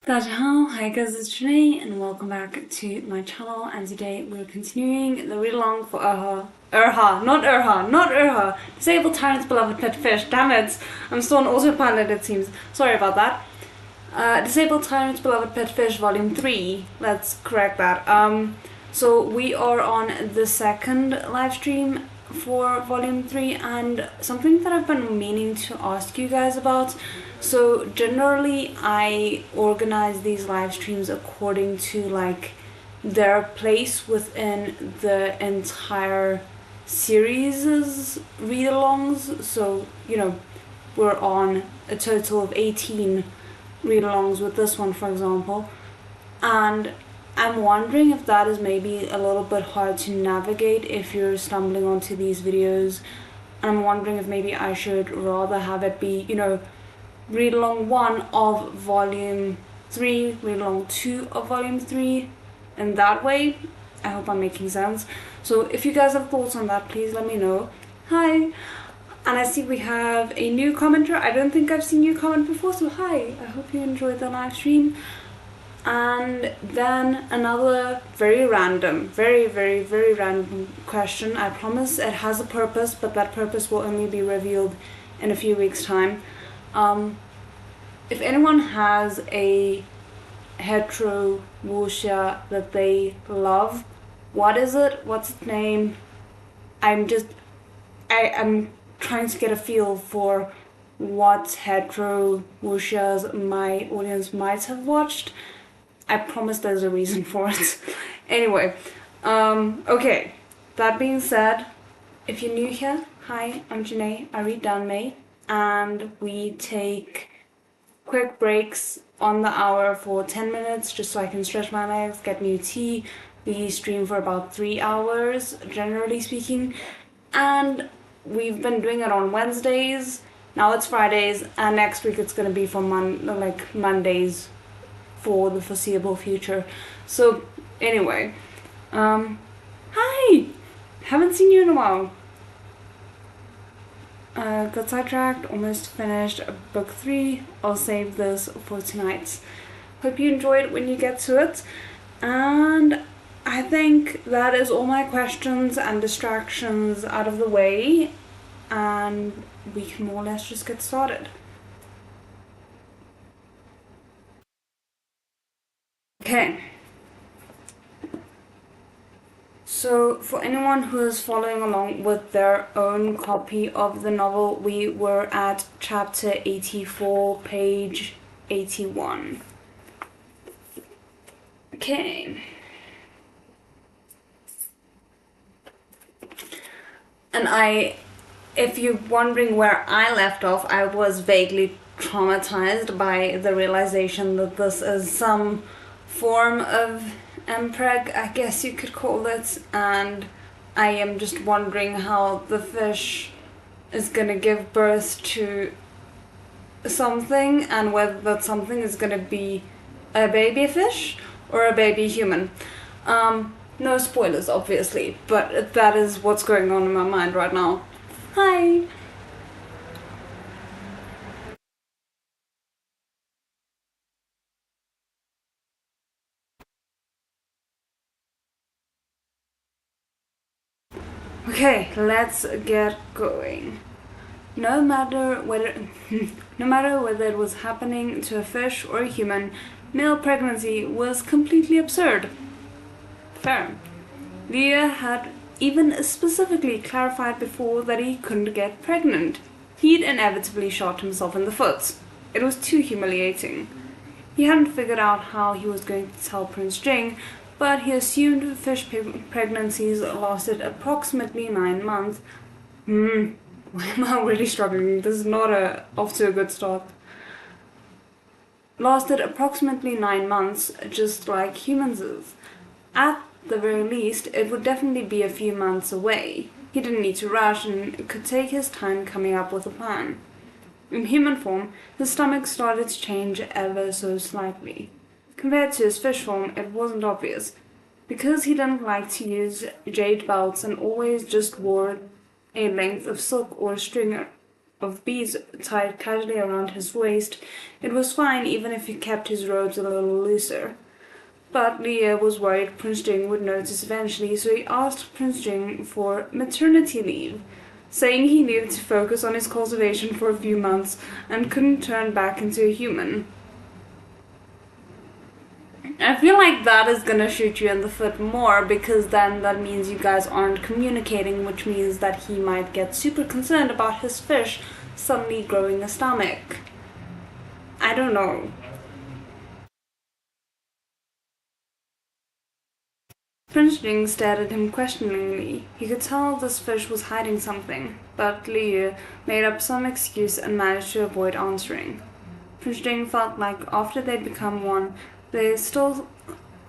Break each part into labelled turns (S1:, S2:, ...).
S1: Hi guys, it's Janae and welcome back to my channel, and today we're continuing the read along for not Urha, Disabled Tyrant's Beloved Pet Fish, damn it, I'm still on autopilot it seems, sorry about that. Disabled Tyrant's Beloved Pet Fish Volume 3, let's correct that. So we are on the second live stream for Volume 3, and something that I've been meaning to ask you guys about. So generally I organize these live streams according to like their place within the entire series' read-alongs. So, you know, we're on a total of 18 read-alongs with this one, for example. And I'm wondering if that is maybe a little bit hard to navigate if you're stumbling onto these videos. And I'm wondering if maybe I should rather have it be, you know, read along 1 of volume 3, read along 2 of volume 3, and that way. I hope I'm making sense. So if you guys have thoughts on that, please let me know. Hi! And I see we have a new commenter. I don't think I've seen you comment before, so hi! I hope you enjoyed the live stream. And then another very random, very random question. I promise it has a purpose, but that purpose will only be revealed in a few weeks' time. If anyone has a hetero wuxia that they love, what is it? What's its name? I'm trying to get a feel for what hetero wuxias my audience might have watched. I promise there's a reason for it. Anyway, okay, that being said, if you're new here, hi, I'm Janae, I read anime, and we take quick breaks on the hour for 10 minutes just so I can stretch my legs, get new tea. We stream for about 3 hours, generally speaking, and we've been doing it on Wednesdays. Now it's Fridays, and next week it's gonna be for Mondays for the foreseeable future. So anyway, hi! Haven't seen you in a while. Got sidetracked, almost finished book 3. I'll save this for tonight. Hope you enjoy it when you get to it. And I think that is all my questions and distractions out of the way, and we can more or less just get started. Okay. So for anyone who is following along with their own copy of the novel, we were at chapter 84, page 81. Okay. And if you're wondering where I left off, I was vaguely traumatized by the realization that this is some form of mpreg, I guess you could call it, and I am just wondering how the fish is gonna give birth to something, and whether that something is gonna be a baby fish or a baby human. No spoilers, obviously, but that is what's going on in my mind right now. Hi! Okay, let's get going. No matter whether it was happening to a fish or a human, male pregnancy was completely absurd. Fair. Leah had even specifically clarified before that he couldn't get pregnant. He'd inevitably shot himself in the foot. It was too humiliating. He hadn't figured out how he was going to tell Prince Jing, but he assumed fish pregnancies lasted approximately 9 months. Why am I really struggling? This is not off to a good start. Lasted approximately 9 months, just like humans is. At the very least, it would definitely be a few months away. He didn't need to rush and could take his time coming up with a plan. In human form, his stomach started to change ever so slightly. Compared to his fish form, it wasn't obvious. Because he didn't like to use jade belts and always just wore a length of silk or string of beads tied casually around his waist, it was fine even if he kept his robes a little looser. But Leah was worried Prince Jing would notice eventually, so he asked Prince Jing for maternity leave, saying he needed to focus on his cultivation for a few months and couldn't turn back into a human. I feel like that is gonna shoot you in the foot more, because then that means you guys aren't communicating, which means that he might get super concerned about his fish suddenly growing a stomach. I don't know. Prince Jing stared at him questioningly. He could tell this fish was hiding something, but Liu made up some excuse and managed to avoid answering. Prince Jing felt like after they'd become one, there still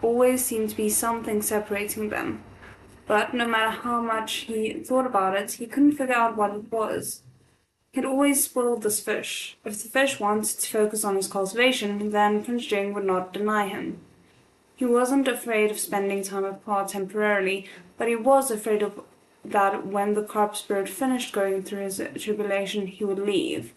S1: always seemed to be something separating them. But no matter how much he thought about it, he couldn't figure out what it was. He'd always spoiled this fish. If the fish wanted to focus on his cultivation, then Prince Jing would not deny him. He wasn't afraid of spending time apart temporarily, but he was afraid of that when the carp spirit finished going through his tribulation, he would leave.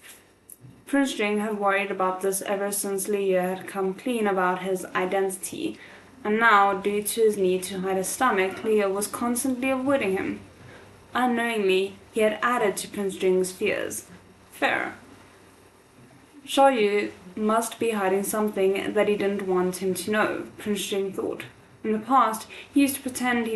S1: Prince Jing had worried about this ever since Liu had come clean about his identity, and now, due to his need to hide his stomach, Liu was constantly avoiding him. Unknowingly, he had added to Prince Jing's fears. Fair. Xiaoyu must be hiding something that he didn't want him to know, Prince Jing thought. In the past, he used to pretend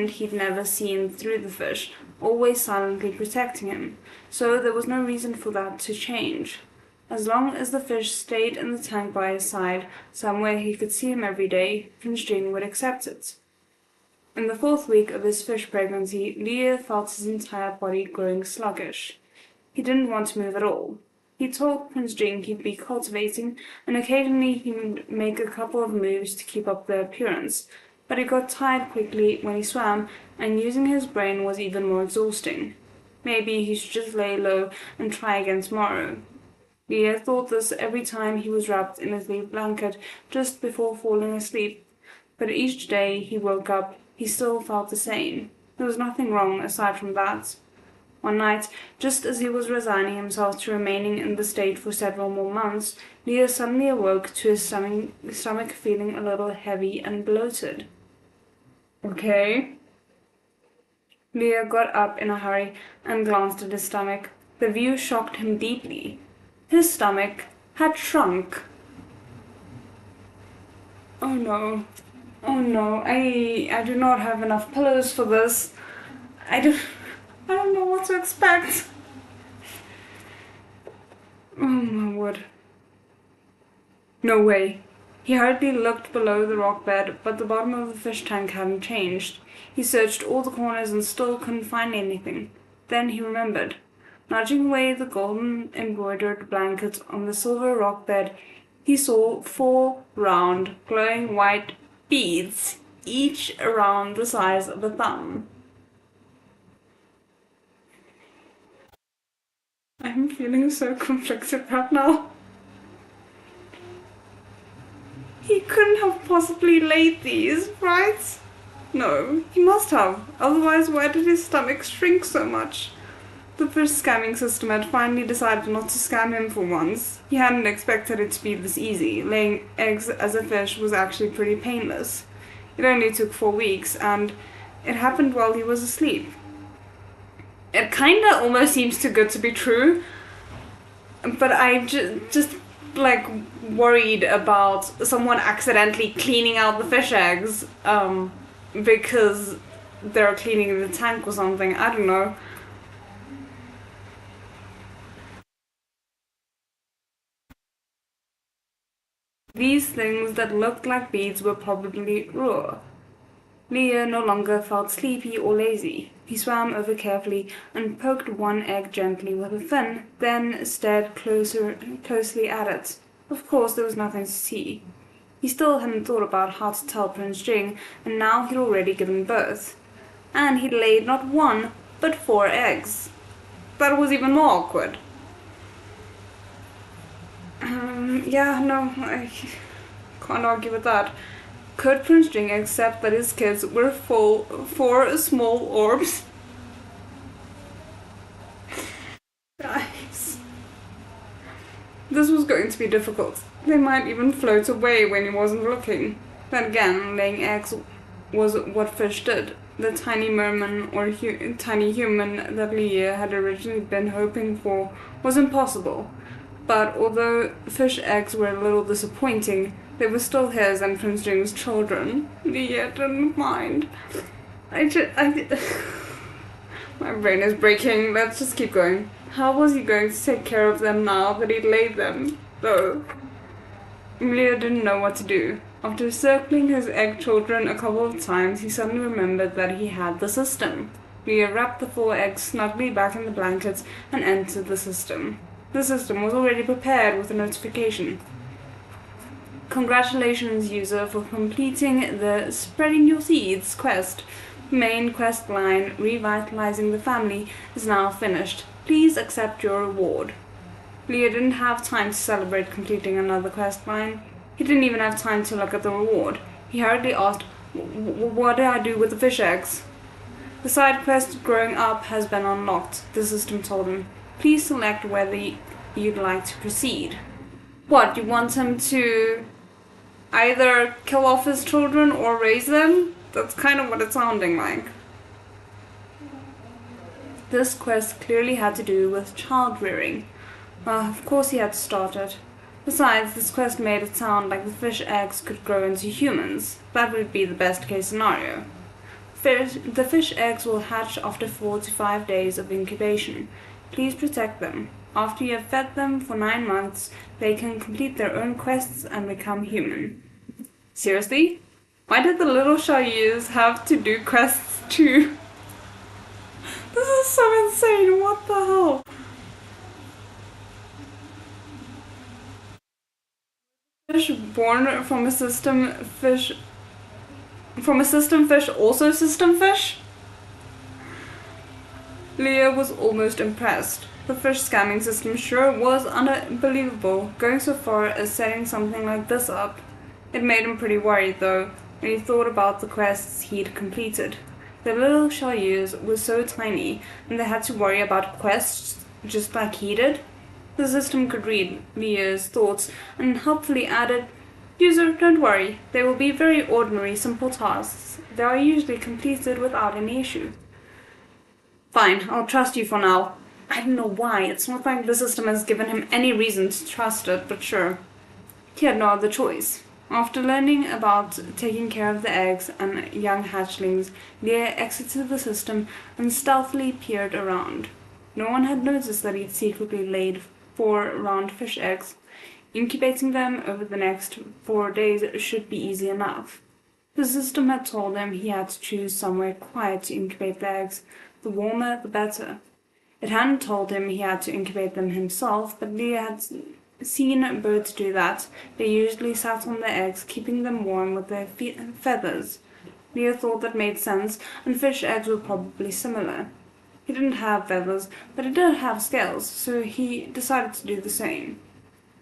S1: he'd never seen through the fish, always silently protecting him, so there was no reason for that to change. As long as the fish stayed in the tank by his side, somewhere he could see him every day, Prince Jing would accept it. In the 4th week of his fish pregnancy, Liu felt his entire body growing sluggish. He didn't want to move at all. He told Prince Jing he'd be cultivating, and occasionally he'd make a couple of moves to keep up the appearance, but he got tired quickly when he swam, and using his brain was even more exhausting. Maybe he should just lay low and try again tomorrow. Liu thought this every time he was wrapped in his leaf blanket just before falling asleep, but each day he woke up, he still felt the same. There was nothing wrong aside from that. One night, just as he was resigning himself to remaining in the state for several more months, Liu suddenly awoke to his stomach feeling a little heavy and bloated. Okay. Liu got up in a hurry and glanced at his stomach. The view shocked him deeply. His stomach had shrunk. Oh no. Oh no, I do not have enough pillows for this. I don't know what to expect. Oh my word. No way. He hardly looked below the rock bed, but the bottom of the fish tank hadn't changed. He searched all the corners and still couldn't find anything. Then he remembered. Nudging away the golden embroidered blankets on the silver rock bed, he saw 4 round, glowing white beads, each around the size of a thumb. I'm feeling so conflicted right now. He couldn't have possibly laid these, right? No, he must have. Otherwise, why did his stomach shrink so much? The fish scamming system had finally decided not to scam him for once. He hadn't expected it to be this easy. Laying eggs as a fish was actually pretty painless. It only took 4 weeks, and it happened while he was asleep. It kinda almost seems too good to be true, but I just like worried about someone accidentally cleaning out the fish eggs because they're cleaning the tank or something. I don't know. These things that looked like beads were probably raw. Liu no longer felt sleepy or lazy. He swam over carefully and poked one egg gently with a fin, then stared closely at it. Of course, there was nothing to see. He still hadn't thought about how to tell Prince Jing, and now he'd already given birth. And he'd laid not 1, but 4 eggs. That was even more awkward. Yeah, no, I can't argue with that. Could Prince Jing accept that his kids were 4 small orbs? This was going to be difficult. They might even float away when he wasn't looking. Then again, laying eggs was what fish did. The tiny merman or tiny human that Leah had originally been hoping for was impossible. But although fish eggs were a little disappointing, they were still his and Prince Jing's children. Leah didn't mind. My brain is breaking. Let's just keep going. How was he going to take care of them now that he'd laid them, though? Leah didn't know what to do. After circling his egg children a couple of times, he suddenly remembered that he had the system. Leah wrapped the 4 eggs snugly back in the blankets and entered the system. The system was already prepared with a notification. Congratulations, user, for completing the Spreading Your Seeds quest. Main quest line, Revitalizing the Family, is now finished. Please accept your reward. Leah didn't have time to celebrate completing another quest line. He didn't even have time to look at the reward. He hurriedly asked, what do I do with the fish eggs? The side quest Growing Up has been unlocked, the system told him. Please select whether you'd like to proceed. What, you want him to either kill off his children or raise them? That's kind of what it's sounding like. This quest clearly had to do with child rearing. Well, of course he had to start it. Besides, this quest made it sound like the fish eggs could grow into humans. That would be the best case scenario. The fish eggs will hatch after 4 to 5 days of incubation. Please protect them. After you have fed them for 9 months, they can complete their own quests and become human. Seriously? Why did the little Shaoyus have to do quests too? This is so insane, what the hell? Fish born from a system fish also system fish? Leah was almost impressed. The fish scamming system sure was unbelievable, going so far as setting something like this up. It made him pretty worried though, when he thought about the quests he'd completed. The little Shaoyus were so tiny, and they had to worry about quests just like he did. The system could read Leah's thoughts and helpfully added, User, don't worry, they will be very ordinary, simple tasks. They are usually completed without any issue. Fine, I'll trust you for now. I don't know why, it's not like the system has given him any reason to trust it, but sure. He had no other choice. After learning about taking care of the eggs and young hatchlings, Leah exited the system and stealthily peered around. No one had noticed that he'd secretly laid 4 round fish eggs. Incubating them over the next 4 days should be easy enough. The system had told him he had to choose somewhere quiet to incubate the eggs. The warmer, the better. It hadn't told him he had to incubate them himself, but Leah had seen birds do that. They usually sat on the eggs, keeping them warm with their feathers. Leah thought that made sense, and fish eggs were probably similar. He didn't have feathers, but he did have scales, so he decided to do the same.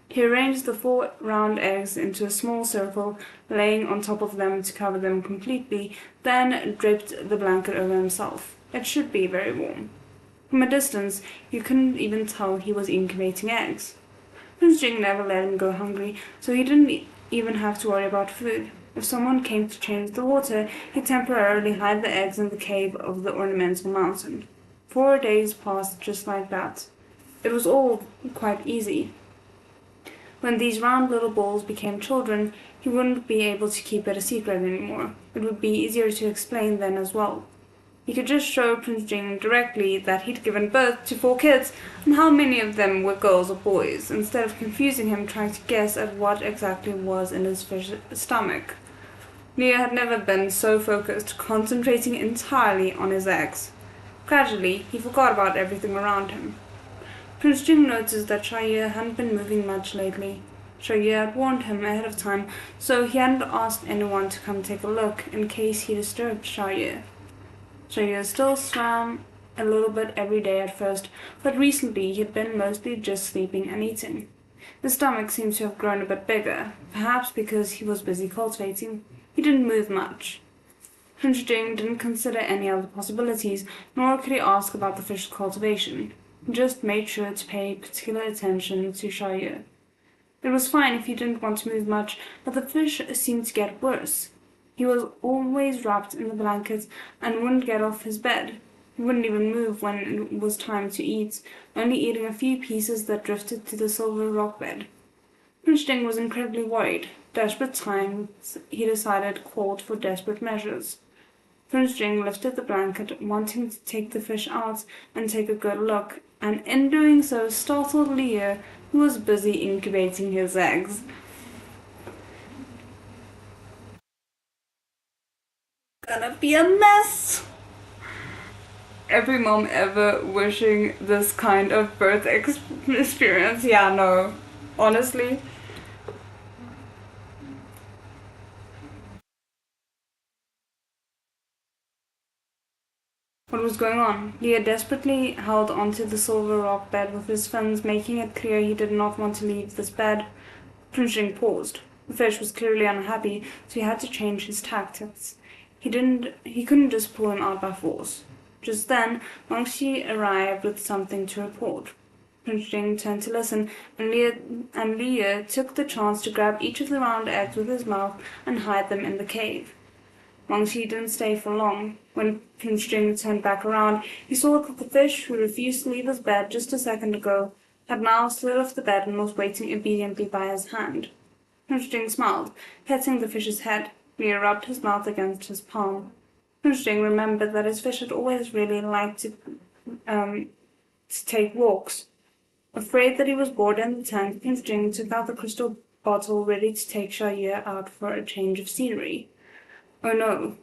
S1: He arranged the 4 round eggs into a small circle, laying on top of them to cover them completely, then draped the blanket over himself. It should be very warm. From a distance, you couldn't even tell he was incubating eggs. Prince Jing never let him go hungry, so he didn't even have to worry about food. If someone came to change the water, he'd temporarily hide the eggs in the cave of the ornamental mountain. 4 days passed just like that. It was all quite easy. When these round little balls became children, he wouldn't be able to keep it a secret anymore. It would be easier to explain then as well. He could just show Prince Jing directly that he'd given birth to 4 kids and how many of them were girls or boys, instead of confusing him trying to guess at what exactly was in his fish stomach. Leah had never been so focused, concentrating entirely on his eggs. Gradually, he forgot about everything around him. Prince Jing noticed that Shaoyu hadn't been moving much lately. Shaoyu had warned him ahead of time, so he hadn't asked anyone to come take a look in case he disturbed Shaoyu. Shaoyu still swam a little bit every day at first, but recently he had been mostly just sleeping and eating. His stomach seemed to have grown a bit bigger, perhaps because he was busy cultivating. He didn't move much. Prince Jing didn't consider any other possibilities, nor could he ask about the fish cultivation. He just made sure to pay particular attention to Shaoyu. It was fine if he didn't want to move much, but the fish seemed to get worse. He was always wrapped in the blankets and wouldn't get off his bed. He wouldn't even move when it was time to eat, only eating a few pieces that drifted to the silver rock bed. Prince Jing was incredibly worried. Desperate times, he decided, called for desperate measures. Prince Jing lifted the blanket, wanting to take the fish out and take a good look, and in doing so startled Leah, who was busy incubating his eggs. Gonna be a mess! Every mom ever wishing this kind of birth experience. Yeah, no. Honestly. What was going on? Leah desperately held onto the silver rock bed with his fins, making it clear he did not want to leave this bed. Prince Jing paused. The fish was clearly unhappy, so he had to change his tactics. He couldn't just pull him out by force. Just then, Mangxi arrived with something to report. Prince Jing turned to listen, and Leah took the chance to grab each of the round eggs with his mouth and hide them in the cave. Mangxi didn't stay for long. When Prince Jing turned back around, he saw that the fish, who refused to leave his bed just a second ago, had now slid off the bed and was waiting obediently by his hand. Prince Jing smiled, petting the fish's head. Leah rubbed his mouth against his palm. Prince Jing remembered that his fish had always really liked to take walks. Afraid that he was bored in the tank, Prince Jing took out the crystal bottle ready to take Xiaoye out for a change of scenery. Oh no.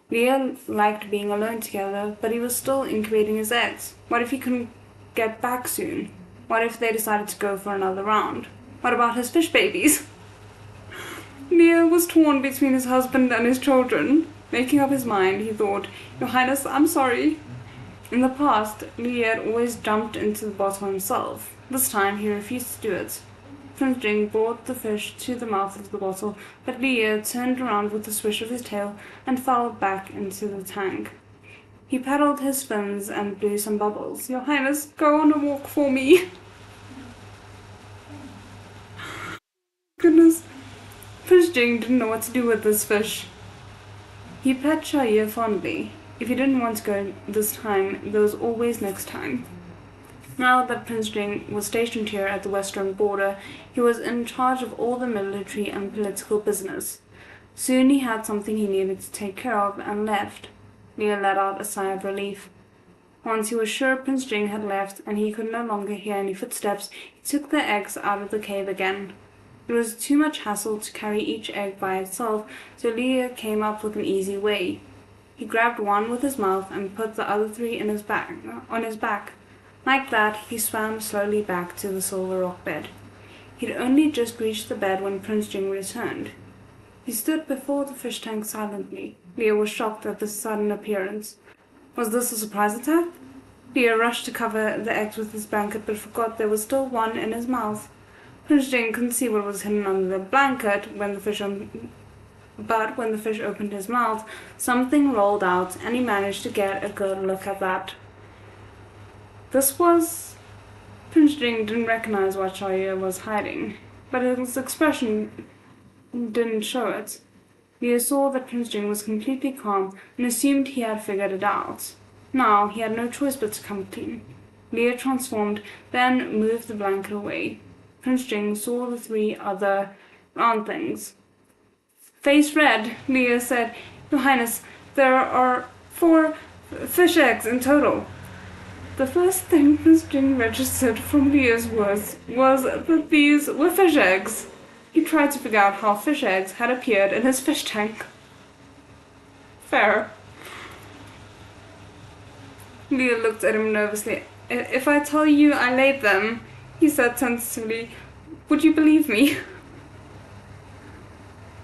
S1: Leah liked being alone together, but he was still incubating his eggs. What if he couldn't get back soon? What if they decided to go for another round? What about his fish babies? Leah was torn between his husband and his children. Making up his mind, he thought, Your Highness, I'm sorry. In the past, Leah had always jumped into the bottle himself. This time, he refused to do it. Prince Jing brought the fish to the mouth of the bottle, but Leah turned around with a swish of his tail and fell back into the tank. He paddled his fins and blew some bubbles. Your Highness, go on a walk for me. Goodness. Prince Jing didn't know what to do with this fish. He pet Xiaoye fondly. If he didn't want to go this time, there was always next time. Now that Prince Jing was stationed here at the western border, he was in charge of all the military and political business. Soon he had something he needed to take care of and left. Leah let out a sigh of relief. Once he was sure Prince Jing had left and he could no longer hear any footsteps, he took the eggs out of the cave again. It was too much hassle to carry each egg by itself, so Leah came up with an easy way. He grabbed one with his mouth and put the other three on his back. Like that, he swam slowly back to the silver rock bed. He'd only just reached the bed when Prince Jing returned. He stood before the fish tank silently. Leah was shocked at this sudden appearance. Was this a surprise attack? Leah rushed to cover the eggs with his blanket, but forgot there was still one in his mouth. Prince Jing couldn't see what was hidden under the blanket but when the fish opened his mouth, something rolled out, and he managed to get a good look at that. This was... Prince Jing didn't recognize what Xiaoye was hiding, but his expression didn't show it. Leah saw that Prince Jing was completely calm and assumed he had figured it out. Now he had no choice but to come clean. Leah transformed, then moved the blanket away. Prince Jing saw the three other round things. Face red, Leah said. Your Highness, there are 4 fish eggs in total. The first thing Prince Jing registered from Leah's words was that these were fish eggs. He tried to figure out how fish eggs had appeared in his fish tank. Fair. Leah looked at him nervously. If I tell you I laid them, he said tentatively, would you believe me?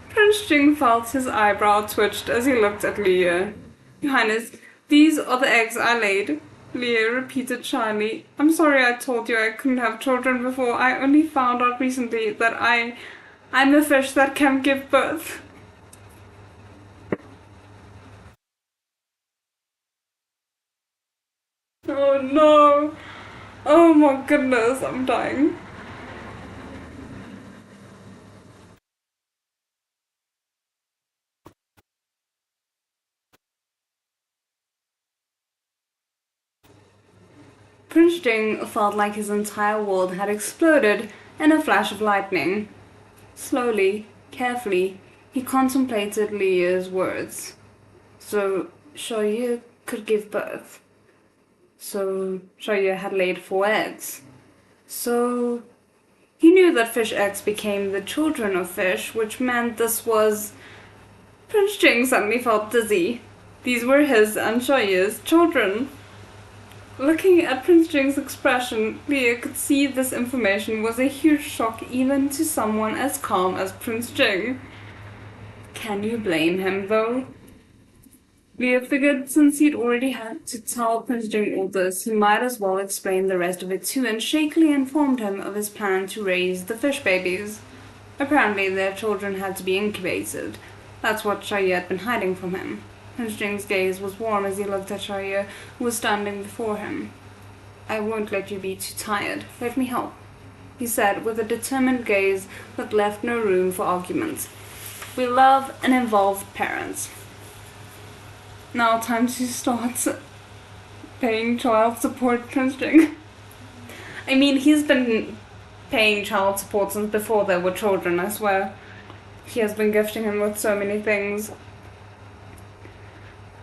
S1: Prince Jing felt his eyebrow twitched as he looked at Leah. Your Highness, these are the eggs I laid. Leah repeated shyly. I'm sorry I told you I couldn't have children before. I only found out recently that I'm a fish that can give birth. Oh no. Oh my goodness, I'm dying. Prince Jing felt like his entire world had exploded in a flash of lightning. Slowly, carefully, he contemplated Lia's words. So, Shoyu could give birth. So, Shoyu had laid 4 eggs. So, he knew that fish eggs became the children of fish, which meant this was... Prince Jing suddenly felt dizzy. These were his and Shoyu's children. Looking at Prince Jing's expression, Lia could see this information was a huge shock even to someone as calm as Prince Jing. Can you blame him, though? Lia figured since he'd already had to tell Prince Jing all this, he might as well explain the rest of it too, and shakily informed him of his plan to raise the fish babies. Apparently their children had to be incubated. That's what Shoyu had been hiding from him. Prince Jing's gaze was warm as he looked at Shoyu, who was standing before him. I won't let you be too tired. Let me help, he said with a determined gaze that left no room for arguments. We love and involved parents. Now time to start paying child support, Prince Jing. I mean, he's been paying child support since before there were children, I swear. He has been gifting him with so many things.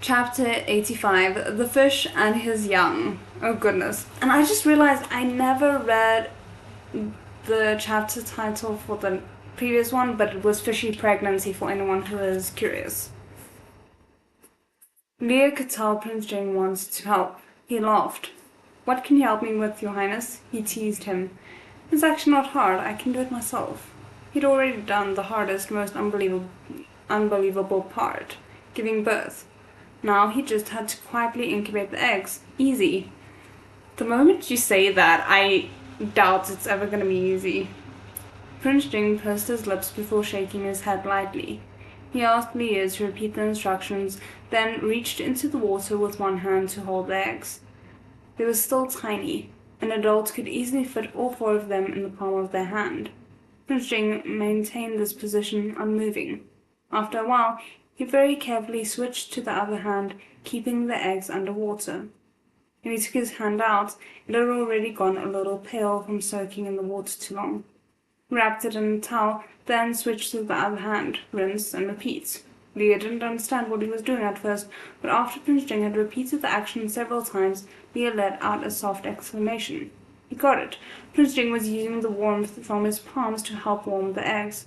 S1: Chapter 85, The Fish and His Young. Oh goodness. And I just realized I never read the chapter title for the previous one, but it was Fishy Pregnancy for anyone who is curious. Lia could tell Prince Jing wanted to help. He laughed. What can you help me with, Your Highness? He teased him. It's actually not hard, I can do it myself. He'd already done the hardest, most unbelievable part, giving birth. Now he just had to quietly incubate the eggs. Easy. The moment you say that, I doubt it's ever going to be easy. Prince Jing pursed his lips before shaking his head lightly. He asked Lia to repeat the instructions, then reached into the water with one hand to hold the eggs. They were still tiny. An adult could easily fit all 4 of them in the palm of their hand. Prince Jing maintained this position unmoving. After a while, he very carefully switched to the other hand, keeping the eggs underwater. When he took his hand out, it had already gone a little pale from soaking in the water too long. He wrapped it in a towel, then switched to the other hand, rinse and repeat. Lia didn't understand what he was doing at first, but after Prince Jing had repeated the action several times, Lia let out a soft exclamation. He got it. Prince Jing was using the warmth from his palms to help warm the eggs.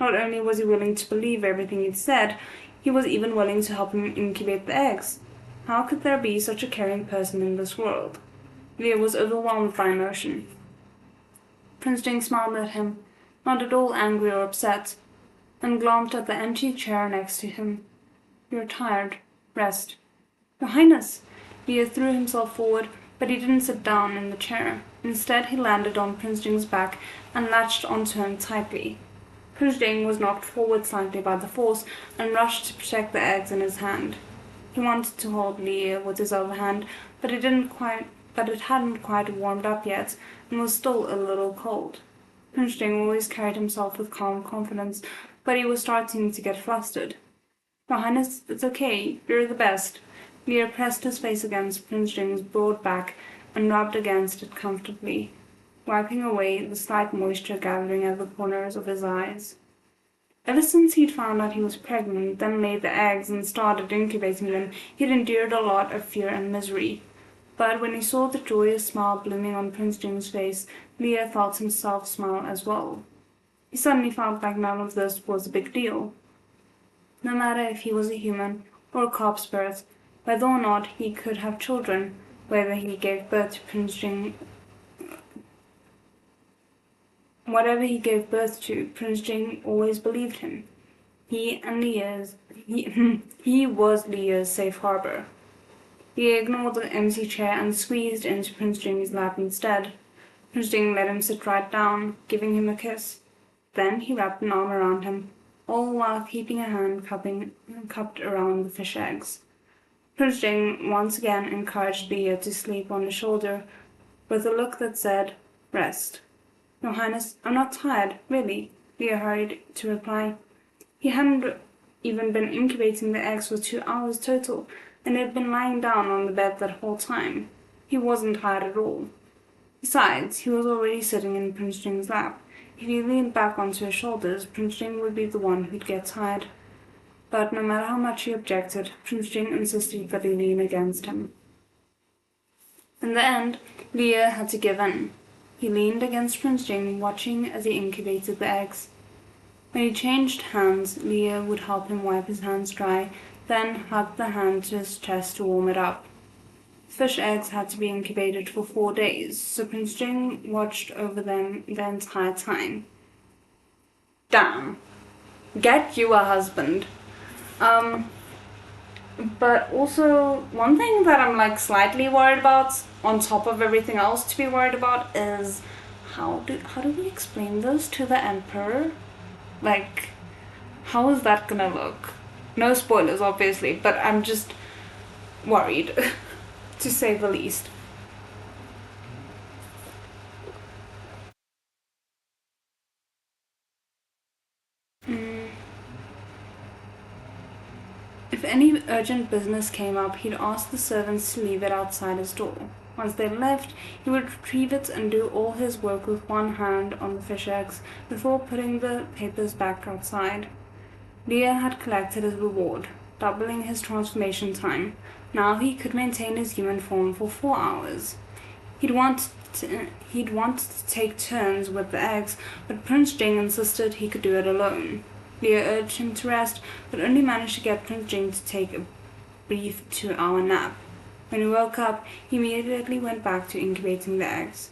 S1: Not only was he willing to believe everything he'd said, he was even willing to help him incubate the eggs. How could there be such a caring person in this world? Lia was overwhelmed by emotion. Prince Jing smiled at him, not at all angry or upset, and glanced at the empty chair next to him. You're tired. Rest. Your Highness! Lia threw himself forward, but he didn't sit down in the chair. Instead, he landed on Prince Jing's back and latched onto him tightly. Prince Jing was knocked forward slightly by the force and rushed to protect the eggs in his hand. He wanted to hold Lia with his other hand, but it hadn't quite warmed up yet and was still a little cold. Prince Jing always carried himself with calm confidence, but he was starting to get flustered. Your Highness, it's okay. You're the best. Lia pressed his face against Prince Jing's broad back and rubbed against it comfortably, wiping away the slight moisture gathering at the corners of his eyes. Ever since he'd found out he was pregnant, then laid the eggs and started incubating them, he'd endured a lot of fear and misery. But when he saw the joyous smile blooming on Prince Jing's face, Lia felt himself smile as well. He suddenly felt like none of this was a big deal. No matter if he was a human or a corpse spirit, whether or not he could have children, whether he gave birth to Prince Jing, whatever he gave birth to, Prince Jing always believed him. He was Lia's safe harbor. He ignored the empty chair and squeezed into Prince Jing's lap instead. Prince Jing let him sit right down, giving him a kiss. Then he wrapped an arm around him, all while keeping a hand cupped around the fish eggs. Prince Jing once again encouraged Lia to sleep on his shoulder, with a look that said, Rest. Your Highness, I'm not tired, really, Lia hurried to reply. He hadn't even been incubating the eggs for 2 hours total, and had been lying down on the bed that whole time. He wasn't tired at all. Besides, he was already sitting in Prince Jing's lap. If he leaned back onto his shoulders, Prince Jing would be the one who'd get tired. But no matter how much he objected, Prince Jing insisted that he lean against him. In the end, Leah had to give in. He leaned against Prince Jing, watching as he incubated the eggs. When he changed hands, Leah would help him wipe his hands dry, then hug the hand to his chest to warm it up. Fish eggs had to be incubated for 4 days, so Prince Jing watched over them the entire time. Damn. Get you a husband. But also, one thing that I'm slightly worried about, on top of everything else to be worried about, is how do we explain this to the Emperor? How is that gonna look? No spoilers, obviously, but I'm just worried, to say the least. If any urgent business came up, he'd ask the servants to leave it outside his door. Once they left, he would retrieve it and do all his work with one hand on the fish eggs before putting the papers back outside. Leah had collected his reward, doubling his transformation time. Now he could maintain his human form for 4 hours. He'd wanted to take turns with the eggs, but Prince Jing insisted he could do it alone. Leah urged him to rest, but only managed to get Prince Jing to take a brief 2-hour nap. When he woke up, he immediately went back to incubating the eggs.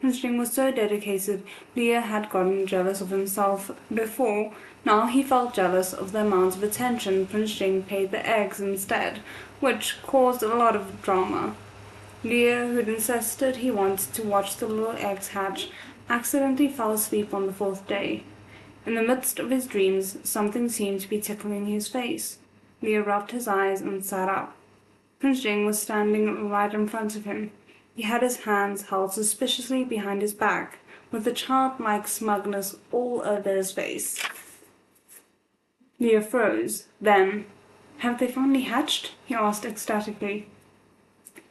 S1: Prince Jing was so dedicated, Leah had gotten jealous of himself before. Now he felt jealous of the amount of attention Prince Jing paid the eggs instead, which caused a lot of drama. Leah, who'd insisted he wanted to watch the little eggs hatch, accidentally fell asleep on the 4th day. In the midst of his dreams, something seemed to be tickling his face. Leah rubbed his eyes and sat up. Prince Jing was standing right in front of him. He had his hands held suspiciously behind his back, with a childlike smugness all over his face. Leah froze. Then, "Have they finally hatched?" he asked ecstatically.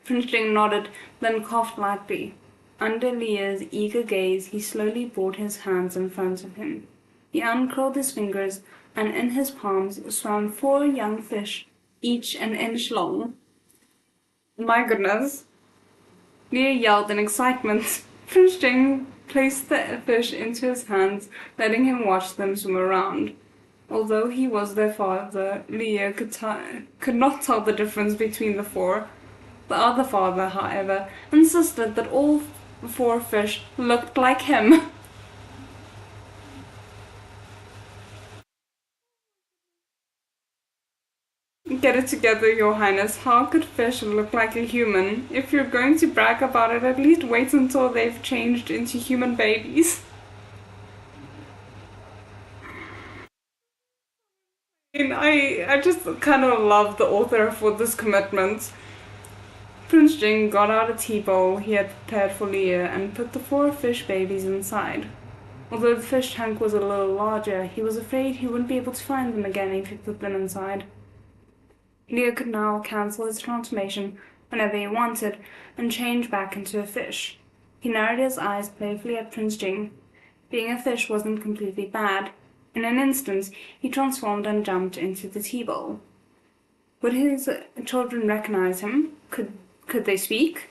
S1: Prince Jing nodded, then coughed lightly. Under Leah's eager gaze, he slowly brought his hands in front of him. He uncurled his fingers, and in his palms swam 4 young fish, each an inch long. My goodness! Leah yelled in excitement. Prince Jing placed the fish into his hands, letting him watch them swim around. Although he was their father, Leah could not tell the difference between the 4. The other father, however, insisted that all 4 fish looked like him. Get it together, Your Highness. How could fish look like a human? If you're going to brag about it, at least wait until they've changed into human babies. I just kind of love the author for this commitment. Prince Jing got out a tea bowl he had prepared for Leah and put the 4 fish babies inside. Although the fish tank was a little larger, he was afraid he wouldn't be able to find them again if he put them inside. Leah could now cancel his transformation whenever he wanted and change back into a fish. He narrowed his eyes playfully at Prince Jing. Being a fish wasn't completely bad. In an instant, he transformed and jumped into the tea bowl. Would his children recognize him? Could they speak?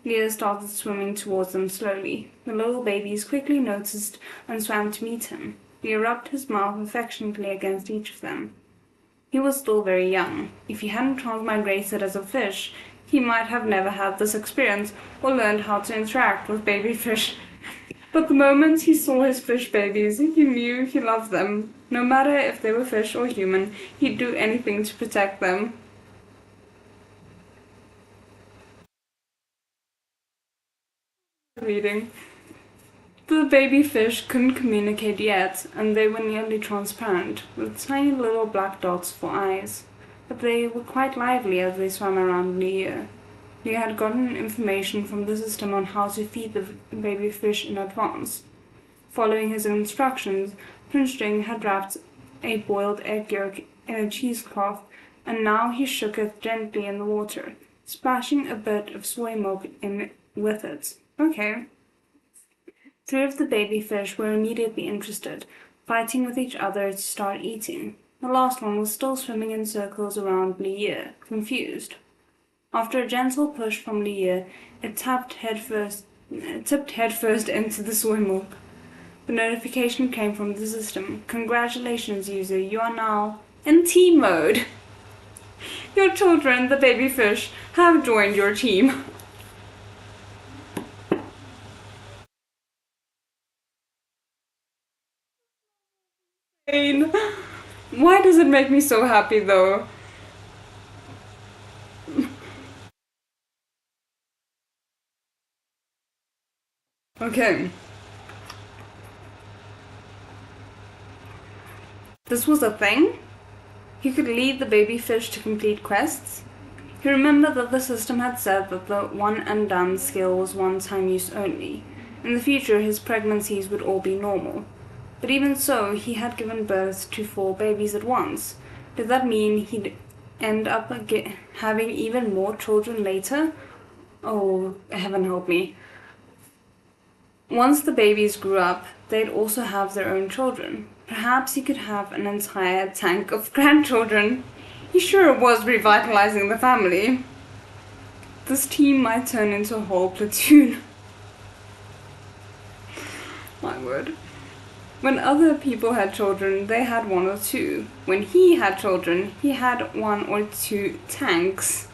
S1: Leah started swimming towards them slowly. The little babies quickly noticed and swam to meet him. Leah rubbed his mouth affectionately against each of them. He was still very young. If he hadn't transmigrated as a fish, he might have never had this experience or learned how to interact with baby fish. But the moment he saw his fish babies, he knew he loved them. No matter if they were fish or human, he'd do anything to protect them. Reading. The baby fish couldn't communicate yet, and they were nearly transparent, with tiny little black dots for eyes. But they were quite lively as they swam around Leah. Leah had gotten information from the system on how to feed the baby fish in advance. Following his instructions, Prince Jing had wrapped a boiled egg yolk in a cheesecloth, and now he shook it gently in the water. splashing a bit of soy milk in with it. Okay. 3 of the baby fish were immediately interested, fighting with each other to start eating. The last one was still swimming in circles around Liye, confused. After a gentle push from Liye, it tipped headfirst into the soy milk. The notification came from the system. Congratulations, user, you are now in team mode. Your children, the baby fish, have joined your team. Why does it make me so happy though? Okay. This was a thing? He could lead the baby fish to complete quests? He remembered that the system had said that the one and done skill was one-time use only. In the future, his pregnancies would all be normal. But even so, he had given birth to 4 babies at once. Did that mean he'd end up having even more children later? Oh, heaven help me. Once the babies grew up, they'd also have their own children. Perhaps he could have an entire tank of grandchildren. He sure was revitalizing the family. This team might turn into a whole platoon. My word. When other people had children, they had 1 or 2. When he had children, he had 1 or 2 tanks.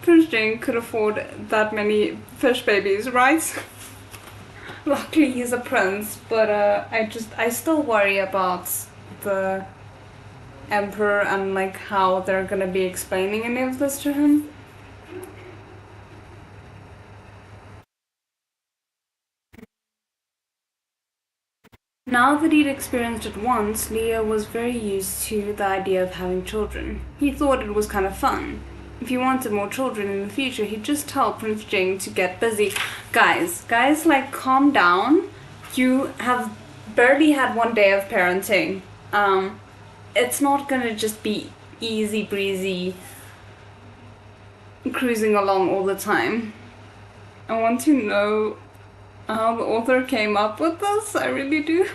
S1: Prince Jing could afford that many fish babies, right? Luckily he's a prince, but I still worry about the emperor and like how they're gonna be explaining any of this to him. Now that he'd experienced it once, Leo was very used to the idea of having children. He thought it was kind of fun. If he wanted more children in the future, he'd just tell Prince Jing to get busy. Guys, like, calm down. You have barely had 1 day of parenting. It's not gonna just be easy breezy cruising along all the time. I want to know how the author came up with this. I really do.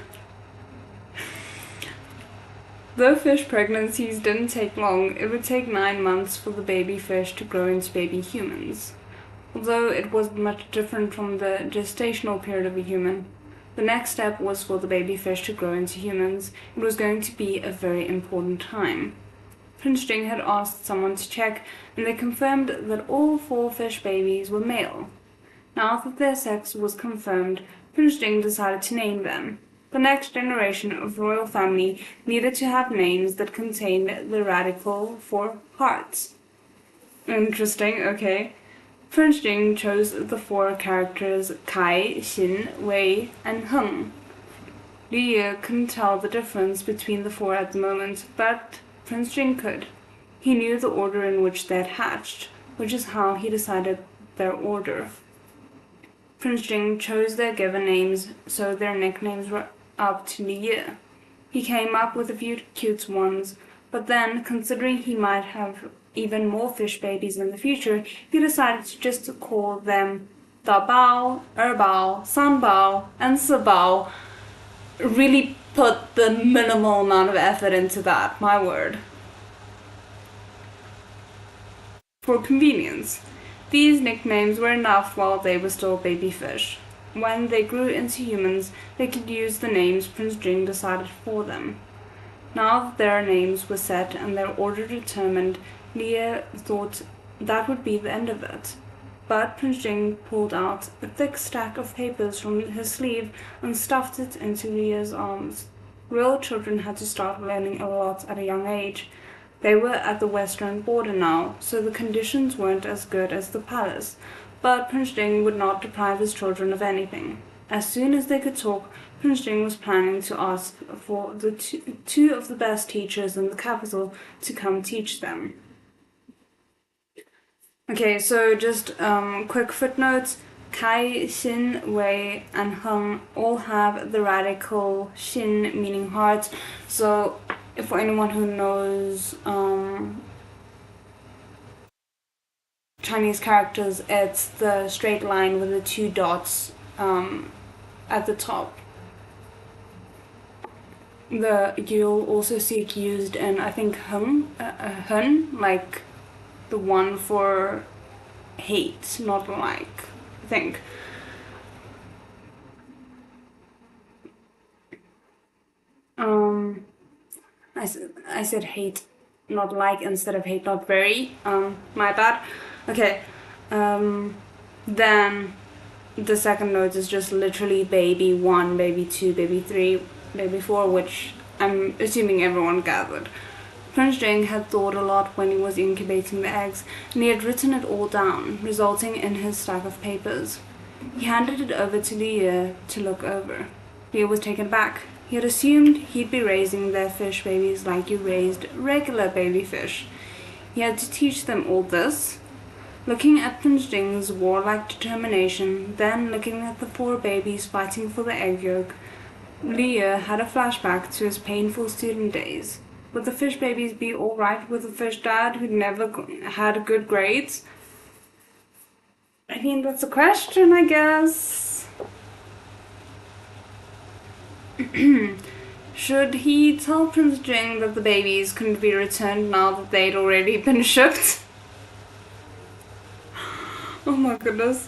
S1: Though fish pregnancies didn't take long, it would take 9 months for the baby fish to grow into baby humans. Although it was much different from the gestational period of a human, the next step was for the baby fish to grow into humans. It was going to be a very important time. Prince Jing had asked someone to check, and they confirmed that all 4 fish babies were male. Now that their sex was confirmed, Prince Jing decided to name them. The next generation of royal family needed to have names that contained the radical for hearts. Interesting, okay. Prince Jing chose the 4 characters Kai, Xin, Wei, and Heng. Liu couldn't tell the difference between the 4 at the moment, but Prince Jing could. He knew the order in which they had hatched, which is how he decided their order. Prince Jing chose their given names, so their nicknames were up to Liu. He came up with a few cute ones, but then, considering he might have even more fish babies in the future, he decided to just call them Da Bao, Er Bao, San Bao, and Si Bao. Really put the minimal amount of effort into that, my word. For convenience. These nicknames were enough while they were still baby fish. When they grew into humans, they could use the names Prince Jing decided for them. Now that their names were set and their order determined, Liu thought that would be the end of it. But Prince Jing pulled out a thick stack of papers from his sleeve and stuffed it into Liu's arms. Real children had to start learning a lot at a young age. They were at the western border now, so the conditions weren't as good as the palace, but Prince Jing would not deprive his children of anything. As soon as they could talk, Prince Jing was planning to ask for the two of the best teachers in the capital to come teach them. Okay, so just quick footnotes. Kai, Xin, Wei, and Heng all have the radical Xin, meaning heart. So, for anyone who knows Chinese characters, it's the straight line with the two dots at the top. You'll also see it used in, I think, hun, like the one for hate, not like, I think. I said hate, not like, instead of hate, not very. My bad. Okay. Then the second note is just literally baby 1, baby 2, baby 3, baby 4, which I'm assuming everyone gathered. Prince Jing had thought a lot when he was incubating the eggs, and he had written it all down, resulting in his stack of papers. He handed it over to Leah to look over. Leah was taken back. He had assumed he'd be raising their fish babies like you raised regular baby fish. He had to teach them all this. Looking at Prince Jing's warlike determination, then looking at the 4 babies fighting for the egg yolk, Leah had a flashback to his painful student days. Would the fish babies be alright with a fish dad who'd never had good grades? I mean, that's a question, I guess. Should he tell Prince Jing that the babies couldn't be returned now that they'd already been shipped? Oh my goodness.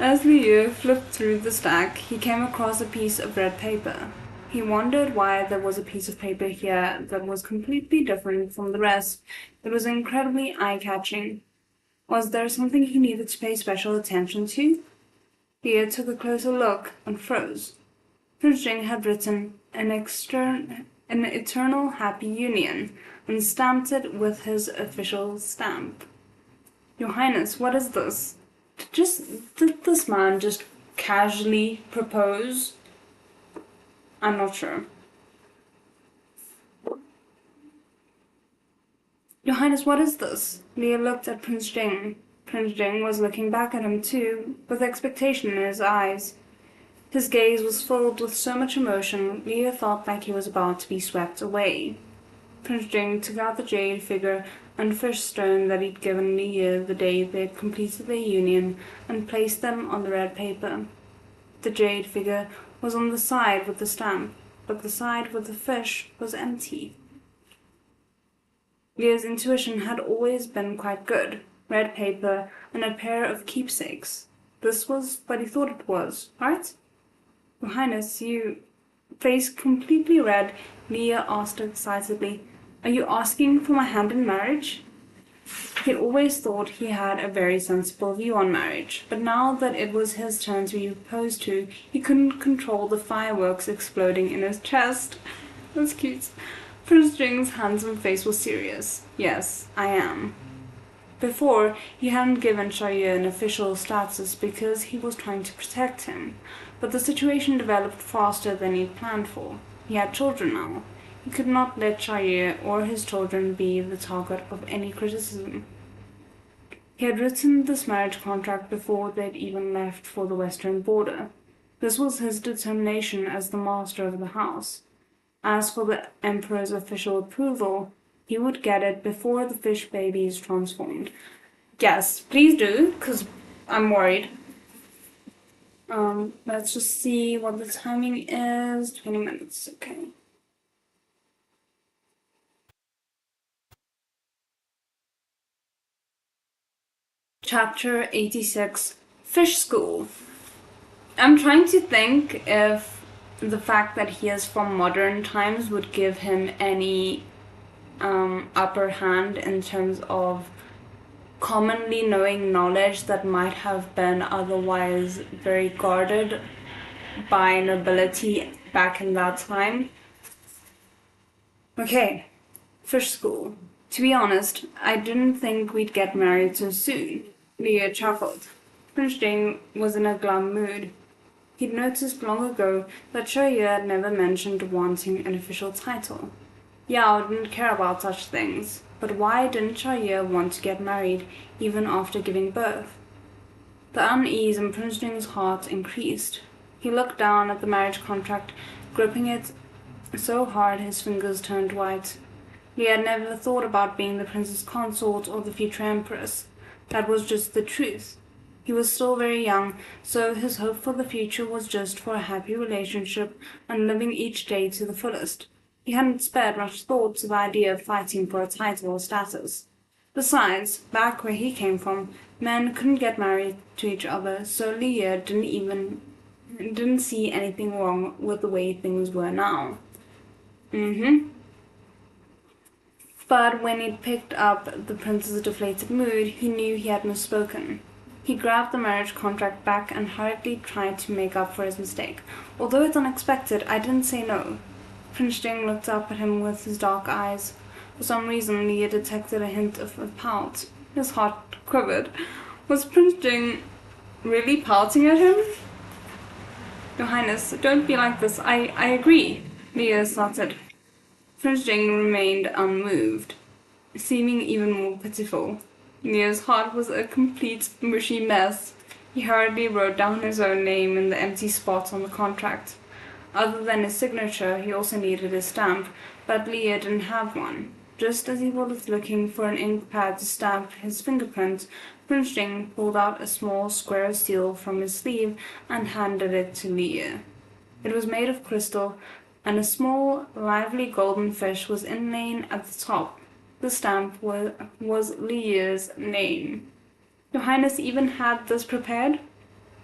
S1: As Liu flipped through the stack, he came across a piece of red paper. He wondered why there was a piece of paper here that was completely different from the rest. It was incredibly eye-catching. Was there something he needed to pay special attention to? Liu took a closer look and froze. Prince Jing had written an eternal happy union and stamped it with his official stamp. Your Highness, what is this? Did this man just casually propose? I'm not sure. Your Highness, what is this? Leah looked at Prince Jing. Prince Jing was looking back at him too, with expectation in his eyes. His gaze was filled with so much emotion, Leah felt like he was about to be swept away. Prince Jing took out the jade figure and fish stone that he'd given Leah the day they'd completed their union and placed them on the red paper. The jade figure was on the side with the stamp, but the side with the fish was empty. Leah's intuition had always been quite good. Red paper and a pair of keepsakes. This was what he thought it was, right? Your Highness, you... Face completely red, Leah asked excitedly. Are you asking for my hand in marriage? He'd always thought he had a very sensible view on marriage, but now that it was his turn to be proposed to, he couldn't control the fireworks exploding in his chest. That's cute. Prince Jing's handsome face was serious. Yes, I am. Before, he hadn't given Xiaoyu an official status because he was trying to protect him, but the situation developed faster than he'd planned for. He had children now. He could not let Xiaoyu or his children be the target of any criticism. He had written this marriage contract before they'd even left for the western border. This was his determination as the master of the house. As for the Emperor's official approval, he would get it before the fish babies transformed. Yes, please do, because I'm worried. Let's just see what the timing is. 20 minutes, okay. Chapter 86, Fish School. I'm trying to think if the fact that he is from modern times would give him any upper hand in terms of commonly knowing knowledge that might have been otherwise very guarded by nobility back in that time. Okay, fish school. To be honest, I didn't think we'd get married so soon. Leah chuckled. Prince Jing was in a glum mood. He'd noticed long ago that Xiaoyu had never mentioned wanting an official title. Yao didn't care about such things, but why didn't Xiaoyu want to get married even after giving birth? The unease in Prince Jing's heart increased. He looked down at the marriage contract, gripping it so hard his fingers turned white. He had never thought about being the prince's consort or the future empress. That was just the truth. He was still very young, so his hope for the future was just for a happy relationship and living each day to the fullest. He hadn't spared much thought to the idea of fighting for a title or status. Besides, back where he came from, men couldn't get married to each other, so Leah didn't see anything wrong with the way things were now. But when he'd picked up the prince's deflated mood, he knew he had misspoken. He grabbed the marriage contract back and hurriedly tried to make up for his mistake. Although it's unexpected, I didn't say no. Prince Jing looked up at him with his dark eyes. For some reason, Leah detected a hint of a pout. His heart quivered. Was Prince Jing really pouting at him? Your Highness, don't be like this. I agree, Leah started. Prince Jing remained unmoved, seeming even more pitiful. Leah's heart was a complete mushy mess. He hurriedly wrote down his own name in the empty spot on the contract. Other than his signature, he also needed his stamp, but Leah didn't have one. Just as he was looking for an ink pad to stamp his fingerprint, Prince Jing pulled out a small square of steel from his sleeve and handed it to Leah. It was made of crystal, and a small, lively golden fish was inlaid at the top. The stamp was Leah's name. Your Highness even had this prepared?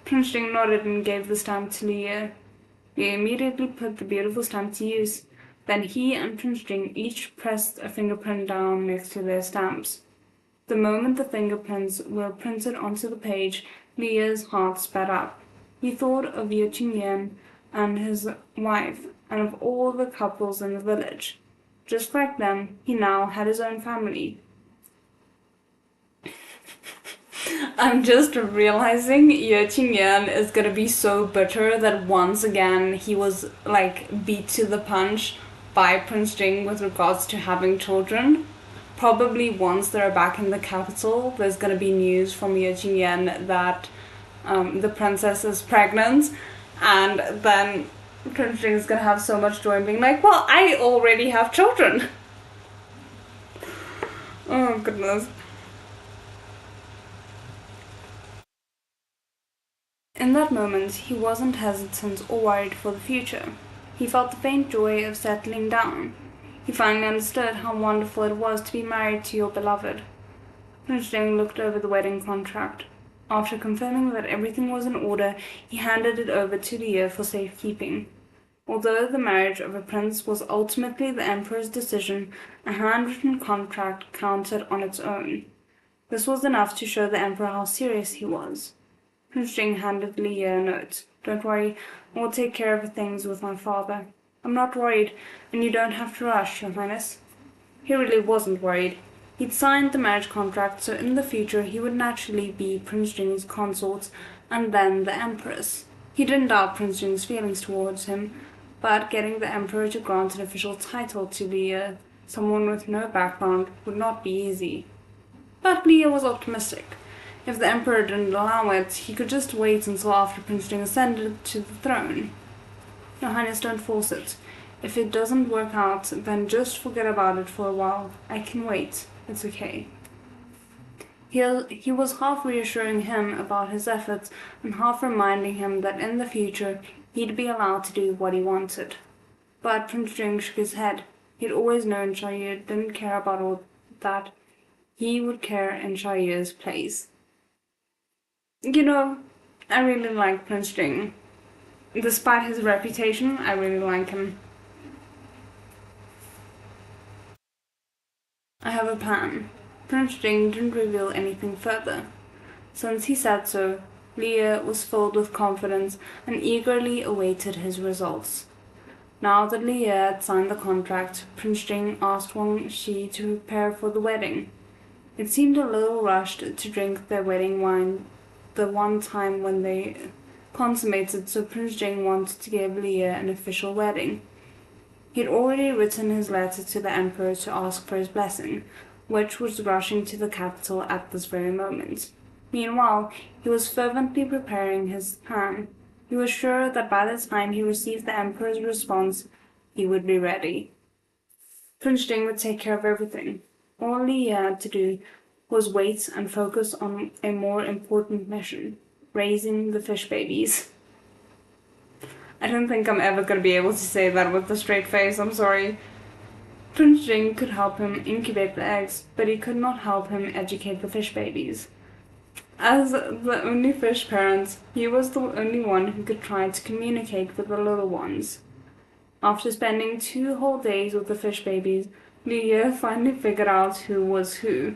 S1: Prince Jing nodded and gave the stamp to Leah. Leah immediately put the beautiful stamp to use. Then he and Prince Jing each pressed a fingerprint down next to their stamps. The moment the fingerprints were printed onto the page, Leah's heart sped up. He thought of Ye Qingyan and his wife, and of all the couples in the village. Just like them, he now had his own family. I'm just realizing Ye Qingyan is gonna be so bitter that once again he was beat to the punch by Prince Jing with regards to having children. Probably once they're back in the capital, there's gonna be news from Ye Qingyan that the princess is pregnant, and then Prince Jing is gonna have so much joy and being like, well, I already have children. Oh goodness. In that moment, he wasn't hesitant or worried for the future. He felt the faint joy of settling down. He finally understood how wonderful it was to be married to your beloved. Prince Jing looked over the wedding contract. After confirming that everything was in order, he handed it over to Leah for safekeeping. Although the marriage of a prince was ultimately the emperor's decision, a handwritten contract counted on its own. This was enough to show the emperor how serious he was. Prince Jing handed Leah a note. Don't worry, I will take care of things with my father. I'm not worried, and you don't have to rush, Your Highness. He really wasn't worried. He'd signed the marriage contract, so in the future he would naturally be Prince Jing's consort, and then the empress. He didn't doubt Prince Jing's feelings towards him, but getting the emperor to grant an official title to Leah, someone with no background, would not be easy. But Leah was optimistic. If the emperor didn't allow it, he could just wait until after Prince Jing ascended to the throne. Your Highness, don't force it. If it doesn't work out, then just forget about it for a while. I can wait. It's okay. He was half reassuring him about his efforts and half reminding him that in the future he'd be allowed to do what he wanted. But Prince Jing shook his head. He'd always known Shaiyu didn't care about all that. He would care in Shaiyu's place. You know, I really like Prince Jing. Despite his reputation, I really like him. I have a plan. Prince Jing didn't reveal anything further. Since he said so, Leah was filled with confidence and eagerly awaited his results. Now that Leah had signed the contract, Prince Jing asked Wang Shi to prepare for the wedding. It seemed a little rushed to drink their wedding wine the one time when they consummated, so Prince Jing wanted to give Leah an official wedding. He had already written his letter to the emperor to ask for his blessing, which was rushing to the capital at this very moment. Meanwhile, he was fervently preparing his plan. He was sure that by the time he received the emperor's response, he would be ready. Prince Jing would take care of everything. All Leah had to do was wait and focus on a more important mission, raising the fish babies. I don't think I'm ever gonna be able to say that with a straight face, I'm sorry. Prince Jing could help him incubate the eggs, but he could not help him educate the fish babies. As the only fish parent, he was the only one who could try to communicate with the little ones. After spending 2 whole days with the fish babies, Liu finally figured out who was who.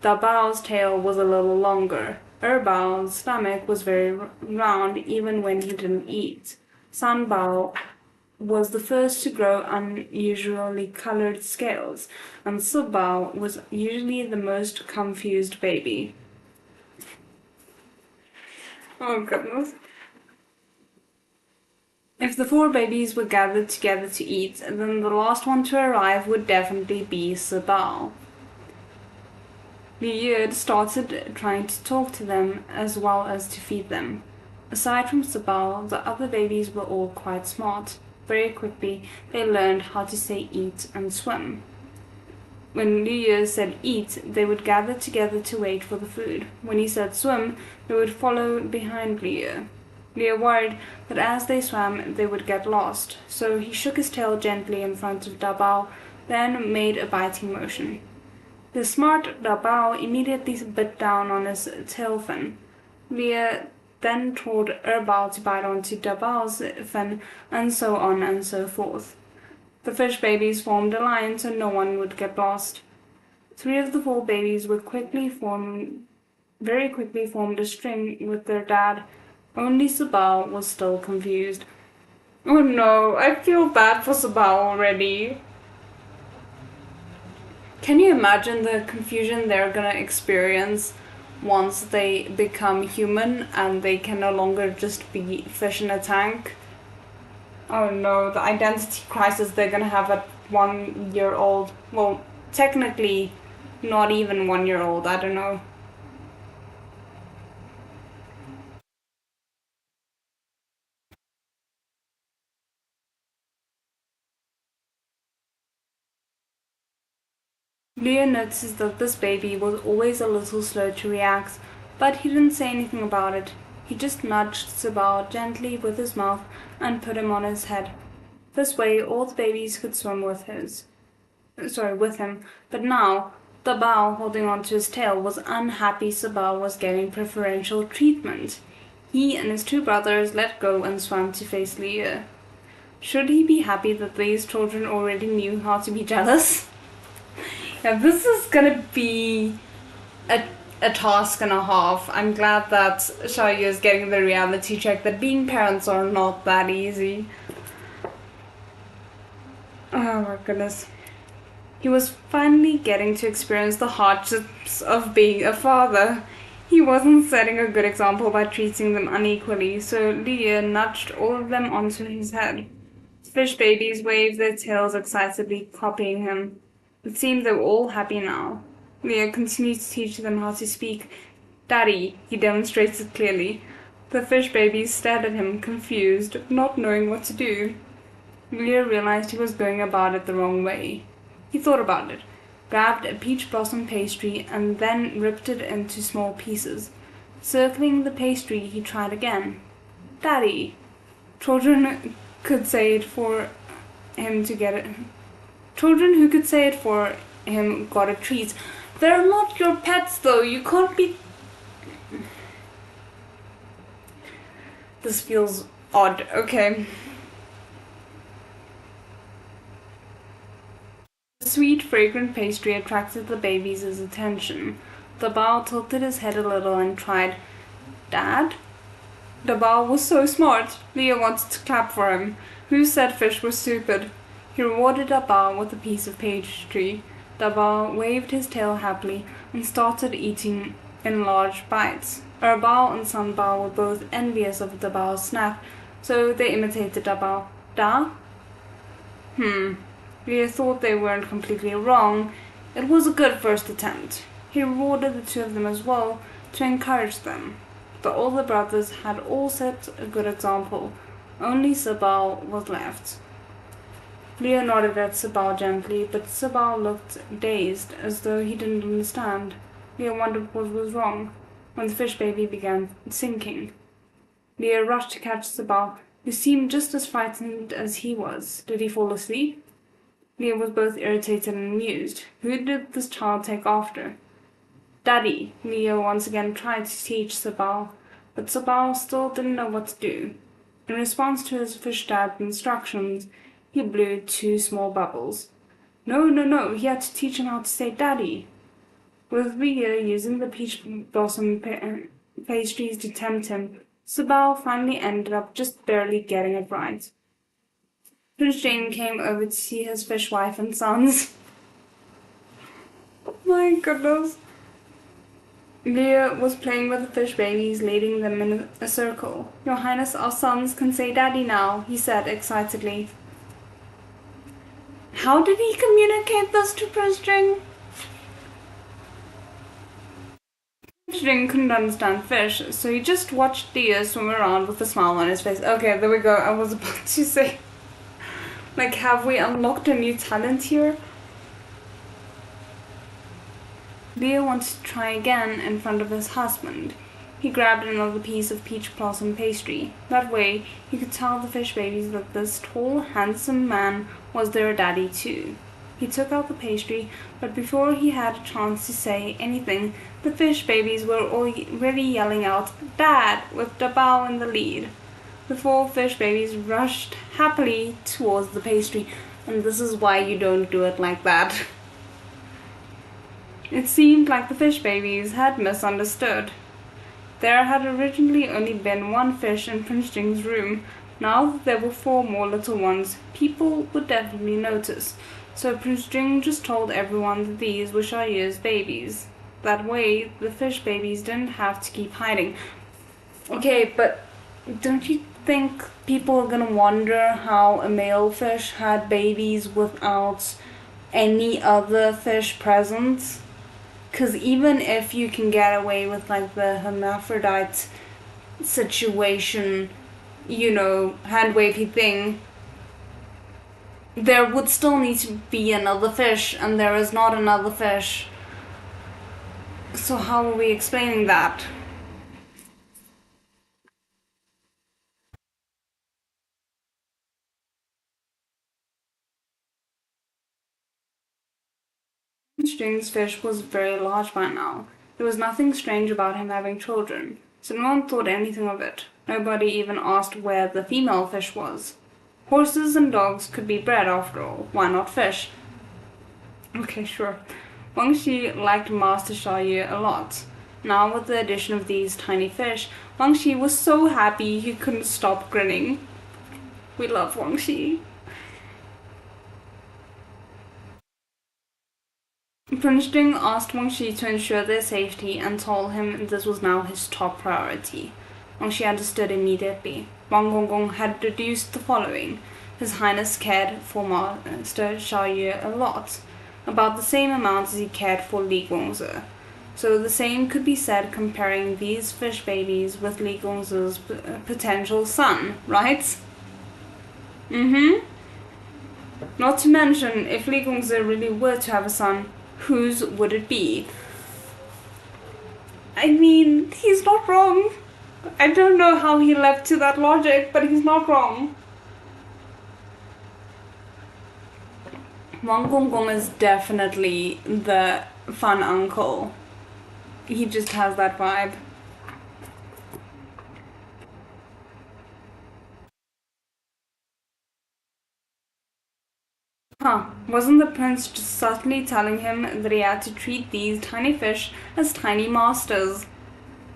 S1: Dabao's tail was a little longer. Erbao's stomach was very round even when he didn't eat. Sanbao was the first to grow unusually colored scales, and Subao was usually the most confused baby. Oh goodness. If the 4 babies were gathered together to eat, then the last one to arrive would definitely be Subao. Liu started trying to talk to them as well as to feed them. Aside from Subao, the other babies were all quite smart. Very quickly, they learned how to say eat and swim. When Liu said eat, they would gather together to wait for the food. When he said swim, they would follow behind Liu. Liu worried that as they swam, they would get lost, so he shook his tail gently in front of Dabao, then made a biting motion. The smart Dabao immediately bit down on his tail fin. Liu then told Erbao to bite onto Dabao's fin, and so on and so forth. The fish babies formed a line so no one would get lost. 3 of the 4 babies were very quickly formed a string with their dad. Only Subao was still confused. Oh no, I feel bad for Subao already. Can you imagine the confusion they're gonna experience once they become human and they can no longer just be fish in a tank? Oh no, the identity crisis they're gonna have at 1 year old. Well, technically, not even 1 year old, I don't know. Leo noticed that this baby was always a little slow to react, but he didn't say anything about it. He just nudged Subao gently with his mouth and put him on his head. This way, all the babies could swim with him. But now, Dabao, holding onto his tail, was unhappy Subao was getting preferential treatment. He and his 2 brothers let go and swam to face Liu. Should he be happy that these children already knew how to be jealous? Yeah, this is gonna be a task and a half. I'm glad that Xiaoyu is getting the reality check that being parents are not that easy. Oh my goodness. He was finally getting to experience the hardships of being a father. He wasn't setting a good example by treating them unequally, so Liu nudged all of them onto his head. Fish babies waved their tails excitedly, copying him. It seemed they were all happy now. Liu continued to teach them how to speak. Daddy, he demonstrated clearly. The fish babies stared at him, confused, not knowing what to do. Liu realized he was going about it the wrong way. He thought about it, grabbed a peach blossom pastry, and then ripped it into small pieces. Circling the pastry, he tried again. Daddy. Children could say it for him to get it. Children who could say it for him got a treat. They're not your pets, though. You can't be... This feels odd. Okay. The sweet, fragrant pastry attracted the babies' attention. The bao tilted his head a little and tried, Dad? The bao was so smart. Leo wanted to clap for him. Who said fish were stupid? He rewarded Dabao with a piece of pastry. Dabao waved his tail happily and started eating in large bites. Erbao and Sanbao were both envious of Dabao's snack, so they imitated Dabao. Da? Leo thought they weren't completely wrong. It was a good first attempt. He rewarded the 2 of them as well to encourage them. The older brothers had all set a good example. Only Sabao was left. Leo nodded at Sabao gently, but Sabao looked dazed, as though he didn't understand. Leah wondered what was wrong when the fish baby began sinking. Leah rushed to catch Sabal, who seemed just as frightened as he was. Did he fall asleep? Leah was both irritated and amused. Who did this child take after? Daddy, Leah once again tried to teach Sabal, but Sabal still didn't know what to do. In response to his fish dad's instructions, he blew 2 small bubbles. No, he had to teach him how to say Daddy. With Leah using the peach blossom pastries to tempt him, Sabal finally ended up just barely getting it right. Prince Jing came over to see his fish wife and sons. My goodness. Leah was playing with the fish babies, leading them in a circle. Your Highness, our sons can say Daddy now, he said excitedly. How did he communicate this to Prince Jing? Prince Jing couldn't understand fish, so he just watched Leah swim around with a smile on his face. Okay, there we go. I was about to say, like, have we unlocked a new talent here? Leah wanted to try again in front of his husband. He grabbed another piece of peach blossom pastry. That way, he could tell the fish babies that this tall, handsome man was their daddy too. He took out the pastry, but before he had a chance to say anything, the fish babies were already yelling out, Dad, with Dabao in the lead. The 4 fish babies rushed happily towards the pastry, and this is why you don't do it like that. It seemed like the fish babies had misunderstood. There had originally only been 1 fish in Prince Jing's room. Now that there were 4 more little ones, people would definitely notice. So Prince Jing just told everyone that these were Xiaoyu's babies. That way, the fish babies didn't have to keep hiding. Okay, but don't you think people are gonna wonder how a male fish had babies without any other fish present? Because even if you can get away with like the hermaphrodite situation, you know, hand wavy thing, there would still need to be another fish, and there is not another fish. So how are we explaining that? Jing's fish was very large by now. There was nothing strange about him having children, so no one thought anything of it. Nobody even asked where the female fish was. Horses and dogs could be bred after all, why not fish? Okay, sure. Wang Shi liked Master Xiaoyu a lot. Now with the addition of these tiny fish, Wang Shi was so happy he couldn't stop grinning. We love Wang Shi. Prince Jing asked Wang Shi to ensure their safety and told him this was now his top priority. Wang Shi understood immediately. Wang Gonggong had deduced the following. His Highness cared for Master Xiaoyu a lot, about the same amount as he cared for Li Gongzi. So the same could be said comparing these fish babies with Li Gongzi's potential son, right? Not to mention, if Li Gongzi really were to have a son, whose would it be? I mean, he's not wrong. I don't know how he led to that logic, but he's not wrong. Wang Gonggong is definitely the fun uncle. He just has that vibe. Wasn't the prince just subtly telling him that he had to treat these tiny fish as tiny masters?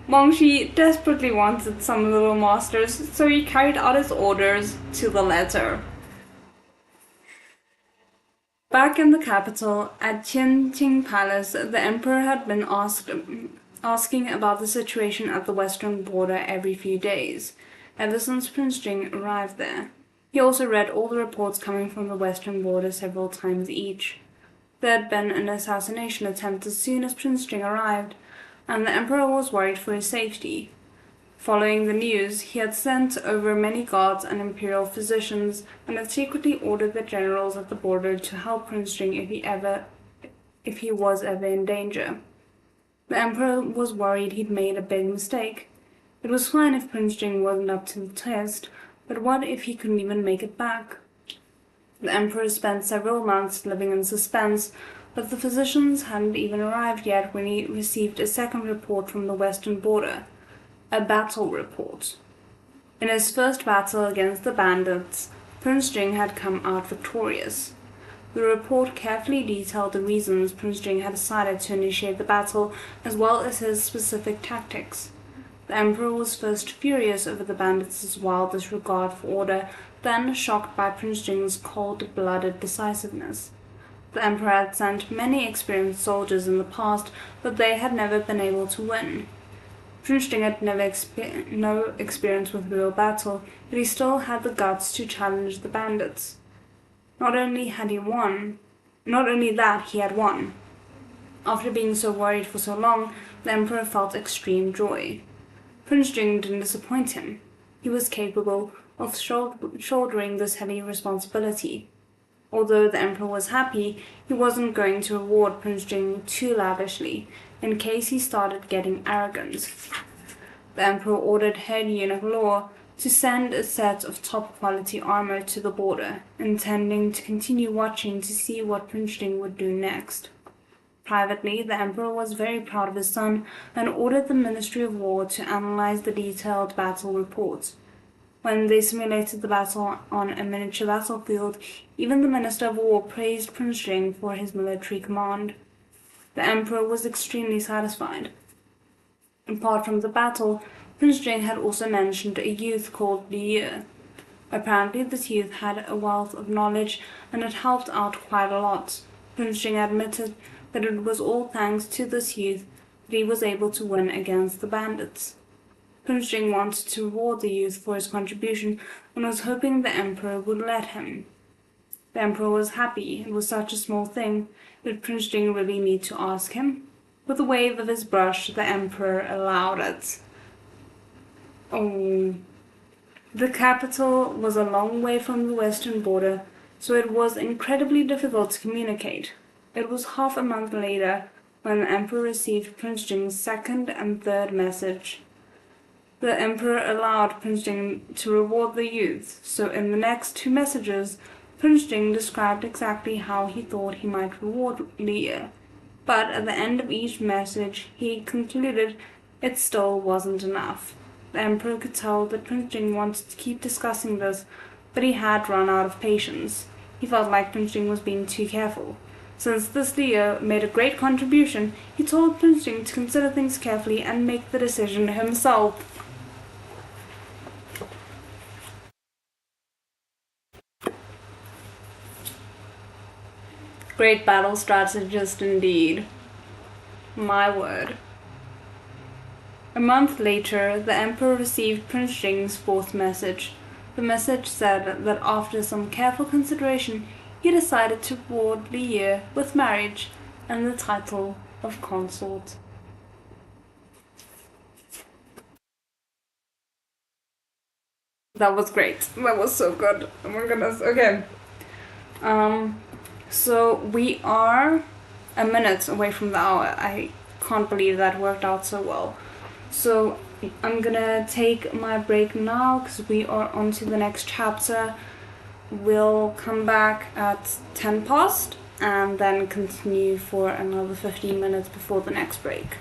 S1: Wang Shi desperately wanted some little masters, so he carried out his orders to the letter. Back in the capital, at Qianqing Palace, the emperor had been asking about the situation at the western border every few days, ever since Prince Jing arrived there. He also read all the reports coming from the western border several times each. There had been an assassination attempt as soon as Prince Jing arrived, and the emperor was worried for his safety. Following the news, he had sent over many guards and imperial physicians, and had secretly ordered the generals at the border to help Prince Jing if he was ever in danger. The Emperor was worried he'd made a big mistake. It was fine if Prince Jing wasn't up to the test, but what if he couldn't even make it back? The Emperor spent several months living in suspense, but the physicians hadn't even arrived yet when he received a second report from the western border, a battle report. In his first battle against the bandits, Prince Jing had come out victorious. The report carefully detailed the reasons Prince Jing had decided to initiate the battle, as well as his specific tactics. The Emperor was first furious over the bandits' wild disregard for order, then shocked by Prince Jing's cold-blooded decisiveness. The Emperor had sent many experienced soldiers in the past, but they had never been able to win. Prince Jing had no experience with real battle, but he still had the guts to challenge the bandits. Not only that, he had won. After being so worried for so long, the Emperor felt extreme joy. Prince Jing didn't disappoint him. He was capable of shouldering this heavy responsibility. Although the Emperor was happy, he wasn't going to reward Prince Jing too lavishly, in case he started getting arrogant. The Emperor ordered head eunuch Law to send a set of top-quality armor to the border, intending to continue watching to see what Prince Jing would do next. Privately, the Emperor was very proud of his son and ordered the Ministry of War to analyze the detailed battle reports. When they simulated the battle on a miniature battlefield, even the Minister of War praised Prince Jing for his military command. The Emperor was extremely satisfied. Apart from the battle, Prince Jing had also mentioned a youth called Liu. Apparently this youth had a wealth of knowledge and had helped out quite a lot. Prince Jing admitted that it was all thanks to this youth that he was able to win against the bandits. Prince Jing wanted to reward the youth for his contribution and was hoping the Emperor would let him. The Emperor was happy. It was such a small thing. Did Prince Jing really need to ask him? With a wave of his brush, the Emperor allowed it. Oh. The capital was a long way from the western border, so it was incredibly difficult to communicate. It was half a month later when the Emperor received Prince Jing's second and third message. The Emperor allowed Prince Jing to reward the youth, so in the next two messages, Prince Jing described exactly how he thought he might reward Liu. But at the end of each message, he concluded it still wasn't enough. The Emperor could tell that Prince Jing wanted to keep discussing this, but he had run out of patience. He felt like Prince Jing was being too careful. Since this Liu made a great contribution, he told Prince Jing to consider things carefully and make the decision himself. Great battle strategist indeed. My word. A month later, the Emperor received Prince Jing's fourth message. The message said that after some careful consideration, he decided to reward Liu with marriage and the title of consort. That was great. That was so good. Oh my goodness. Okay. So we are a minute away from the hour. I can't believe that worked out so well. So I'm gonna take my break now because we are on to the next chapter. We'll come back at 10 past and then continue for another 15 minutes before the next break.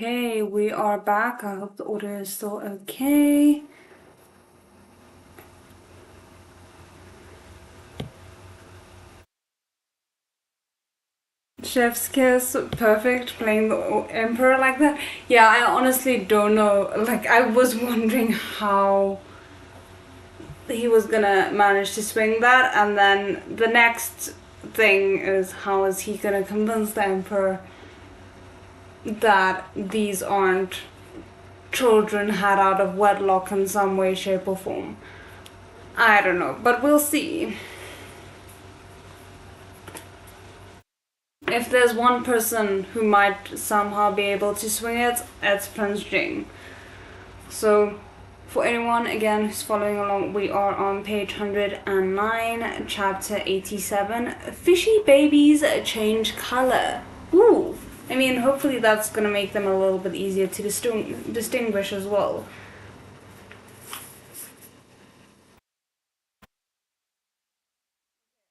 S1: Okay, we are back. I hope the audio is still okay. Chef's kiss, perfect, playing the emperor like that. Yeah, I honestly don't know. Like, I was wondering how he was gonna manage to swing that, and then the next thing is how is he gonna convince the emperor that these aren't children had out of wedlock in some way, shape, or form. I don't know, but we'll see. If there's one person who might somehow be able to swing it, it's Prince Jing. So, for anyone again who's following along, we are on page 109, chapter 87. Fishy babies change color. Ooh! I mean, hopefully that's gonna make them a little bit easier to distinguish as well.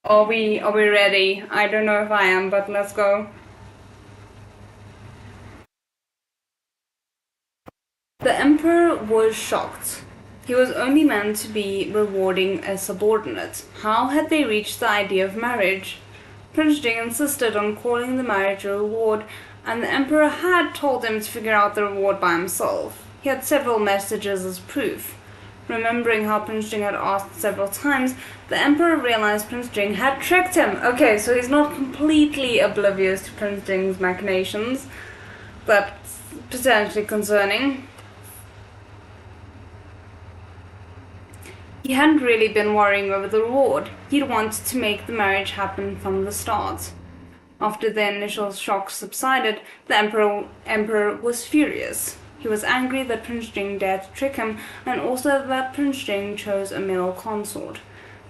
S1: Are we ready? I don't know if I am, but let's go. The emperor was shocked. He was only meant to be rewarding a subordinate. How had they reached the idea of marriage? Prince Jing insisted on calling the marriage a reward, and the emperor had told him to figure out the reward by himself. He had several messages as proof. Remembering how Prince Jing had asked several times, the emperor realized Prince Jing had tricked him. Okay, so he's not completely oblivious to Prince Jing's machinations. That's potentially concerning. He hadn't really been worrying over the reward. He'd wanted to make the marriage happen from the start. After the initial shock subsided, the emperor was furious. He was angry that Prince Jing dared to trick him, and also that Prince Jing chose a male consort.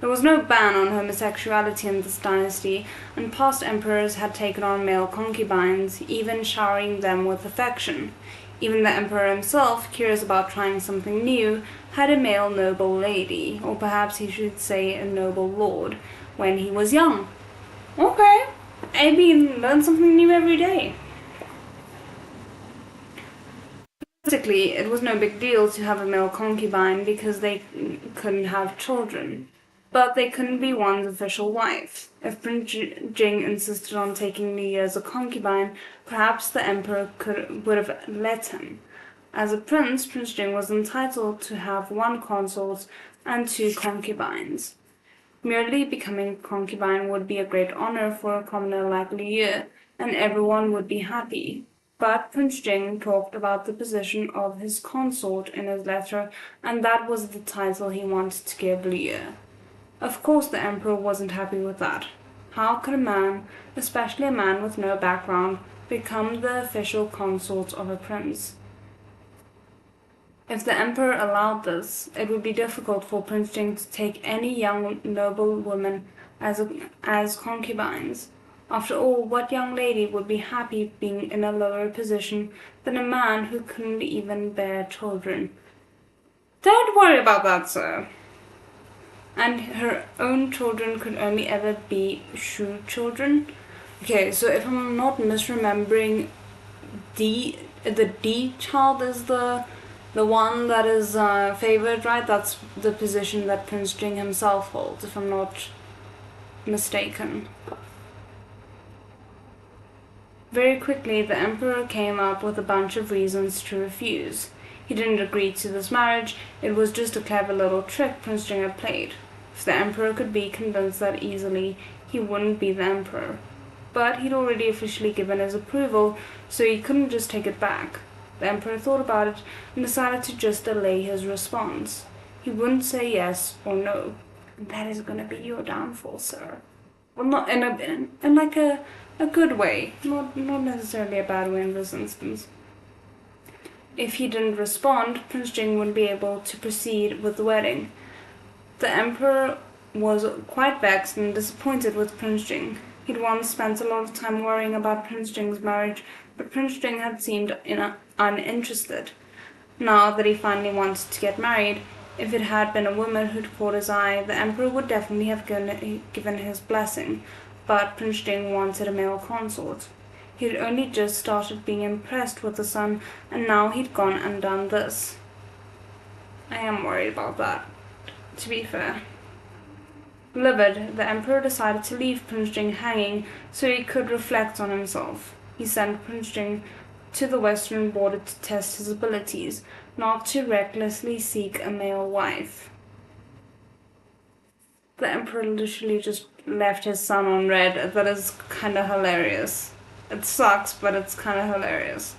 S1: There was no ban on homosexuality in this dynasty, and past emperors had taken on male concubines, even showering them with affection. Even the emperor himself, curious about trying something new, had a male noble lady, or perhaps he should say a noble lord, when he was young. Okay, I mean, learn something new every day. Basically, it was no big deal to have a male concubine because they couldn't have children. But they couldn't be one's official wife. If Prince Jing insisted on taking Li as a concubine, perhaps the emperor would have let him. As a prince, Prince Jing was entitled to have one consort and two concubines. Merely becoming a concubine would be a great honor for a commoner like Liu, and everyone would be happy. But Prince Jing talked about the position of his consort in his letter, and that was the title he wanted to give Liu. Of course the emperor wasn't happy with that. How could a man, especially a man with no background, become the official consort of a prince? If the emperor allowed this, it would be difficult for Prince Jing to take any young noble woman as concubines. After all, what young lady would be happy being in a lower position than a man who couldn't even bear children? Don't worry about that, sir. And her own children could only ever be Shu children. Okay, so if I'm not misremembering, the D child is the one that is favored, right? That's the position that Prince Jing himself holds, if I'm not mistaken. Very quickly, the emperor came up with a bunch of reasons to refuse. He didn't agree to this marriage. It was just a clever little trick Prince Jing had played. If the emperor could be convinced that easily, he wouldn't be the emperor. But he'd already officially given his approval, so he couldn't just take it back. The emperor thought about it and decided to just delay his response. He wouldn't say yes or no. And that is going to be your downfall, sir. Well, not in like a good way, not necessarily a bad way in this instance. If he didn't respond, Prince Jing wouldn't be able to proceed with the wedding. The emperor was quite vexed and disappointed with Prince Jing. He'd once spent a lot of time worrying about Prince Jing's marriage, but Prince Jing had seemed uninterested. Now that he finally wanted to get married, if it had been a woman who'd caught his eye, the emperor would definitely have given his blessing, but Prince Jing wanted a male consort. He'd only just started being impressed with the son, and now he'd gone and done this. I am worried about that, to be fair. Livid, the Emperor decided to leave Prince Jing hanging so he could reflect on himself. He sent Prince Jing to the western border to test his abilities, not to recklessly seek a male wife. The Emperor literally just left his son on red. That is kinda hilarious. It sucks, but it's kinda hilarious.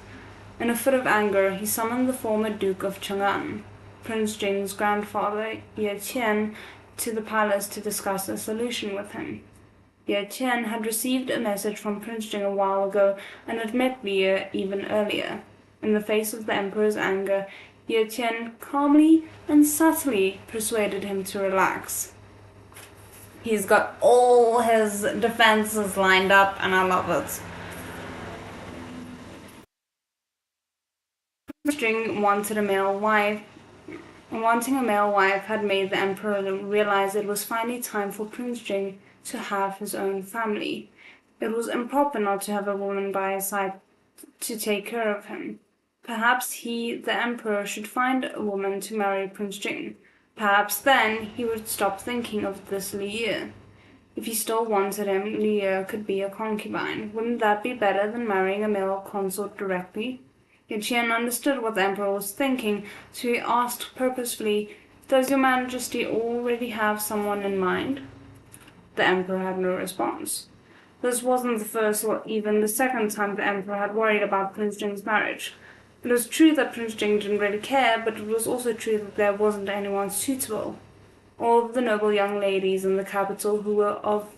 S1: In a fit of anger, he summoned the former Duke of Chang'an, Prince Jing's grandfather, Ye Qian, to the palace to discuss a solution with him. Ye Qian had received a message from Prince Jing a while ago and had met Liu even earlier. In the face of the Emperor's anger, Ye Qian calmly and subtly persuaded him to relax. He's got all his defenses lined up, and I love it. Prince Jing wanted a male wife. Wanting a male wife had made the Emperor realize it was finally time for Prince Jing to have his own family. It was improper not to have a woman by his side to take care of him. Perhaps he, the Emperor, should find a woman to marry Prince Jing. Perhaps then he would stop thinking of this Liu. If he still wanted him, Liu could be a concubine. Wouldn't that be better than marrying a male consort directly? Ye Qian understood what the Emperor was thinking, so he asked purposefully, "Does your Majesty already have someone in mind?" The Emperor had no response. This wasn't the first or even the second time the Emperor had worried about Prince Jing's marriage. It was true that Prince Jing didn't really care, but it was also true that there wasn't anyone suitable. All of the noble young ladies in the capital who were of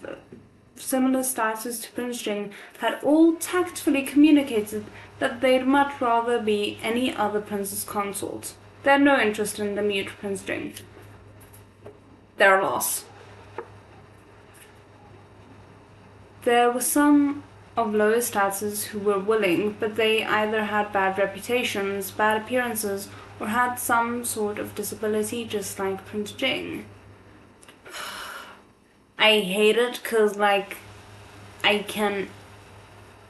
S1: similar status to Prince Jing had all tactfully communicated that they'd much rather be any other prince's consort. They had no interest in the mute Prince Jing. Their loss. There were some of lower status who were willing, but they either had bad reputations, bad appearances, or had some sort of disability just like Prince Jing. I hate it because, like, I can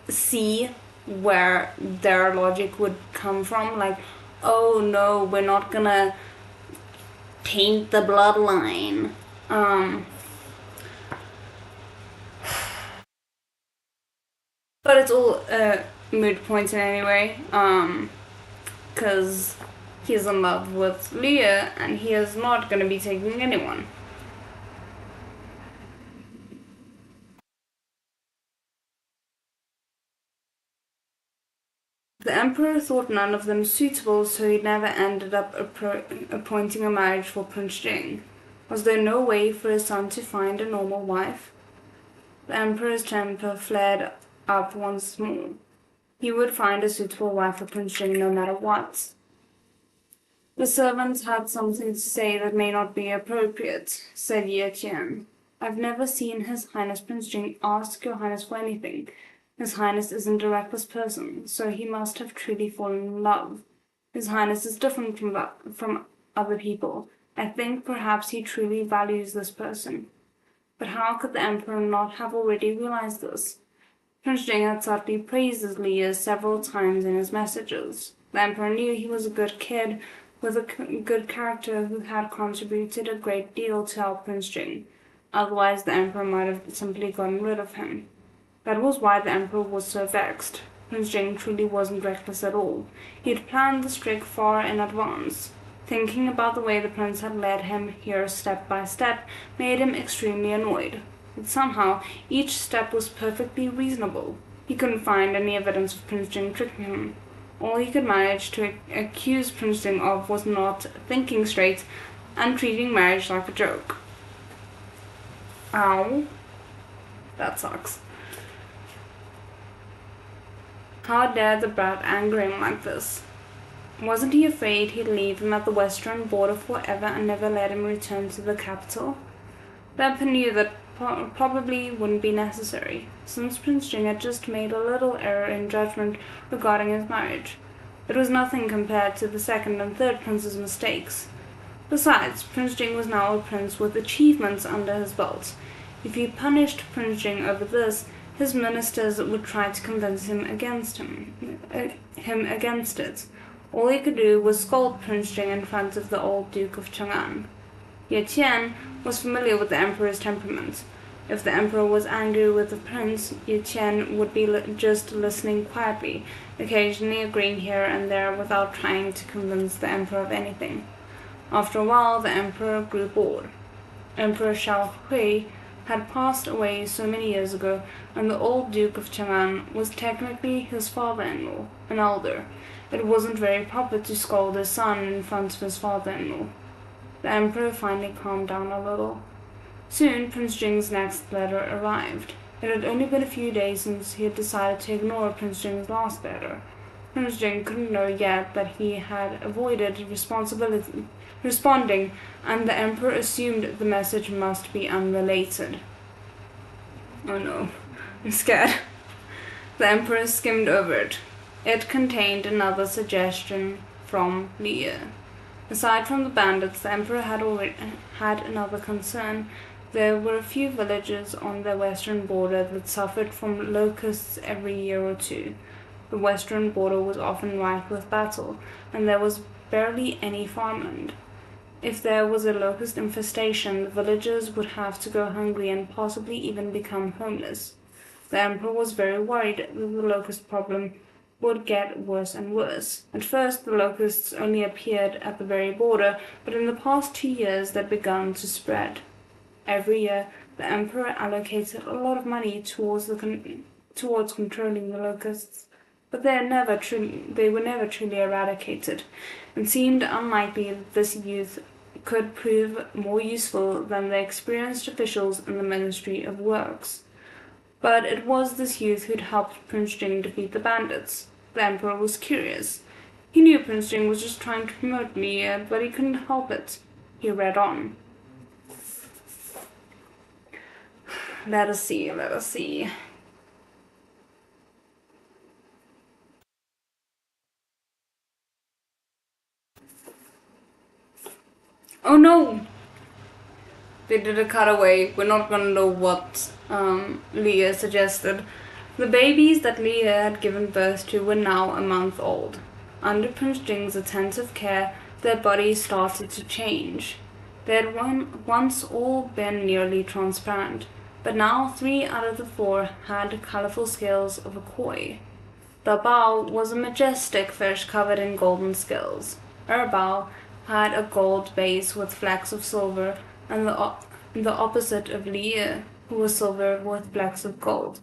S1: see where their logic would come from. Like, oh no, we're not gonna taint the bloodline. But it's all moot points in any way, because he's in love with Liu and he is not going to be taking anyone. The Emperor thought none of them suitable, so he never ended up appointing a marriage for Prince Jing. Was there no way for his son to find a normal wife? The Emperor's temper flared up once more. He would find a suitable wife for Prince Jing no matter what. The servants had something to say that may not be appropriate, said Ye Qian. I've never seen His Highness Prince Jing ask Your Highness for anything. His Highness isn't a reckless person, so he must have truly fallen in love. His Highness is different from other people. I think perhaps he truly values this person. But how could the Emperor not have already realized this? Prince Jing had subtly praised Liu several times in his messages. The Emperor knew he was a good kid with a good character who had contributed a great deal to help Prince Jing. Otherwise, the Emperor might have simply gotten rid of him. That was why the Emperor was so vexed. Prince Jing truly wasn't reckless at all. He had planned this trick far in advance. Thinking about the way the prince had led him here step by step made him extremely annoyed. But somehow, each step was perfectly reasonable. He couldn't find any evidence of Prince Jing tricking him. All he could manage to accuse Prince Jing of was not thinking straight and treating marriage like a joke. Ow. That sucks. How dared the brat anger him like this? Wasn't he afraid he'd leave him at the western border forever and never let him return to the capital? The Emperor knew that probably wouldn't be necessary, since Prince Jing had just made a little error in judgment regarding his marriage. It was nothing compared to the second and third prince's mistakes. Besides, Prince Jing was now a prince with achievements under his belt. If he punished Prince Jing over this, his ministers would try to convince him against it. All he could do was scold Prince Jing in front of the old Duke of Chang'an. Ye Qian was familiar with the emperor's temperament. If the emperor was angry with the prince, Ye Qian would be just listening quietly, occasionally agreeing here and there without trying to convince the emperor of anything. After a while, the emperor grew bored. Emperor Xiao Hui had passed away so many years ago, and the old Duke of Chang'an was technically his father-in-law, an elder. It wasn't very proper to scold his son in front of his father-in-law. The emperor finally calmed down a little. Soon, Prince Jing's next letter arrived. It had only been a few days since he had decided to ignore Prince Jing's last letter. Prince Jing couldn't know yet that he had avoided responding, and the emperor assumed the message must be unrelated. Oh no, I'm scared. The emperor skimmed over it. It contained another suggestion from Li. Aside from the bandits, the emperor had another concern. There were a few villages on their western border that suffered from locusts every year or two. The western border was often rife with battle, and there was barely any farmland. If there was a locust infestation, the villagers would have to go hungry and possibly even become homeless. The emperor was very worried that the locust problem would get worse and worse. At first, the locusts only appeared at the very border, but in the past 2 years they'd begun to spread. Every year, the emperor allocated a lot of money towards controlling the locusts, but they were never truly eradicated, and seemed unlikely that this youth could prove more useful than the experienced officials in the Ministry of Works. But it was this youth who'd helped Prince Jing defeat the bandits. The emperor was curious. He knew Prince Jing was just trying to promote Li, but he couldn't help it. He read on. Let us see. Oh no! They did a cutaway. We're not gonna know what Leah suggested. The babies that Leah had given birth to were now a month old. Under Prince Jing's attentive care, their bodies started to change. They had once all been nearly transparent, but now 3 out of the 4 had colorful scales of a koi. The bao was a majestic fish covered in golden scales. Bao had a gold base with flecks of silver, and the opposite of Li, who was silver with flecks of gold.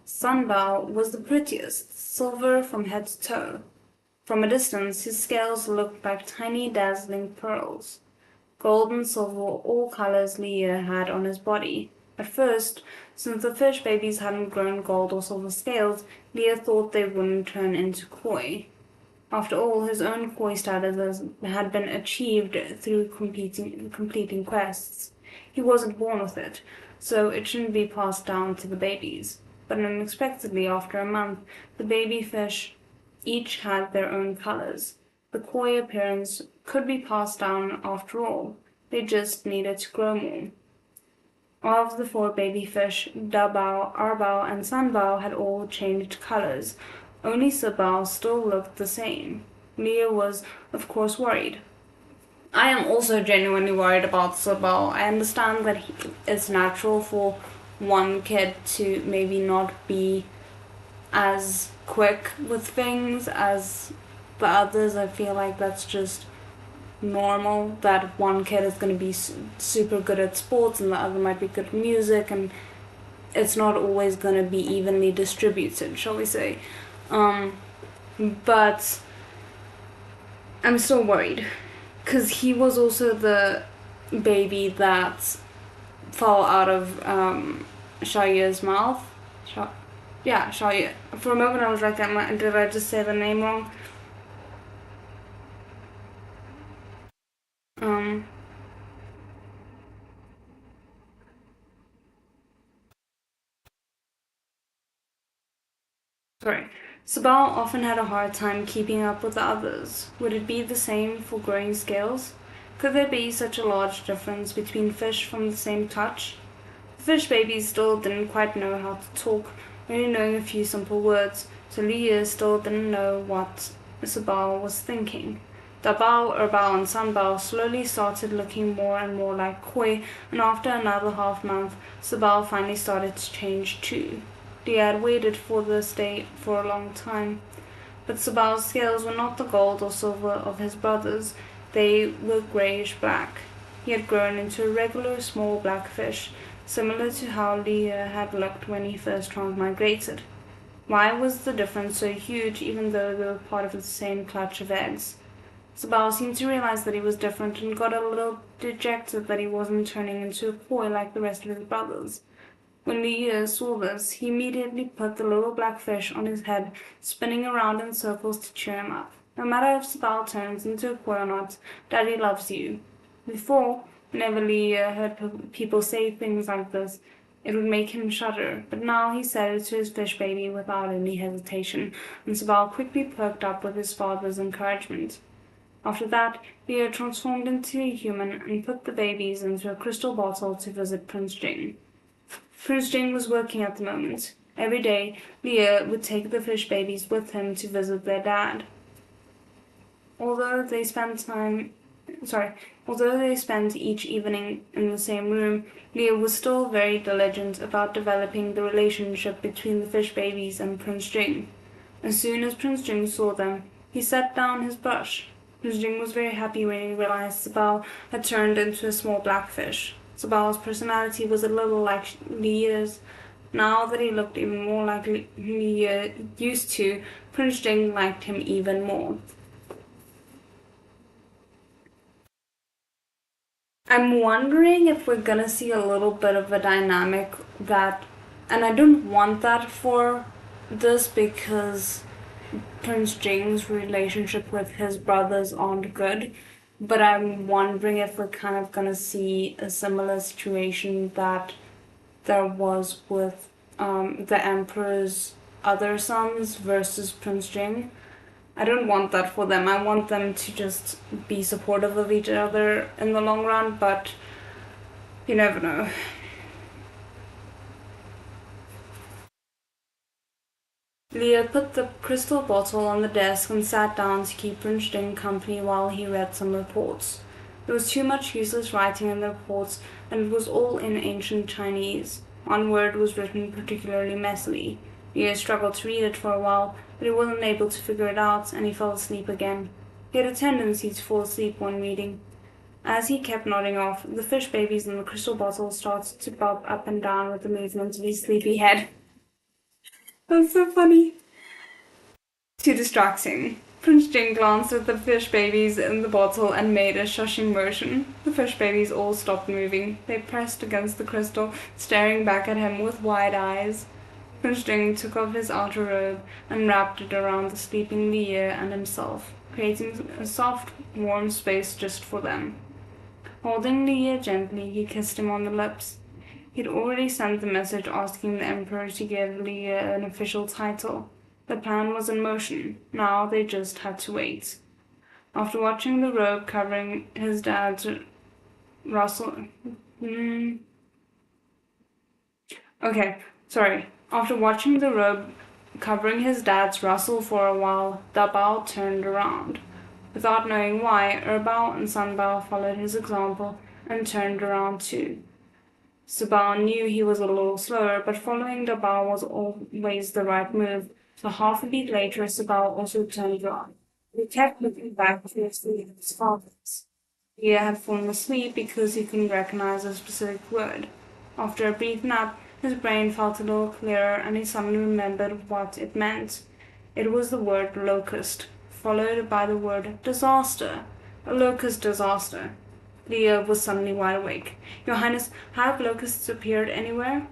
S1: Sanbao was the prettiest, silver from head to toe. From a distance, his scales looked like tiny, dazzling pearls. Gold and silver were all colors Li had on his body. At first, since the fish babies hadn't grown gold or silver scales, Li thought they wouldn't turn into koi. After all, his own koi status had been achieved through completing quests. He wasn't born with it, so it shouldn't be passed down to the babies. But unexpectedly, after a month, the baby fish each had their own colors. The koi appearance could be passed down after all. They just needed to grow more. Of the 4 baby fish, Dabao, Arbao, and Sanbao had all changed colors. Only Sabao still looked the same. Mia was, of course, worried. I am also genuinely worried about Sabao. I understand that it's natural for one kid to maybe not be as quick with things as the others. I feel like that's just normal, that one kid is going to be super good at sports and the other might be good at music, and it's not always going to be evenly distributed, shall we say. But I'm still worried, because he was also the baby that fell out of Xiaoye's mouth. Xiaoye. For a moment I was like, did I just say the name wrong? Sorry. Sabal often had a hard time keeping up with the others. Would it be the same for growing scales? Could there be such a large difference between fish from the same touch? The fish babies still didn't quite know how to talk, only knowing a few simple words, so Leah still didn't know what Isabel was thinking. Dabao, Erbao, and Sanbao slowly started looking more and more like koi, and after another half month, Sabal finally started to change too. Leah had waited for this day for a long time. But Sabal's scales were not the gold or silver of his brothers, they were greyish black. He had grown into a regular small black fish, similar to how Leah had looked when he first transmigrated. Why was the difference so huge even though they were part of the same clutch of eggs? Sabal seemed to realize that he was different and got a little dejected that he wasn't turning into a koi like the rest of his brothers. When Leah saw this, he immediately put the little black fish on his head, spinning around in circles to cheer him up. No matter if Sabal turns into a koi or not, Daddy loves you. Before, whenever Leah heard people say things like this, it would make him shudder, but now he said it to his fish baby without any hesitation, and Sabal quickly perked up with his father's encouragement. After that, Leah transformed into a human and put the babies into a crystal bottle to visit Prince Jing. Prince Jing was working at the moment. Every day, Leah would take the fish babies with him to visit their dad. Although they spent each evening in the same room, Leah was still very diligent about developing the relationship between the fish babies and Prince Jing. As soon as Prince Jing saw them, he set down his brush. Prince Jing was very happy when he realized Sabal had turned into a small black fish. Sabal's personality was a little like Leah's. Now that he looked even more like Leah used to, Prince Jing liked him even more. I'm wondering if we're gonna see a little bit of a dynamic that, and I don't want that for this because Prince Jing's relationship with his brothers aren't good, but I'm wondering if we're kind of gonna see a similar situation that there was with the Emperor's other sons versus Prince Jing. I don't want that for them. I want them to just be supportive of each other in the long run, but you never know. Leah put the crystal bottle on the desk and sat down to keep Prince Jing company while he read some reports. There was too much useless writing in the reports, and it was all in ancient Chinese. One word was written particularly messily. Leah struggled to read it for a while, but he wasn't able to figure it out, and he fell asleep again. He had a tendency to fall asleep when reading. As he kept nodding off, the fish babies in the crystal bottle started to bob up and down with the movement of his sleepy head. That's so funny. Too distracting. Prince Jing glanced at the fish babies in the bottle and made a shushing motion. The fish babies all stopped moving. They pressed against the crystal, staring back at him with wide eyes. Prince Jing took off his outer robe and wrapped it around the sleeping Leah and himself, creating a soft, warm space just for them. Holding Leah gently, he kissed him on the lips. He'd already sent the message asking the Emperor to give Leah an official title. The plan was in motion. Now they just had to wait. After watching the robe covering his dad's rustle... After watching the robe covering his dad's rustle for a while, Dabao turned around. Without knowing why, Erbao and Sanbao followed his example and turned around too. Sabal knew he was a little slower, but following Dabao was always the right move, so half a beat later Sabal also turned around. He kept looking back to his father's. Leah had fallen asleep because he couldn't recognize a specific word. After a brief nap, his brain felt a little clearer and he suddenly remembered what it meant. It was the word locust, followed by the word disaster. A locust disaster. Leah was suddenly wide awake. Your Highness, have locusts appeared anywhere?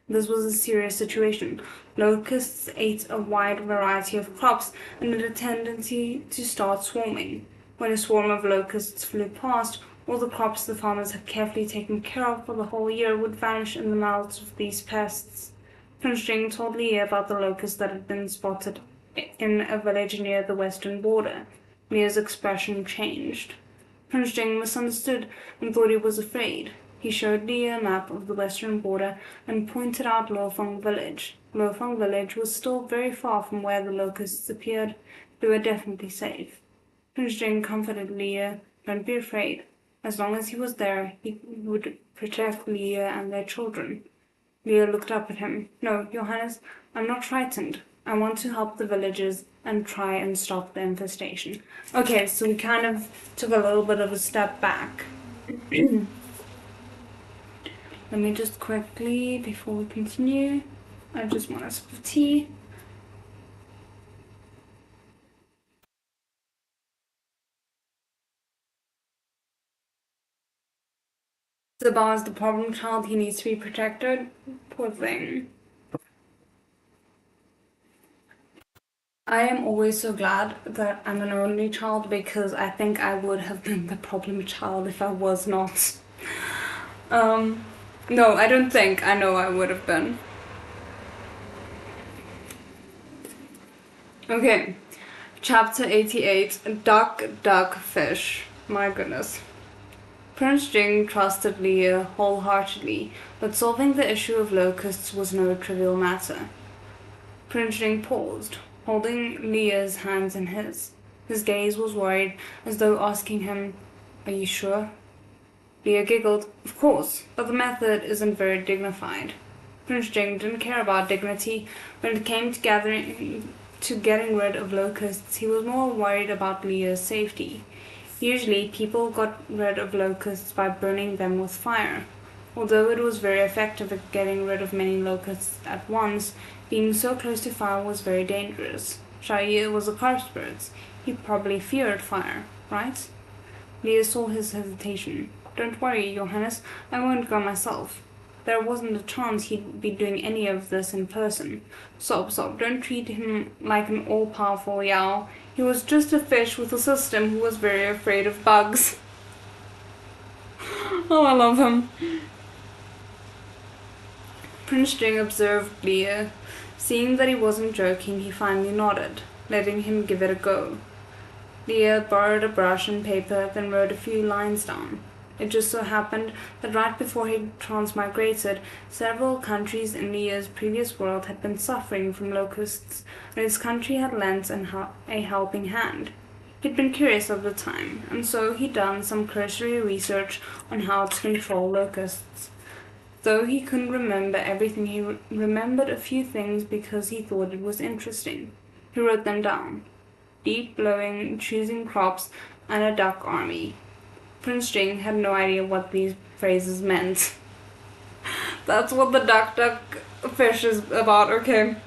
S1: This was a serious situation. Locusts ate a wide variety of crops and had a tendency to start swarming. When a swarm of locusts flew past, all the crops the farmers had carefully taken care of for the whole year would vanish in the mouths of these pests. Prince Jing told Leah about the locust that had been spotted in a village near the western border. Leah's expression changed. Prince Jing misunderstood and thought he was afraid. He showed Li a map of the western border and pointed out Luofeng village. Luofeng village was still very far from where the locusts appeared. They were definitely safe. Prince Jing comforted Leah. Don't be afraid. As long as he was there, he would protect Leah and their children. Leah looked up at him. No, Your Highness, I'm not frightened. I want to help the villagers and try and stop the infestation. Okay, so we kind of took a little bit of a step back. Let me just quickly, before we continue, I just want a sip of tea. Zabar is the problem child. He needs to be protected. Poor thing. I am always so glad that I'm an only child because I think I would have been the problem child if I was not. No, I don't think. I know I would have been. Okay, chapter 88, Duck, Duck, Fish. My goodness. Prince Jing trusted Leah wholeheartedly, but solving the issue of locusts was no trivial matter. Prince Jing paused, holding Leah's hands in his. His gaze was worried, as though asking him, "Are you sure?" Leah giggled. Of course, but the method isn't very dignified. Prince Jing didn't care about dignity. When it came to getting rid of locusts, he was more worried about Leah's safety. Usually, people got rid of locusts by burning them with fire. Although it was very effective at getting rid of many locusts at once, being so close to fire was very dangerous. Shaiye was a corpse bird. He probably feared fire, right? Leah saw his hesitation. Don't worry, Your Highness, I won't go myself. There wasn't a chance he'd be doing any of this in person. Sob, don't treat him like an all-powerful Yao. He was just a fish with a system who was very afraid of bugs. Oh, I love him. Prince Jing observed Leah. Seeing that he wasn't joking, he finally nodded, letting him give it a go. Leah borrowed a brush and paper, then wrote a few lines down. It just so happened that right before he transmigrated, several countries in Leah's previous world had been suffering from locusts, and his country had lent a helping hand. He'd been curious at the time, and so he'd done some cursory research on how to control locusts. Though he couldn't remember everything, he remembered a few things because he thought it was interesting. He wrote them down. Deep blowing, choosing crops, and a duck army. Prince Jing had no idea what these phrases meant. That's what the duck fish is about, okay.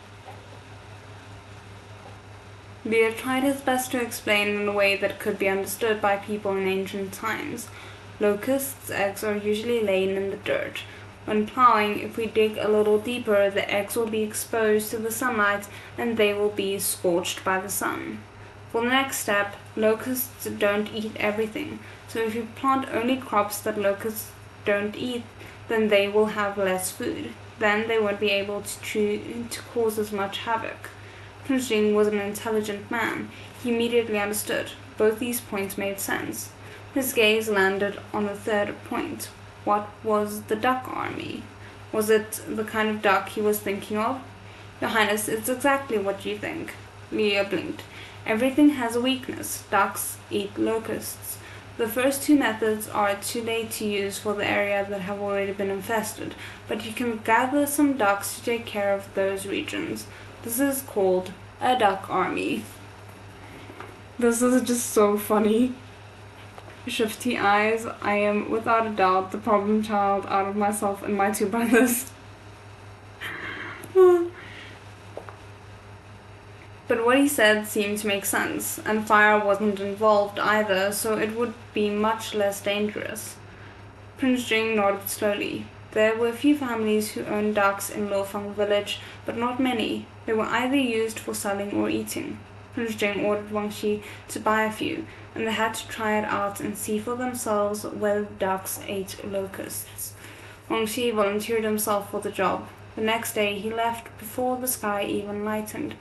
S1: Leah tried his best to explain in a way that could be understood by people in ancient times. Locusts' eggs are usually laid in the dirt. When plowing, if we dig a little deeper, the eggs will be exposed to the sunlight and they will be scorched by the sun. For the next step, locusts don't eat everything, so if you plant only crops that locusts don't eat, then they will have less food. Then they won't be able to cause as much havoc. Prince Jing was an intelligent man. He immediately understood. Both these points made sense. His gaze landed on the third point. What was the duck army? Was it the kind of duck he was thinking of? Your Highness, it's exactly what you think. Leah blinked. Everything has a weakness. Ducks eat locusts. The first two methods are too late to use for the area that have already been infested, but you can gather some ducks to take care of those regions. This is called a duck army. This is just so funny. Shifty eyes. I am without a doubt the problem child out of myself and my two brothers. But what he said seemed to make sense, and fire wasn't involved either, so it would be much less dangerous. Prince Jing nodded slowly. There were a few families who owned ducks in Luofeng village, but not many. They were either used for selling or eating. Prince Jing ordered Wang Xi to buy a few, and they had to try it out and see for themselves whether ducks ate locusts. Wang Xi volunteered himself for the job. The next day he left before the sky even lightened.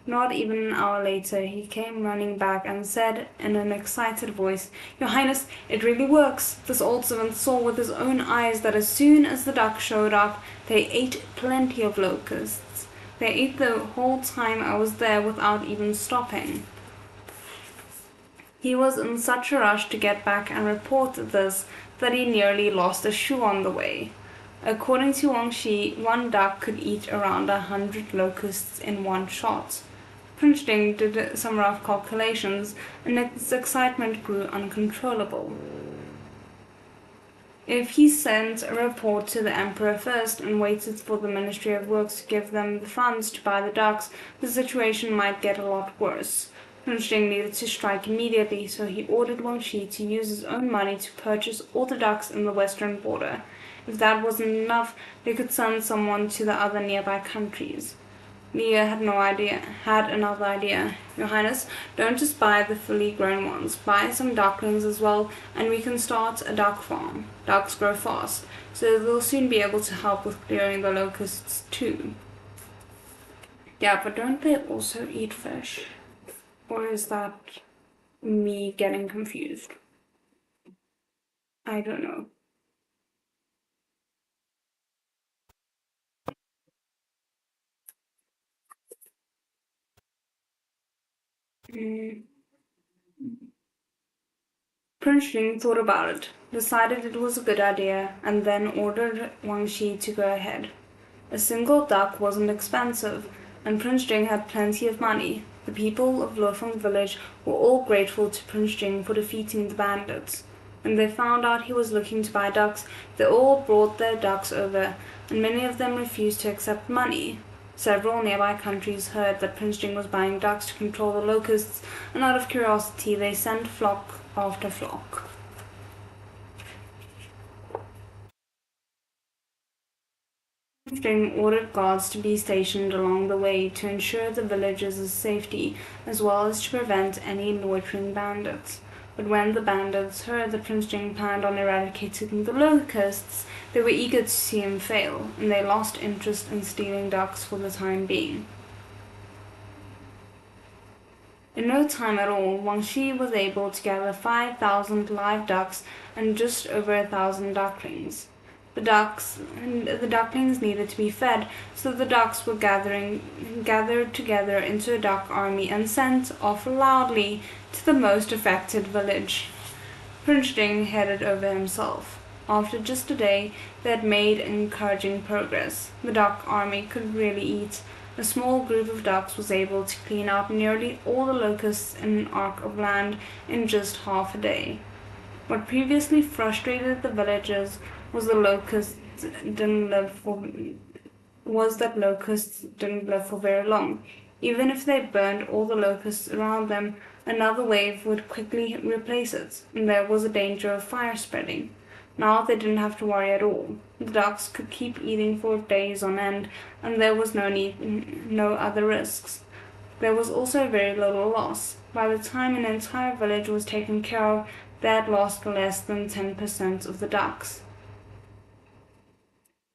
S1: Not even an hour later, he came running back and said in an excited voice, "Your Highness, it really works. This old servant saw with his own eyes that as soon as the ducks showed up, they ate plenty of locusts. They ate the whole time I was there without even stopping." He was in such a rush to get back and report this that he nearly lost a shoe on the way. According to Wang Shi, one duck could eat around 100 locusts in one shot. Prince Jing did some rough calculations, and his excitement grew uncontrollable. If he sent a report to the emperor first and waited for the Ministry of Works to give them the funds to buy the ducks, the situation might get a lot worse. Prince Jing needed to strike immediately, so he ordered Wang Shi to use his own money to purchase all the ducks in the western border. If that wasn't enough, they could send someone to the other nearby countries. Leah had another idea. "Your Highness, don't just buy the fully grown ones. Buy some ducklings as well, and we can start a duck farm. Ducks grow fast, so they'll soon be able to help with clearing the locusts too." Yeah, but don't they also eat fish? Or is that me getting confused? I don't know. Prince Jing thought about it, decided it was a good idea, and then ordered Wang Shi to go ahead. A single duck wasn't expensive, and Prince Jing had plenty of money. The people of Lofeng village were all grateful to Prince Jing for defeating the bandits. When they found out he was looking to buy ducks, they all brought their ducks over, and many of them refused to accept money. Several nearby countries heard that Prince Jing was buying ducks to control the locusts, and out of curiosity they sent flock after flock. Prince Jing ordered guards to be stationed along the way to ensure the villagers' safety, as well as to prevent any loitering bandits. But when the bandits heard that Prince Jing planned on eradicating the locusts, they were eager to see him fail, and they lost interest in stealing ducks for the time being. In no time at all, Wang Shi was able to gather 5,000 live ducks and just over 1,000 ducklings. The ducklings needed to be fed, so the ducks were gathered together into a duck army and sent off loudly to the most affected village. Prince Jing headed over himself. After just a day, they had made encouraging progress. The duck army could really eat. A small group of ducks was able to clean out nearly all the locusts in an arc of land in just half a day. What previously frustrated the villagers was that locusts didn't live for very long. Even if they burned all the locusts around them, another wave would quickly replace it, and there was a danger of fire spreading. Now they didn't have to worry at all. The ducks could keep eating for days on end, and there was no other risks. There was also very little loss. By the time an entire village was taken care of, they had lost less than 10% of the ducks.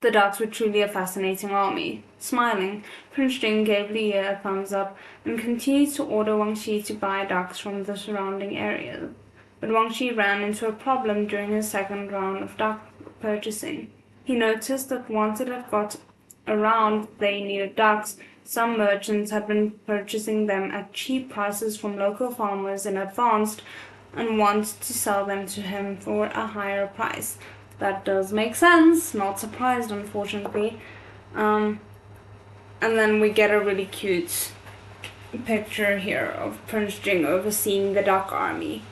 S1: The ducks were truly a fascinating army. Smiling, Prince Jing gave Li Ye a thumbs up and continued to order Wang Shi to buy ducks from the surrounding areas. But Wang Shi ran into a problem during his second round of duck purchasing. He noticed that once it had got around they needed ducks, some merchants had been purchasing them at cheap prices from local farmers in advance and wanted to sell them to him for a higher price. That does make sense, not surprised unfortunately. And then we get a really cute picture here of Prince Jing overseeing the duck army.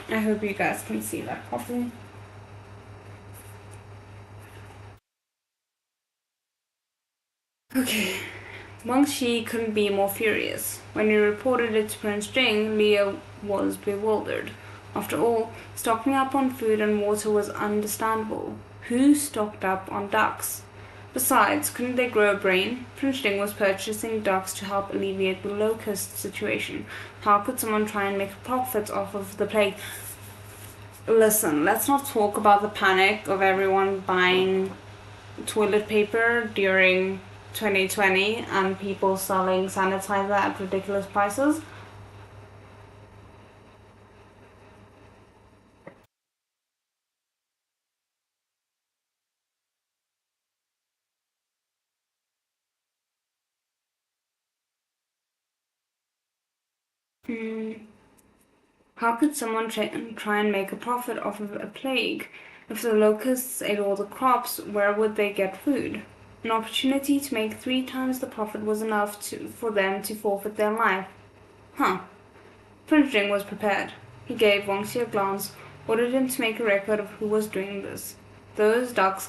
S1: I hope you guys can see that properly. Okay, Wang Shi couldn't be more furious. When he reported it to Prince Jing, Leo was bewildered. After all, stocking up on food and water was understandable. Who stocked up on ducks? Besides, couldn't they grow a brain? Prince Jing was purchasing ducks to help alleviate the locust situation. How could someone try and make a profit off of the plague? Listen, let's not talk about the panic of everyone buying toilet paper during 2020 and people selling sanitizer at ridiculous prices. How could someone try and make a profit off of a plague? If the locusts ate all the crops, where would they get food? An opportunity to make 3 times the profit was enough for them to forfeit their life. Prince Jing was prepared. He gave Wangxi a glance, ordered him to make a record of who was doing this. Those duck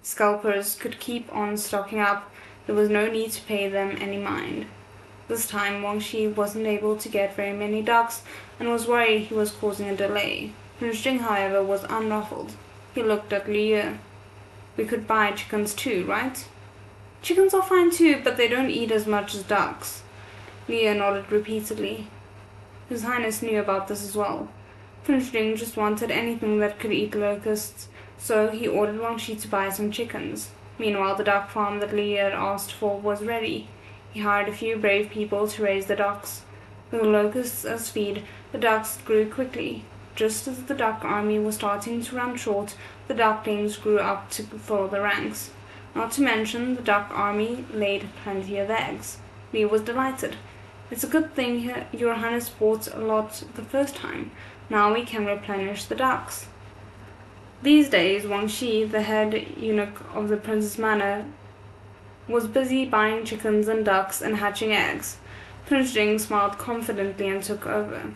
S1: scalpers could keep on stocking up. There was no need to pay them any mind. This time, Wangxi wasn't able to get very many ducks and was worried he was causing a delay. Prince Jing, however, was unruffled. He looked at Liu. We could buy chickens too, right? Chickens are fine too, but they don't eat as much as ducks. Liu nodded repeatedly. His Highness knew about this as well. Prince Jing just wanted anything that could eat locusts, so he ordered Wangxi to buy some chickens. Meanwhile, the duck farm that Liu had asked for was ready. He hired a few brave people to raise the ducks. With the locusts as feed, the ducks grew quickly. Just as the duck army was starting to run short, the ducklings grew up to fill the ranks. Not to mention, the duck army laid plenty of eggs. Liu was delighted. It's a good thing your Highness bought a lot the first time. Now we can replenish the ducks. These days, Wangxi, the head eunuch of the prince's manor, was busy buying chickens and ducks and hatching eggs. Prince Jing smiled confidently and took over.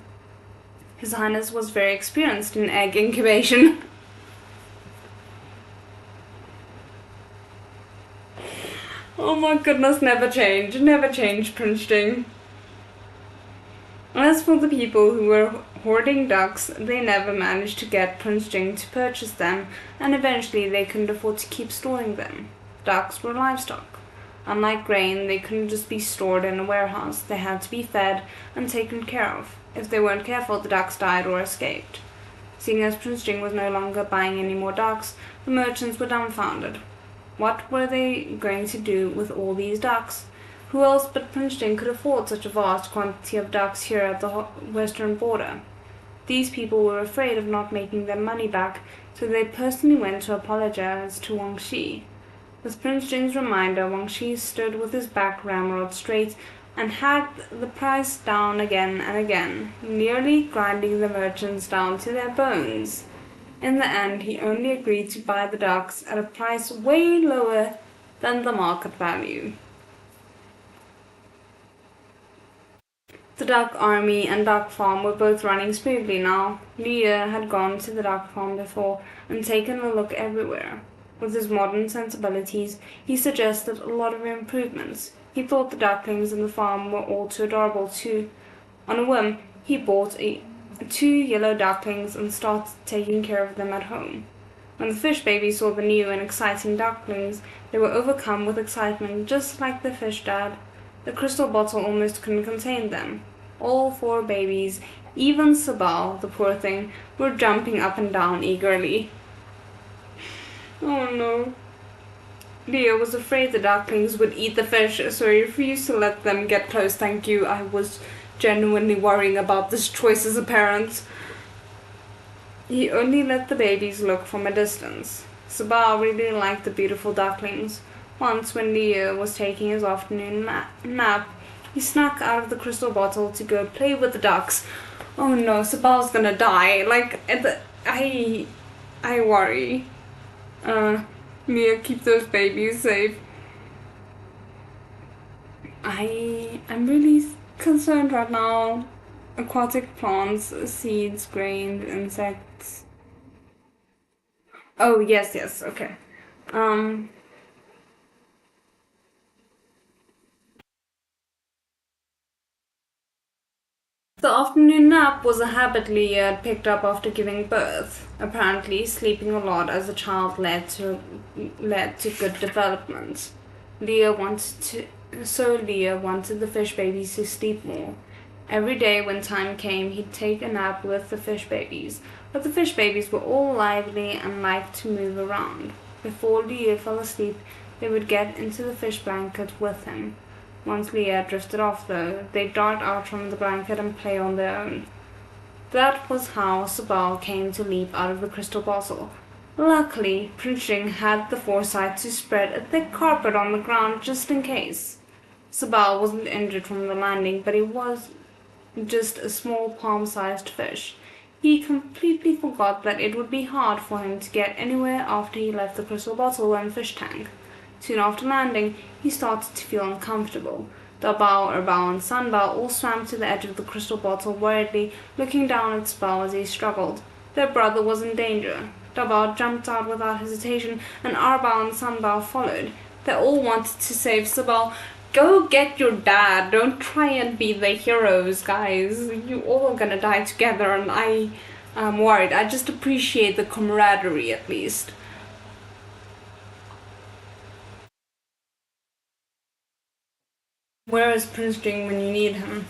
S1: His Highness was very experienced in egg incubation. Oh my goodness, never change, Prince Jing. As for the people who were hoarding ducks, they never managed to get Prince Jing to purchase them, and eventually they couldn't afford to keep storing them. Ducks were livestock. Unlike grain, they couldn't just be stored in a warehouse. They had to be fed and taken care of. If they weren't careful, the ducks died or escaped. Seeing as Prince Jing was no longer buying any more ducks, the merchants were dumbfounded. What were they going to do with all these ducks? Who else but Prince Jing could afford such a vast quantity of ducks here at the western border? These people were afraid of not making their money back, so they personally went to apologize to Wangxi. With Prince Jing's reminder, Wangxi stood with his back ramrod straight and hacked the price down again and again, nearly grinding the merchants down to their bones. In the end, he only agreed to buy the ducks at a price way lower than the market value. The duck army and duck farm were both running smoothly now. Liu had gone to the duck farm before and taken a look everywhere. With his modern sensibilities, he suggested a lot of improvements. He thought the ducklings in the farm were all too adorable too. On a whim, he bought 2 yellow ducklings and started taking care of them at home. When the fish babies saw the new and exciting ducklings, they were overcome with excitement, just like the fish dad. The crystal bottle almost couldn't contain them. All 4 babies, even Sabal, the poor thing, were jumping up and down eagerly. Oh no. Liu was afraid the ducklings would eat the fish, so he refused to let them get close. Thank you. I was genuinely worrying about this choice as a parent. He only let the babies look from a distance. Sabal really liked the beautiful ducklings. Once, when Liu was taking his afternoon nap, he snuck out of the crystal bottle to go play with the ducks. Oh no, Sabal's gonna die. I worry. Mia, keep those babies safe. I'm really concerned right now. Aquatic plants, seeds, grains, insects. Oh, yes, okay. The afternoon nap was a habit Leah had picked up after giving birth. Apparently, sleeping a lot as a child led to good development. Leah wanted the fish babies to sleep more. Every day when time came, he'd take a nap with the fish babies, but the fish babies were all lively and liked to move around. Before Leah fell asleep, they would get into the fish blanket with him. Once Leah drifted off, though, they'd dart out from the blanket and play on their own. That was how Sabal came to leap out of the crystal bottle. Luckily, Prince Jing had the foresight to spread a thick carpet on the ground just in case. Sabal wasn't injured from the landing, but he was just a small palm-sized fish. He completely forgot that it would be hard for him to get anywhere after he left the crystal bottle and fish tank. Soon after landing, he started to feel uncomfortable. Dabao, Erbao, and Sanbao all swam to the edge of the crystal bottle worriedly, looking down at Sabao as he struggled. Their brother was in danger. Dabao jumped out without hesitation, and Erbao and Sanbao followed. They all wanted to save Sabao. Go get your dad. Don't try and be the heroes, guys. You all are gonna die together, and I am worried. I just appreciate the camaraderie, at least. Where is Prince Jing when you need him?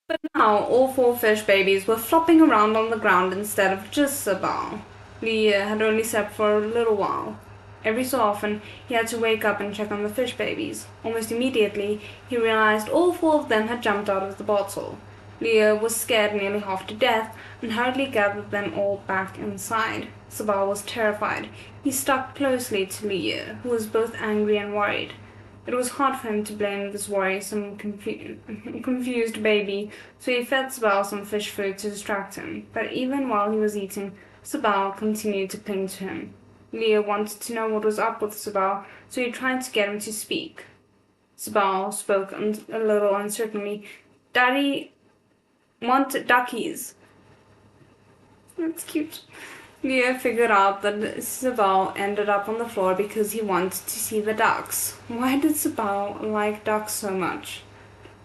S1: But now all four fish babies were flopping around on the ground instead of just Sabal. Leah had only slept for a little while. Every so often, he had to wake up and check on the fish babies. Almost immediately, he realized all four of them had jumped out of the bottle. Leah was scared nearly half to death and hurriedly gathered them all back inside. Sabal was terrified. He stuck closely to Leah, who was both angry and worried. It was hard for him to blame this worrisome, confused baby, so he fed Sabal some fish food to distract him. But even while he was eating, Sabal continued to cling to him. Leah wanted to know what was up with Sabal, so he tried to get him to speak. Sabal spoke a little uncertainly. "Daddy want duckies." That's cute. Leah figured out that Sabal ended up on the floor because he wanted to see the ducks. Why did Sabal like ducks so much?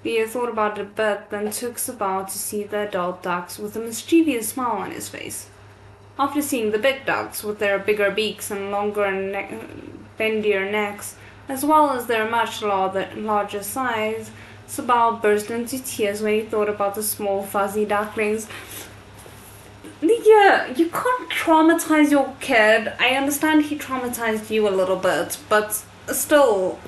S1: Leah thought about it a bit, then took Sabal to see the adult ducks with a mischievous smile on his face. After seeing the big ducks with their bigger beaks and longer and bendier necks, as well as their much larger size, Sabal burst into tears when he thought about the small fuzzy ducklings. Yeah, you can't traumatize your kid. I understand he traumatized you a little bit, but still,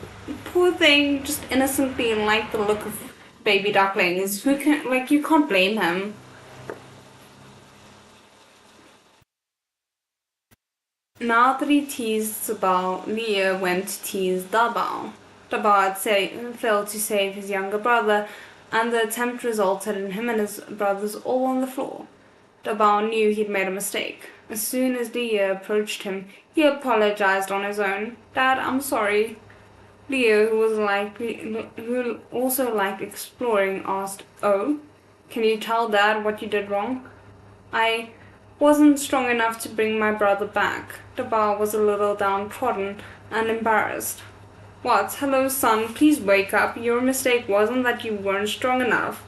S1: poor thing just innocently liked the look of baby ducklings. You can't blame him. Now that he teased Sabal, Leah went to tease Dabao. Dabao had failed to save his younger brother, and the attempt resulted in him and his brothers all on the floor. Dabao knew he'd made a mistake. As soon as Leah approached him, he apologized on his own. "Dad, I'm sorry." Leah, who also liked exploring, asked, "Oh, can you tell Dad what you did wrong?" "I wasn't strong enough to bring my brother back." Dabao was a little downtrodden and embarrassed. "What? Hello, son, please wake up. Your mistake wasn't that you weren't strong enough."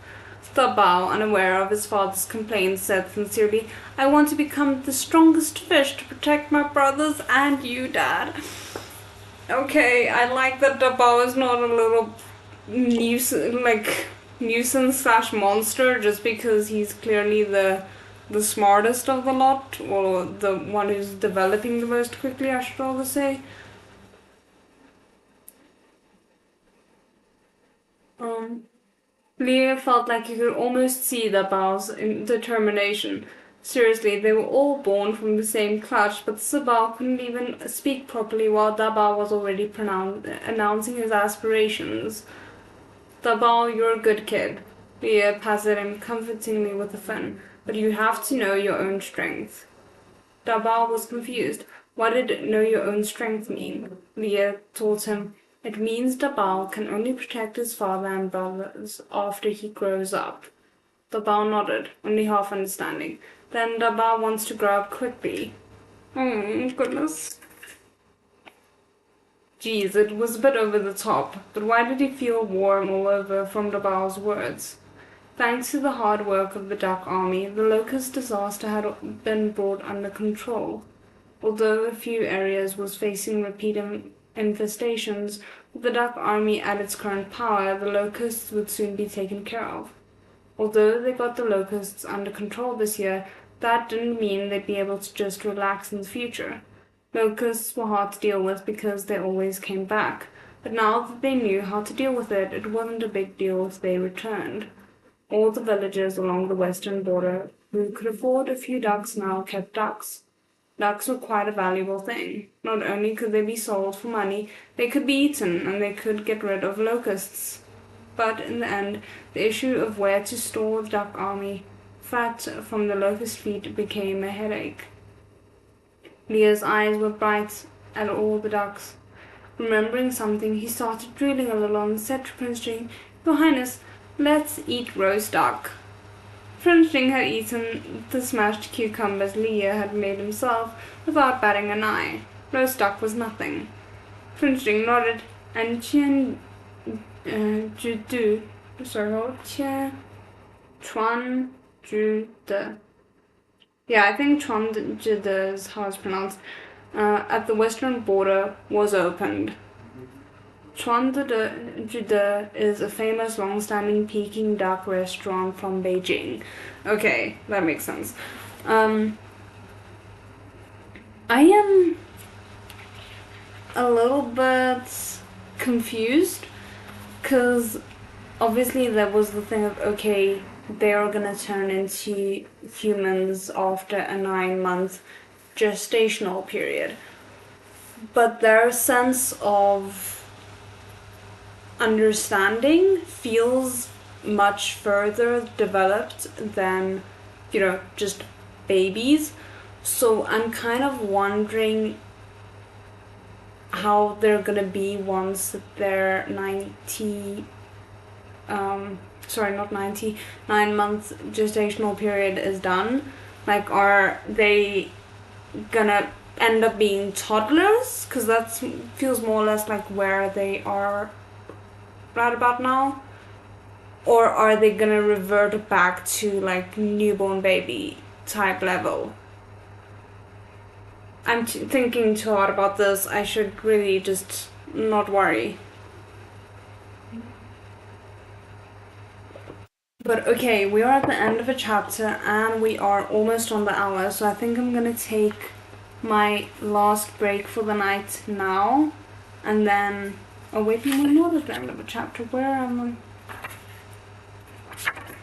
S1: Dabao, unaware of his father's complaints, said sincerely, "I want to become the strongest fish to protect my brothers and you, Dad." Okay, I like that Dabao is not a little nuisance/monster just because he's clearly the smartest of the lot, or the one who's developing the most quickly, I should rather say. Leah felt like you could almost see Dabao's determination. Seriously, they were all born from the same clutch, but Sabal couldn't even speak properly while Dabao was already announcing his aspirations. "Dabao, you're a good kid." Leah patted him comfortingly with a fin. "But you have to know your own strength." Dabao was confused. What did know your own strength mean? Leah taught him, "It means Dabao can only protect his father and brothers after he grows up." Dabao nodded, only half understanding. "Then Dabao wants to grow up quickly." Oh, goodness. Geez, it was a bit over the top, but why did he feel warm all over from Dabao's words? Thanks to the hard work of the Duck Army, the locust disaster had been brought under control. Although a few areas was facing repeat infestations, with the Duck Army at its current power, the locusts would soon be taken care of. Although they got the locusts under control this year, that didn't mean they'd be able to just relax in the future. Locusts were hard to deal with because they always came back, but now that they knew how to deal with it, it wasn't a big deal if they returned. All the villagers along the western border who could afford a few ducks now kept ducks. Ducks were quite a valuable thing. Not only could they be sold for money, they could be eaten and they could get rid of locusts. But in the end, the issue of where to store the duck army, fat from the locust feet, became a headache. Leah's eyes were bright at all the ducks. Remembering something, he started drooling a little and said to Prince Jing, "Your Highness, let's eat roast duck." Prince Jing had eaten the smashed cucumbers Leah had made himself without batting an eye. Roast duck was nothing. Prince Jing nodded, and Qian Judu, Qian Chuan Jude. Yeah, I think Chuan Jude is how it's pronounced. At the western border was opened. Chuan Jude is a famous long-standing Peking duck restaurant from Beijing. Okay, that makes sense. I am a little bit confused because obviously there was the thing of, okay, they're gonna turn into humans after a 9-month gestational period, but their sense of understanding feels much further developed than, just babies. So I'm kind of wondering how they're gonna be once their 9-month gestational period is done. Like, are they gonna end up being toddlers? Because that feels more or less like where they are right about now. Or are they gonna revert back to like newborn baby type level? I'm thinking too hard about this. I should really just not worry. But okay, we are at the end of a chapter and we are almost on the hour, so I think I'm gonna take my last break for the night now, and then wait, we're not at the end of a chapter. Where am I?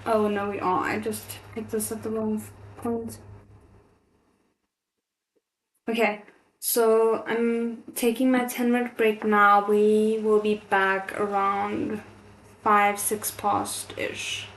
S1: Oh no, we are. I just hit this at the wrong point. Okay, so I'm taking my 10-minute break now. We will be back around 5-6 past ish.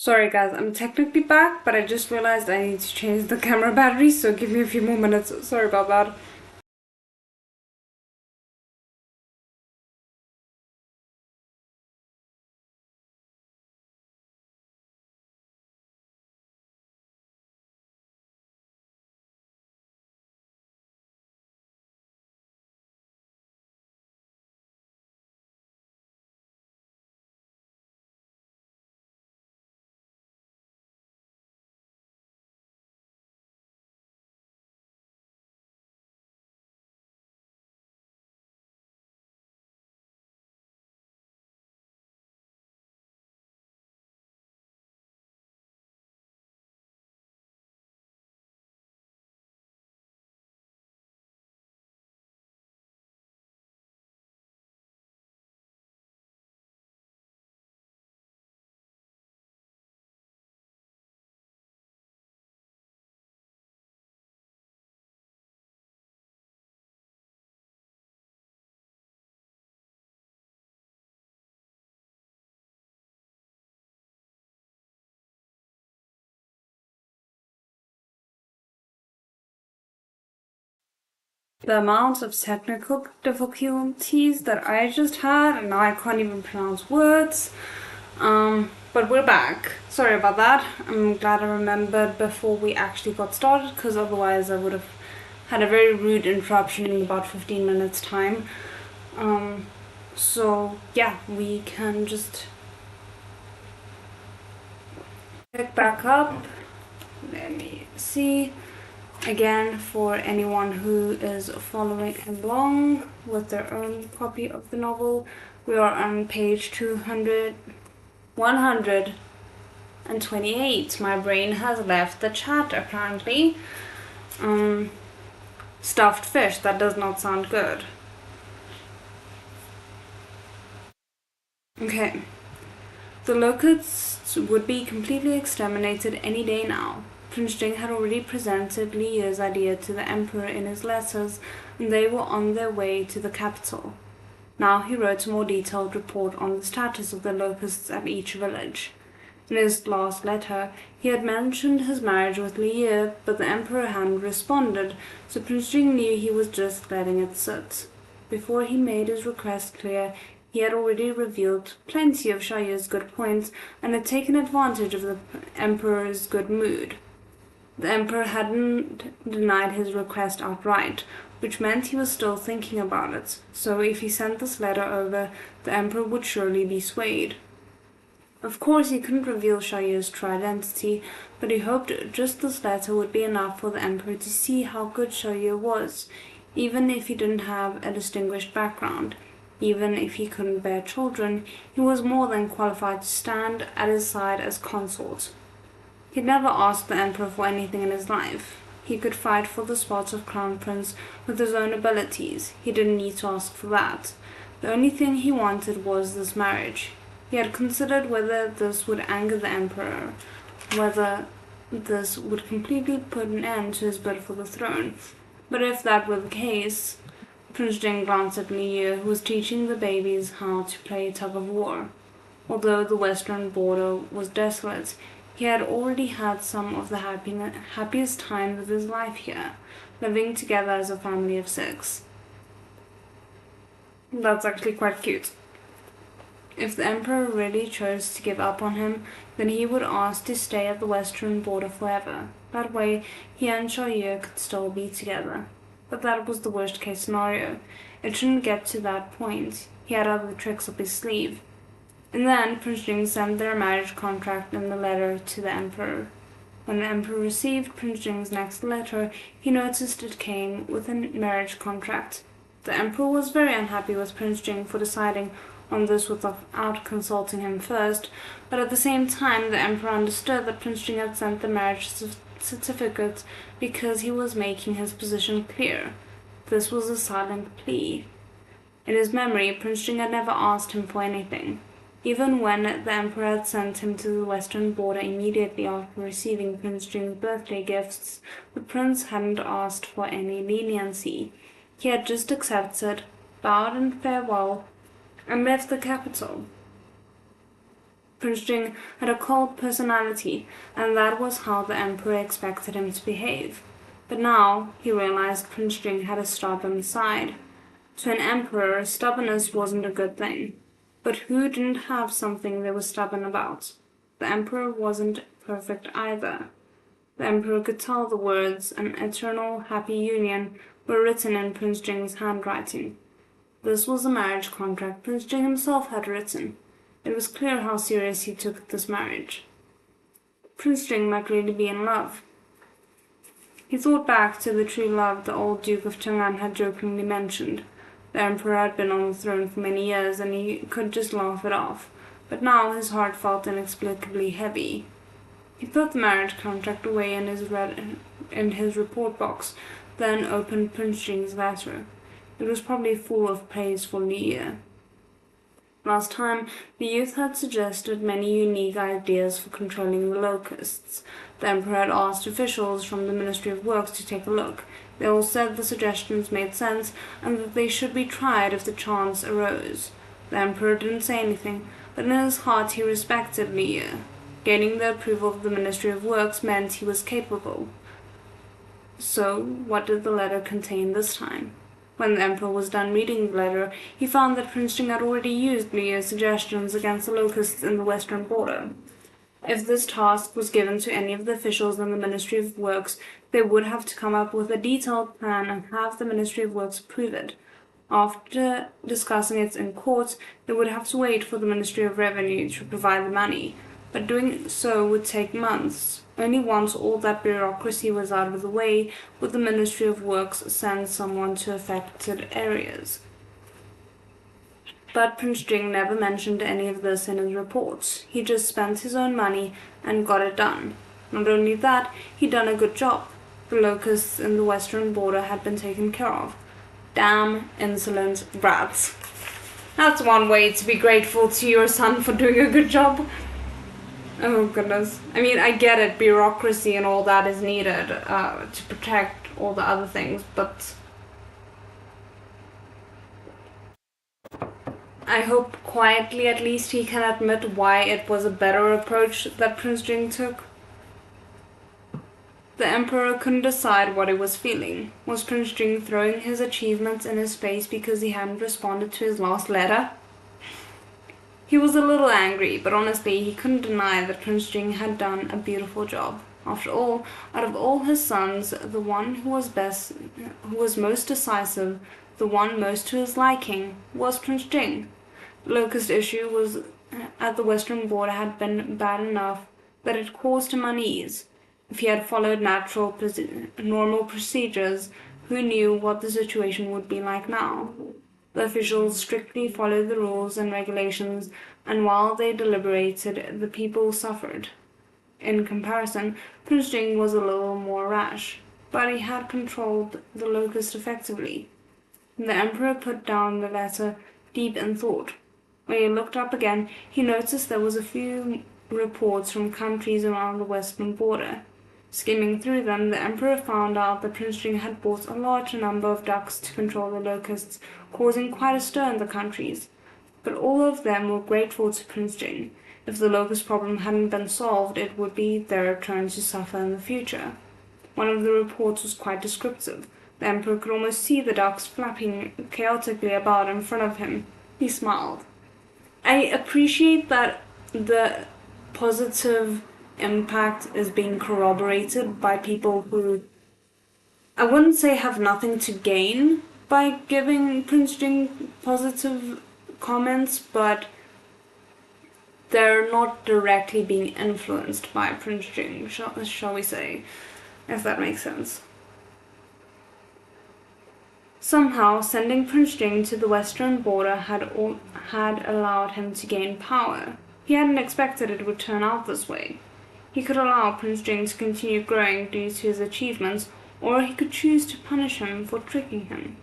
S1: Sorry guys, I'm technically back, but I just realized I need to change the camera battery, so give me a few more minutes. Sorry about that. The amount of technical difficulties that I just had, and now I can't even pronounce words. But we're back. Sorry about that. I'm glad I remembered before we actually got started, because otherwise I would have had a very rude interruption in about 15 minutes time. So yeah, we can just pick back up. Let me see. Again, for anyone who is following along with their own copy of the novel, we are on page 128. My brain has left the chat apparently. Stuffed fish, that does not sound good. Okay. The locusts would be completely exterminated any day now. Prince Jing had already presented Li Ye's idea to the emperor in his letters, and they were on their way to the capital. Now he wrote a more detailed report on the status of the locusts at each village. In his last letter, he had mentioned his marriage with Li Ye, but the emperor hadn't responded, so Prince Jing knew he was just letting it sit. Before he made his request clear, he had already revealed plenty of Sha Ye's good points and had taken advantage of the emperor's good mood. The emperor hadn't denied his request outright, which meant he was still thinking about it, so if he sent this letter over, the emperor would surely be swayed. Of course, he couldn't reveal Sha Ye's true identity, but he hoped just this letter would be enough for the emperor to see how good Sha Ye was, even if he didn't have a distinguished background. Even if he couldn't bear children, he was more than qualified to stand at his side as consort. He'd never asked the emperor for anything in his life. He could fight for the spot of crown prince with his own abilities. He didn't need to ask for that. The only thing he wanted was this marriage. He had considered whether this would anger the emperor, whether this would completely put an end to his bid for the throne. But if that were the case, Prince Jing glanced at Li Ye, who was teaching the babies how to play tug-of-war. Although the western border was desolate, he had already had some of the happiest times of his life here, living together as a family of 6. That's actually quite cute. If the emperor really chose to give up on him, then he would ask to stay at the western border forever. That way, he and Sha Ye could still be together. But that was the worst case scenario. It shouldn't get to that point. He had other tricks up his sleeve. And then Prince Jing sent their marriage contract and the letter to the emperor. When the emperor received Prince Jing's next letter, he noticed it came with a marriage contract. The emperor was very unhappy with Prince Jing for deciding on this without consulting him first, but at the same time the emperor understood that Prince Jing had sent the marriage certificate because he was making his position clear. This was a silent plea. In his memory, Prince Jing had never asked him for anything. Even when the emperor had sent him to the western border immediately after receiving Prince Jing's birthday gifts, the prince hadn't asked for any leniency. He had just accepted, bowed in farewell, and left the capital. Prince Jing had a cold personality, and that was how the Emperor expected him to behave. But now he realized Prince Jing had a stubborn side. To an emperor, stubbornness wasn't a good thing. But who didn't have something they were stubborn about? The emperor wasn't perfect either. The emperor could tell the words "an eternal happy union" were written in Prince Jing's handwriting. This was a marriage contract Prince Jing himself had written. It was clear how serious he took this marriage. Prince Jing might really be in love. He thought back to the true love the old Duke of Chang'an had jokingly mentioned. The emperor had been on the throne for many years, and he could just laugh it off. But now his heart felt inexplicably heavy. He put the marriage contract away in his report box, then opened Prince Jing's letter. It was probably full of praise for Li. Last time, the youth had suggested many unique ideas for controlling the locusts. The emperor had asked officials from the Ministry of Works to take a look. They all said the suggestions made sense and that they should be tried if the chance arose. The emperor didn't say anything, but in his heart he respected Li. Gaining the approval of the Ministry of Works meant he was capable. So, what did the letter contain this time? When the emperor was done reading the letter, he found that Prince Jing had already used Li's suggestions against the locusts in the western border. If this task was given to any of the officials in the Ministry of Works, they would have to come up with a detailed plan and have the Ministry of Works approve it. After discussing it in court, they would have to wait for the Ministry of Revenue to provide the money, but doing so would take months. Only once all that bureaucracy was out of the way would the Ministry of Works send someone to affected areas. But Prince Jing never mentioned any of this in his reports. He just spent his own money and got it done. Not only that, he'd done a good job. The locusts in the western border had been taken care of. Damn insolent brats. That's one way to be grateful to your son for doing a good job. Oh goodness. I mean, I get it, bureaucracy and all that is needed to protect all the other things, but I hope quietly at least he can admit why it was a better approach that Prince Jing took. The emperor couldn't decide what he was feeling. Was Prince Jing throwing his achievements in his face because he hadn't responded to his last letter? He was a little angry, but honestly he couldn't deny that Prince Jing had done a beautiful job. After all, out of all his sons, the one who was most decisive, the one most to his liking, was Prince Jing. The locust issue was at the western border had been bad enough that it caused him unease. If he had followed normal procedures, who knew what the situation would be like now? The officials strictly followed the rules and regulations, and while they deliberated, the people suffered. In comparison, Prince Jing was a little more rash, but he had controlled the locust effectively. The emperor put down the letter deep in thought. When he looked up again, he noticed there was a few reports from countries around the western border. Skimming through them, the emperor found out that Prince Jing had bought a large number of ducks to control the locusts, causing quite a stir in the countries. But all of them were grateful to Prince Jing. If the locust problem hadn't been solved, it would be their turn to suffer in the future. One of the reports was quite descriptive. The emperor could almost see the ducks flapping chaotically about in front of him. He smiled. I appreciate that the positive impact is being corroborated by people who, I wouldn't say have nothing to gain by giving Prince Jing positive comments, but they're not directly being influenced by Prince Jing, shall we say, if that makes sense. Somehow, sending Prince Jing to the western border had allowed him to gain power. He hadn't expected it would turn out this way. He could allow Prince Jing to continue growing due to his achievements, or he could choose to punish him for tricking him.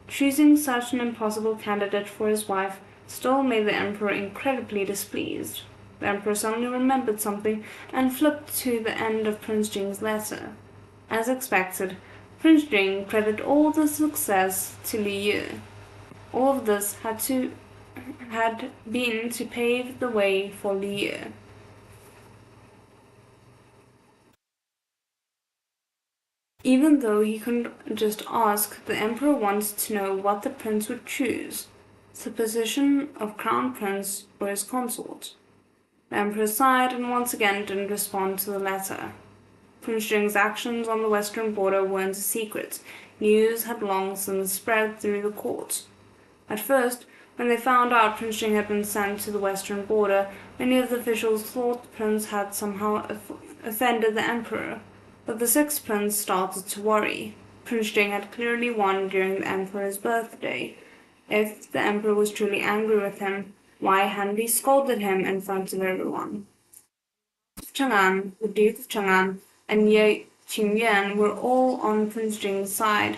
S1: Choosing such an impossible candidate for his wife still made the emperor incredibly displeased. The emperor suddenly remembered something and flipped to the end of Prince Jing's letter. As expected, Prince Jing credited all the success to Li. All of this had to had been to pave the way for Liu. Even though he couldn't just ask, the emperor wanted to know what the prince would choose, the position of crown prince or his consort. The emperor sighed and once again didn't respond to the letter. Prince Jing's actions on the western border weren't a secret. News had long since spread through the court. At first, when they found out Prince Jing had been sent to the western border, many of the officials thought the prince had somehow offended the emperor. But the sixth prince started to worry. Prince Jing had clearly won during the emperor's birthday. If the emperor was truly angry with him, why hadn't he scolded him in front of everyone? Chang'an, the Duke of Chang'an, and Ye Qingyuan were all on Prince Jing's side.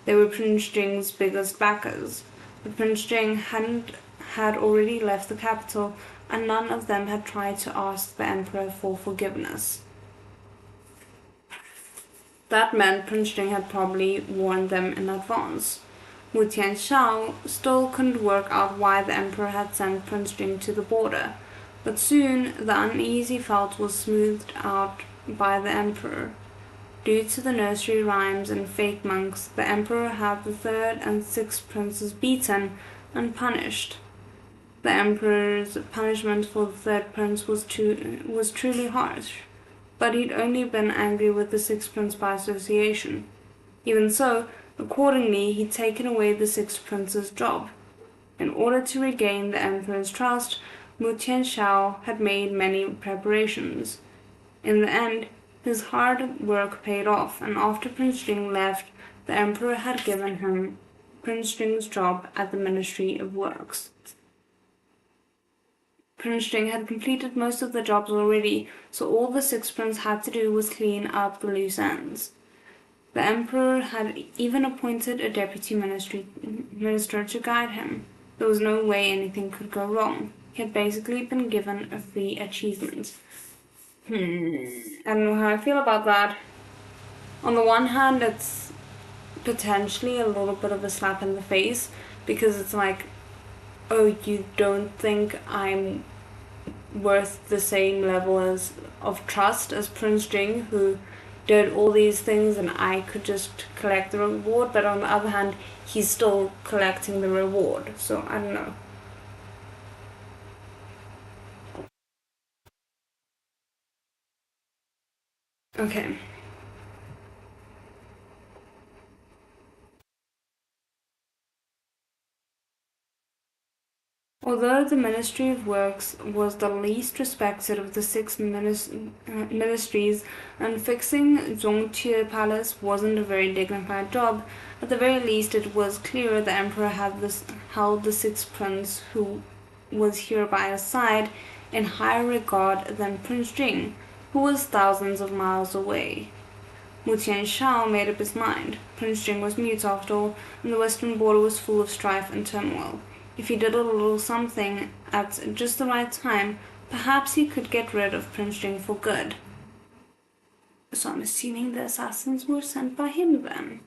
S1: They were Prince Jing's biggest backers. But Prince Jing had already left the capital, and none of them had tried to ask the emperor for forgiveness. That meant Prince Jing had probably warned them in advance. Wu Tianxiao still couldn't work out why the emperor had sent Prince Jing to the border, but soon the uneasy felt was smoothed out by the emperor. Due to the nursery rhymes and fake monks, the emperor had the third and sixth princes beaten and punished. The emperor's punishment for the third prince was truly harsh, but he'd only been angry with the sixth prince by association. Even so, accordingly, he'd taken away the sixth prince's job. In order to regain the emperor's trust, Mu Tianxiao had made many preparations. In the end, his hard work paid off, and after Prince Jing left, the emperor had given him Prince Jing's job at the Ministry of Works. Prince Jing had completed most of the jobs already, so all the sixth prince had to do was clean up the loose ends. The emperor had even appointed a deputy minister to guide him. There was no way anything could go wrong. He had basically been given a free achievement. I don't know how I feel about that. On the one hand, it's potentially a little bit of a slap in the face, because it's like, oh, you don't think I'm worth the same level of trust as Prince Jing, who did all these things and I could just collect the reward, but on the other hand, he's still collecting the reward, so I don't know. Okay. Although the Ministry of Works was the least respected of the six ministries, and fixing Zhongqie Palace wasn't a very dignified job, at the very least it was clear the emperor had held the sixth prince, who was here by his side, in higher regard than Prince Jing, who was thousands of miles away. Mu Tianxiao made up his mind. Prince Jing was mute after all, and the western border was full of strife and turmoil. If he did a little something at just the right time, perhaps he could get rid of Prince Jing for good. So I'm assuming the assassins were sent by him then.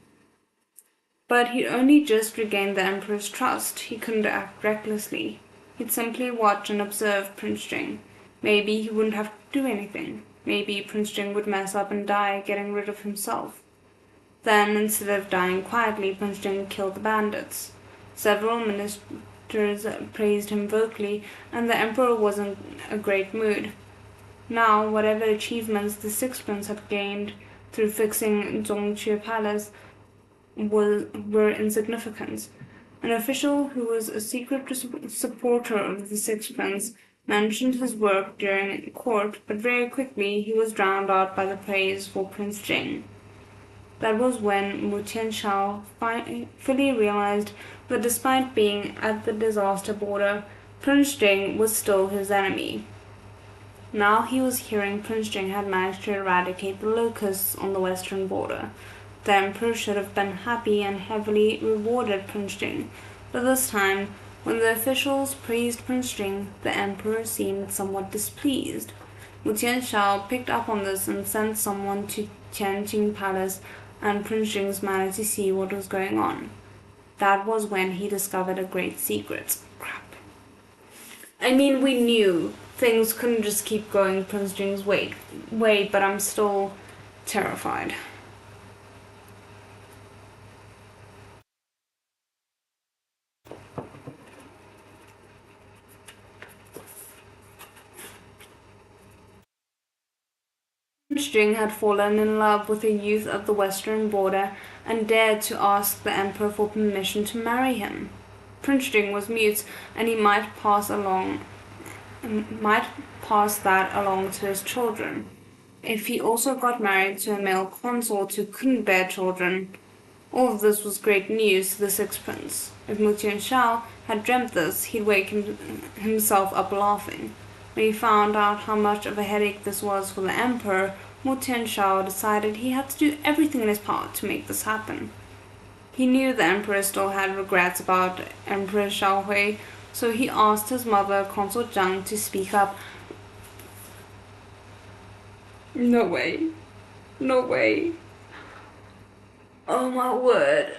S1: But he'd only just regained the emperor's trust. He couldn't act recklessly. He'd simply watch and observe Prince Jing. Maybe he wouldn't have to do anything. Maybe Prince Jing would mess up and die, getting rid of himself. Then, instead of dying quietly, Prince Jing killed the bandits. Several ministers praised him vocally, and the emperor was in a great mood. Now, whatever achievements the sixth prince had gained through fixing Zhongqie Palace were insignificant. An official who was a secret supporter of the sixth prince mentioned his work during court, but very quickly he was drowned out by the praise for Prince Jing. That was when Mu Tianxiao fully realized that despite being at the disaster border, Prince Jing was still his enemy. Now he was hearing Prince Jing had managed to eradicate the locusts on the western border. The emperor should have been happy and heavily rewarded Prince Jing, but this time, when the officials praised Prince Jing, the emperor seemed somewhat displeased. Wu Tianxiao picked up on this and sent someone to Tianjin Palace and Prince Jing's manor to see what was going on. That was when he discovered a great secret. Crap. mean, we knew things couldn't just keep going Prince Jing's way, but I'm still terrified. Prince Jing had fallen in love with a youth of the western border and dared to ask the emperor for permission to marry him. Prince Jing was mute, and he might pass that along to his children. If he also got married to a male consort who couldn't bear children, all of this was great news to the sixth prince. If Mu Tianshao had dreamt this, he'd wake himself up laughing. When he found out how much of a headache this was for the emperor, Mu Tianshao decided he had to do everything in his power to make this happen. He knew the emperor still had regrets about Empress Xiaohui, so he asked his mother, Consort Zhang, to speak up. No way. No way. Oh my word.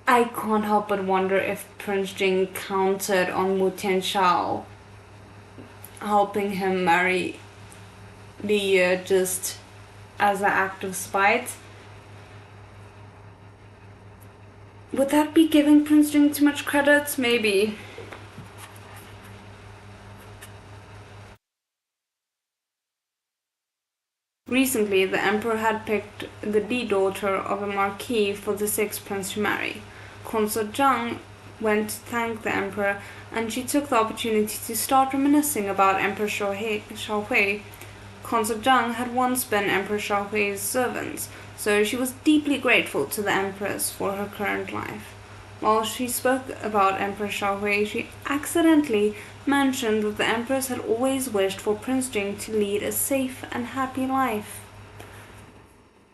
S1: I can't help but wonder if Prince Jing counted on Mu Tianshao helping him marry Li Ye just as an act of spite. Would that be giving Prince Jing too much credit? Maybe. Recently, the emperor had picked the daughter of a marquis for the sixth prince to marry. Consort Zhang went to thank the emperor, and she took the opportunity to start reminiscing about Emperor Xiaohui. Consort Zhang had once been Emperor Xiaohui's servant, so she was deeply grateful to the empress for her current life. While she spoke about Emperor Xiaohui, she accidentally mentioned that the empress had always wished for Prince Jing to lead a safe and happy life.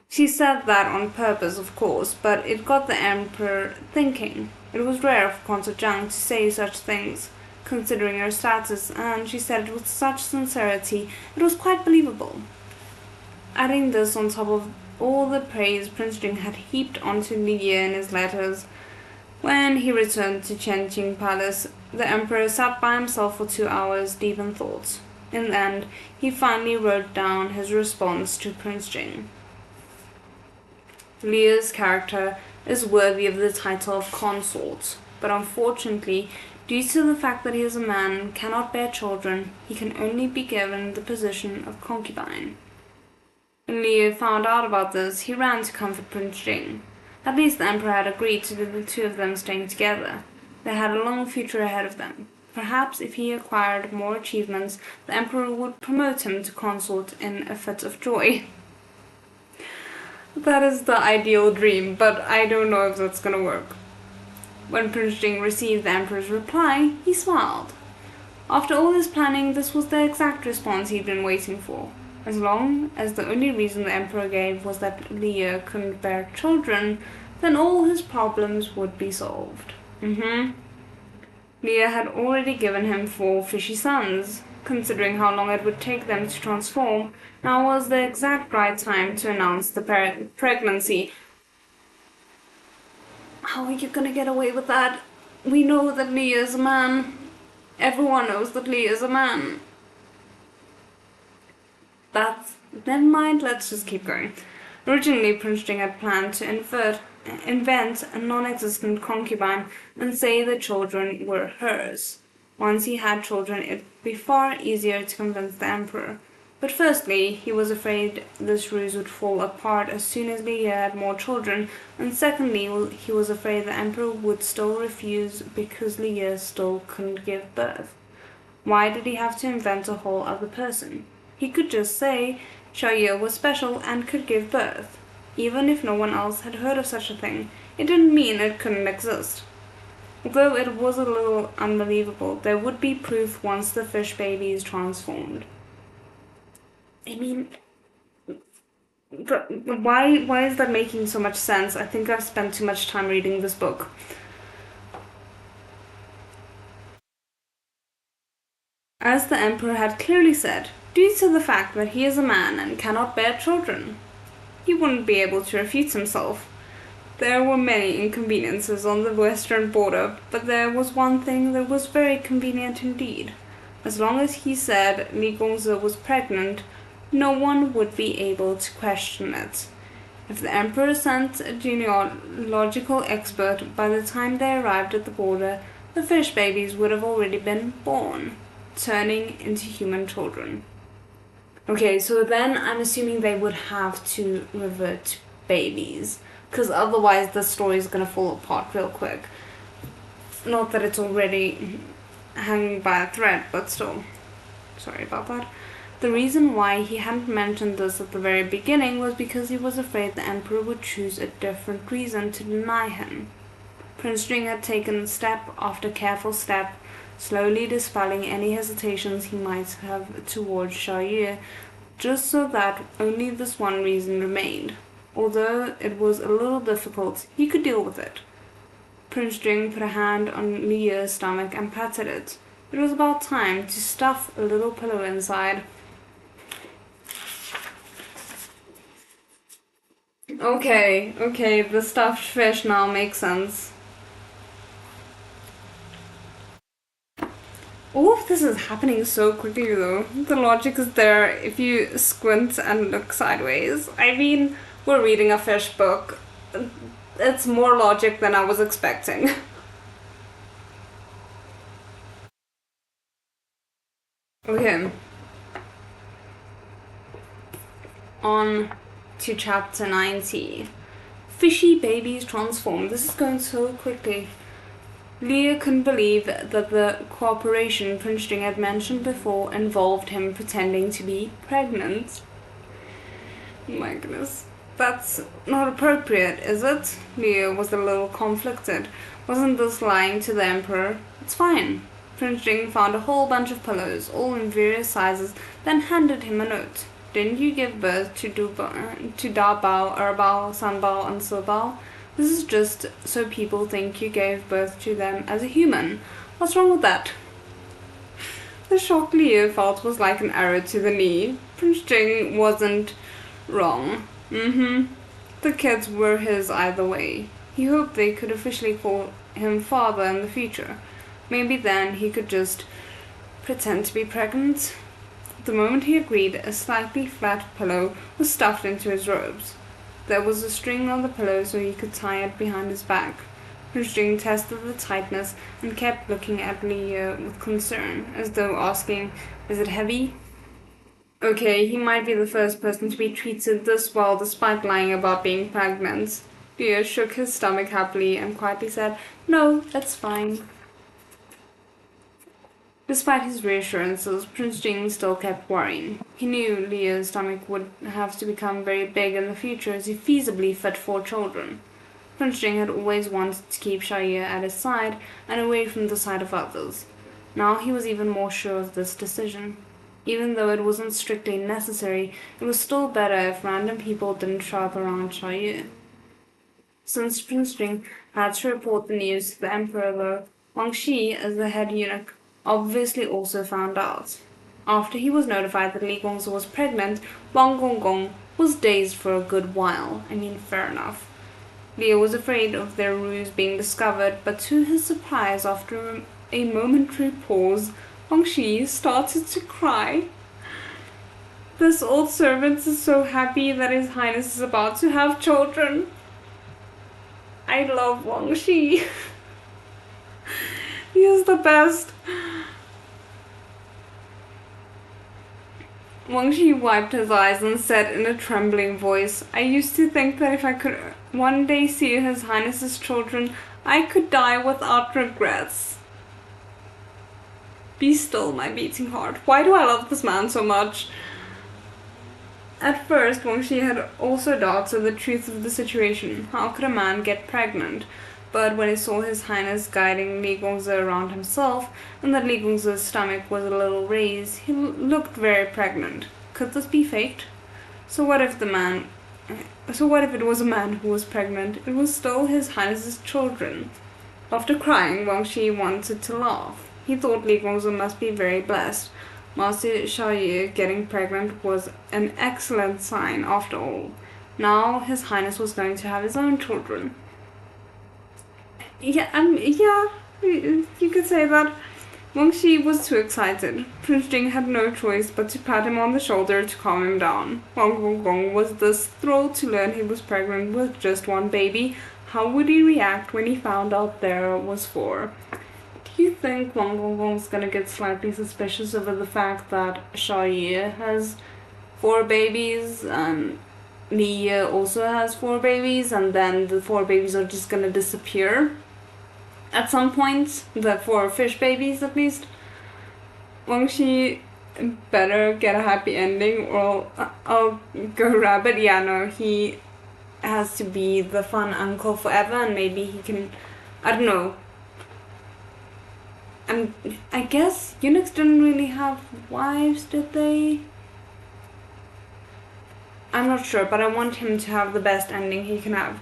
S1: She said that on purpose, of course, but it got the emperor thinking. It was rare for Consort Zhang to say such things, considering her status, and she said it with such sincerity it was quite believable. Adding this on top of all the praise Prince Jing had heaped onto Li Ye in his letters, when he returned to Qianqing Palace, the emperor sat by himself for 2 hours, deep in thought. In the end, he finally wrote down his response to Prince Jing. Li Ye's character is worthy of the title of consort, but unfortunately, due to the fact that he is a man and cannot bear children, he can only be given the position of concubine. When Li Ye found out about this, he ran to comfort Prince Jing. At least the emperor had agreed to the two of them staying together. They had a long future ahead of them. Perhaps if he acquired more achievements, the emperor would promote him to consort in a fit of joy. That is the ideal dream, but I don't know if that's gonna work. When Prince Jing received the emperor's reply, he smiled. After all his planning, this was the exact response he'd been waiting for. As long as the only reason the emperor gave was that Li Ye couldn't bear children, then all his problems would be solved. Li Ye had already given him 4 fishy sons. Considering how long it would take them to transform, now was the exact right time to announce the pregnancy. How are you gonna get away with that? We know that Li Ye is a man. Everyone knows that Li Ye is a man. Never mind, let's just keep going. Originally, Prince Jing had planned to invent a non-existent concubine and say the children were hers. Once he had children, it would be far easier to convince the emperor. But firstly, he was afraid this ruse would fall apart as soon as Li Ye had more children, and secondly, he was afraid the emperor would still refuse because Li Ye still couldn't give birth. Why did he have to invent a whole other person? He could just say Xiao Ye was special and could give birth. Even if no one else had heard of such a thing, it didn't mean it couldn't exist. Although it was a little unbelievable, there would be proof once the fish baby is transformed. I mean, why is that making so much sense? I think I've spent too much time reading this book. As the emperor had clearly said, due to the fact that he is a man and cannot bear children, he wouldn't be able to refute himself. There were many inconveniences on the western border, but there was one thing that was very convenient indeed. As long as he said Li Gongzi was pregnant, no one would be able to question it. If the emperor sent a genealogical expert, by the time they arrived at the border, the fish babies would have already been born, turning into human children. Okay, so then I'm assuming they would have to revert to babies, because otherwise the story is going to fall apart real quick. Not that it's already hanging by a thread, but still. Sorry about that. The reason why he hadn't mentioned this at the very beginning was because he was afraid the emperor would choose a different reason to deny him. Prince Jing had taken step after careful step, slowly dispelling any hesitations he might have towards Xiaoyu, just so that only this one reason remained. Although it was a little difficult, he could deal with it. Prince Jing put a hand on Li Ye's stomach and patted it. It was about time to stuff a little pillow inside. Okay, the stuffed fish now makes sense. All of this is happening so quickly though. The logic is there if you squint and look sideways. I mean, we're reading a fish book. It's more logic than I was expecting. Okay. On to chapter 90. Fishy babies transform. This is going so quickly. Leah couldn't believe that the cooperation Prince Jing had mentioned before involved him pretending to be pregnant. Oh my goodness. That's not appropriate, is it? Leah was a little conflicted. Wasn't this lying to the emperor? It's fine. Prince Jing found a whole bunch of pillows, all in various sizes, then handed him a note. Didn't you give birth to Da Bao, Er Bao, San Bao, and Si Bao? This is just so people think you gave birth to them as a human. What's wrong with that? The shock Leo felt was like an arrow to the knee. Prince Jing wasn't wrong. The kids were his either way. He hoped they could officially call him father in the future. Maybe then he could just pretend to be pregnant. The moment he agreed, a slightly flat pillow was stuffed into his robes. There was a string on the pillow so he could tie it behind his back. Prince Jing tested the tightness and kept looking at Liu with concern, as though asking, "Is it heavy?" Okay, he might be the first person to be treated this well despite lying about being pregnant. Liu shook his stomach happily and quietly said, "No, that's fine." Despite his reassurances, Prince Jing still kept worrying. He knew Liu's stomach would have to become very big in the future as he feasibly fit 4 children. Prince Jing had always wanted to keep Xiaoyu at his side and away from the sight of others. Now he was even more sure of this decision. Even though it wasn't strictly necessary, it was still better if random people didn't show up around Xiaoyu. Since Prince Jing had to report the news to the emperor though, Wang Shi, as the head eunuch, obviously also found out. After he was notified that Li Gongzi was pregnant, Wang Gonggong was dazed for a good while. I mean, fair enough. Liu was afraid of their ruse being discovered, but to his surprise, after a momentary pause, Wang Shi started to cry. This old servant is so happy that His Highness is about to have children. I love Wang Shi. He is the best. Wang Shi wiped his eyes and said in a trembling voice, "I used to think that if I could one day see His Highness's children, I could die without regrets." Be still, my beating heart. Why do I love this man so much? At first, Wang Shi had also doubted the truth of the situation. How could a man get pregnant? But when he saw His Highness guiding Li Gongzi around himself, and that Li Gongzi's stomach was a little raised, he looked very pregnant. Could this be fate? So what if it was a man who was pregnant? It was still His Highness's children. After crying, Wang Shi wanted to laugh. He thought Li Gongzi must be very blessed. Master Xiaoyu getting pregnant was an excellent sign after all. Now His Highness was going to have his own children. Yeah, you could say that. Wang Shi was too excited. Prince Jing had no choice but to pat him on the shoulder to calm him down. Wang Gong was thus thrilled to learn he was pregnant with just one baby. How would he react when he found out there was four? Do you think Wang Gong's gonna get slightly suspicious over the fact that Sha Yi has four babies and Li Ye also has four babies, and then the four babies are just gonna disappear? At some point, the four fish babies at least. Wang Shi better get a happy ending or I'll go rabbit. Yeah, no, he has to be the fun uncle forever, and maybe he can, I don't know. I guess eunuchs didn't really have wives, did they? I'm not sure, but I want him to have the best ending he can have.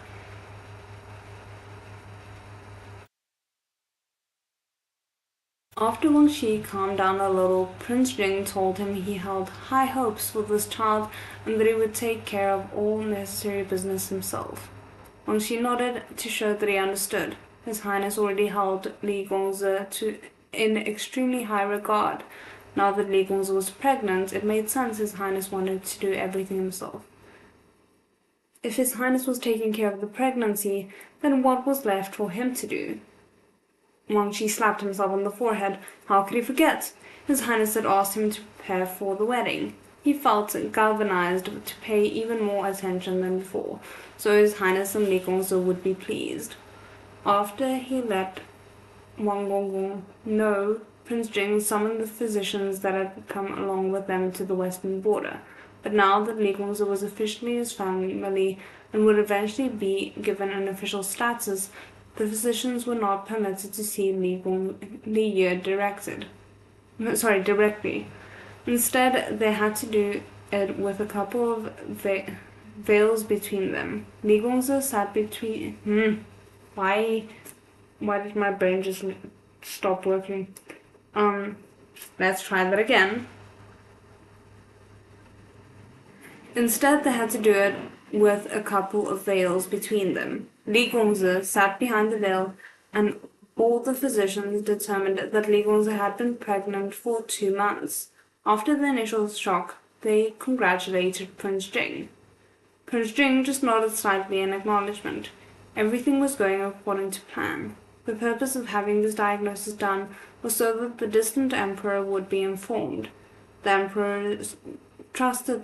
S1: After Wang Shi calmed down a little, Prince Jing told him he held high hopes for this child and that he would take care of all necessary business himself. Wang Shi nodded to show that he understood. His Highness already held Li Gongzi in extremely high regard. Now that Li Gongzi was pregnant, it made sense His Highness wanted to do everything himself. If His Highness was taking care of the pregnancy, then what was left for him to do? Wang Shi slapped himself on the forehead. How could he forget? His Highness had asked him to prepare for the wedding. He felt galvanized to pay even more attention than before, so His Highness and Li Gongzi would be pleased. After he let Wang Gong know, Prince Jing summoned the physicians that had come along with them to the western border. But now that Li Gongzi was officially his family and would eventually be given an official status, the physicians were not permitted to see Li Ye directly. Instead, they had to do it with a couple of veils between them. Li Gongzi sat between... Why did my brain just stop working? Let's try that again. Instead, they had to do it with a couple of veils between them. Li Gongzi sat behind the veil, and all the physicians determined that Li Gongzi had been pregnant for 2 months. After the initial shock, they congratulated Prince Jing. Prince Jing just nodded slightly in acknowledgement. Everything was going according to plan. The purpose of having this diagnosis done was so that the distant emperor would be informed. The emperor's trusted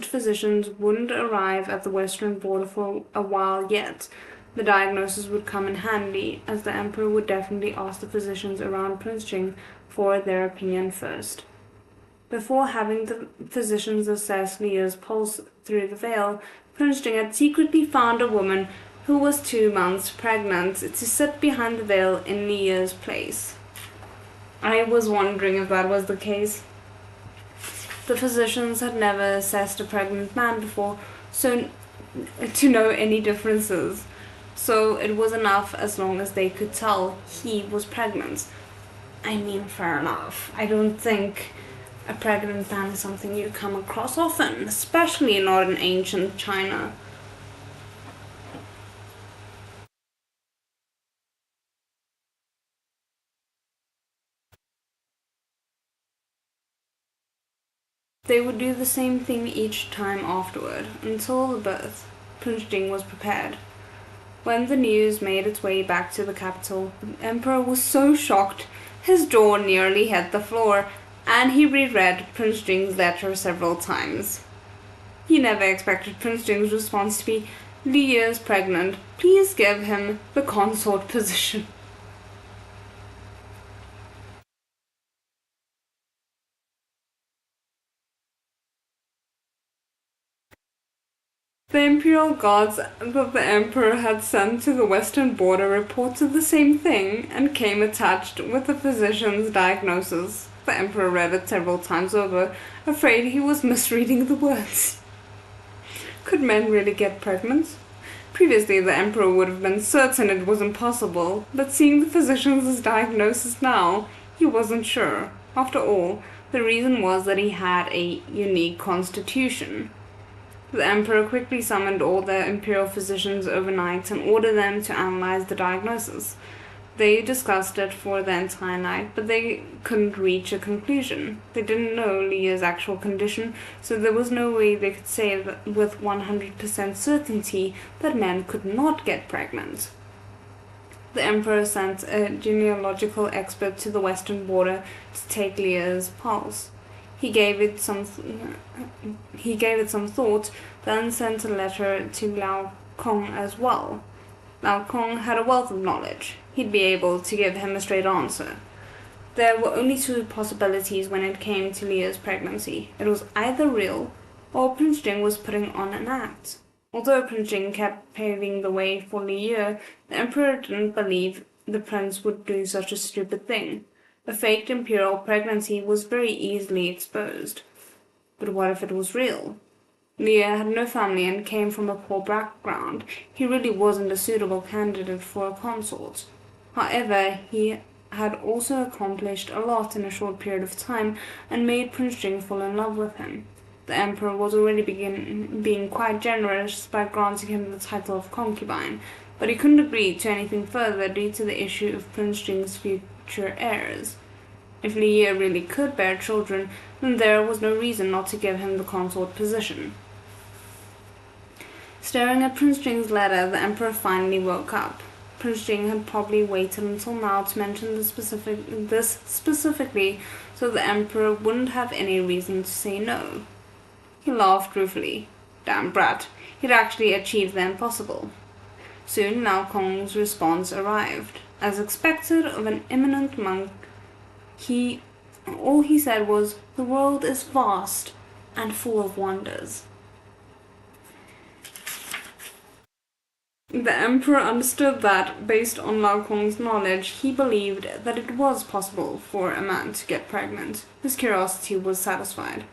S1: physicians wouldn't arrive at the western border for a while yet. The diagnosis would come in handy, as the emperor would definitely ask the physicians around Prince Jing for their opinion first. Before having the physicians assess Li Ye's pulse through the veil, Prince Jing had secretly found a woman who was 2 months pregnant to sit behind the veil in Li Ye's place. I was wondering if that was the case. The physicians had never assessed a pregnant man before, so to know any differences. So it was enough as long as they could tell he was pregnant. I mean, fair enough. I don't think a pregnant man is something you come across often, especially not in ancient China. They would do the same thing each time afterward, until the birth. Prince Jing was prepared. When the news made its way back to the capital, the emperor was so shocked his jaw nearly hit the floor, and he reread Prince Jing's letter several times. He never expected Prince Jing's response to be, "Li Ye is pregnant. Please give him the consort position." The imperial guards that the emperor had sent to the western border reported the same thing and came attached with the physician's diagnosis. The emperor read it several times over, afraid he was misreading the words. Could men really get pregnant? Previously, the emperor would have been certain it was impossible, but seeing the physician's diagnosis now, he wasn't sure. After all, the reason was that he had a unique constitution. The emperor quickly summoned all the imperial physicians overnight and ordered them to analyze the diagnosis. They discussed it for the entire night, but they couldn't reach a conclusion. They didn't know Leah's actual condition, so there was no way they could say that with 100% certainty that men could not get pregnant. The emperor sent a genealogical expert to the western border to take Leah's pulse. He gave it some thought, then sent a letter to Lao Kong as well. Lao Kong had a wealth of knowledge. He'd be able to give him a straight answer. There were only two possibilities when it came to Leah's pregnancy. It was either real, or Prince Jing was putting on an act. Although Prince Jing kept paving the way for Leah, the emperor didn't believe the prince would do such a stupid thing. A faked imperial pregnancy was very easily exposed. But what if it was real? Leah had no family and came from a poor background. He really wasn't a suitable candidate for a consort. However, he had also accomplished a lot in a short period of time and made Prince Jing fall in love with him. The emperor was already being quite generous by granting him the title of concubine, but he couldn't agree to anything further due to the issue of Prince Jing's future heirs. If Leah really could bear children, then there was no reason not to give him the consort position. Staring at Prince Jing's letter, the emperor finally woke up. Prince Jing had probably waited until now to mention this specifically, so the emperor wouldn't have any reason to say no. He laughed ruefully. Damn brat, he'd actually achieved the impossible. Soon Lao Kong's response arrived. As expected of an eminent monk, all he said was, "The world is vast and full of wonders." The emperor understood that, based on Lao Kong's knowledge, he believed that it was possible for a man to get pregnant. His curiosity was satisfied.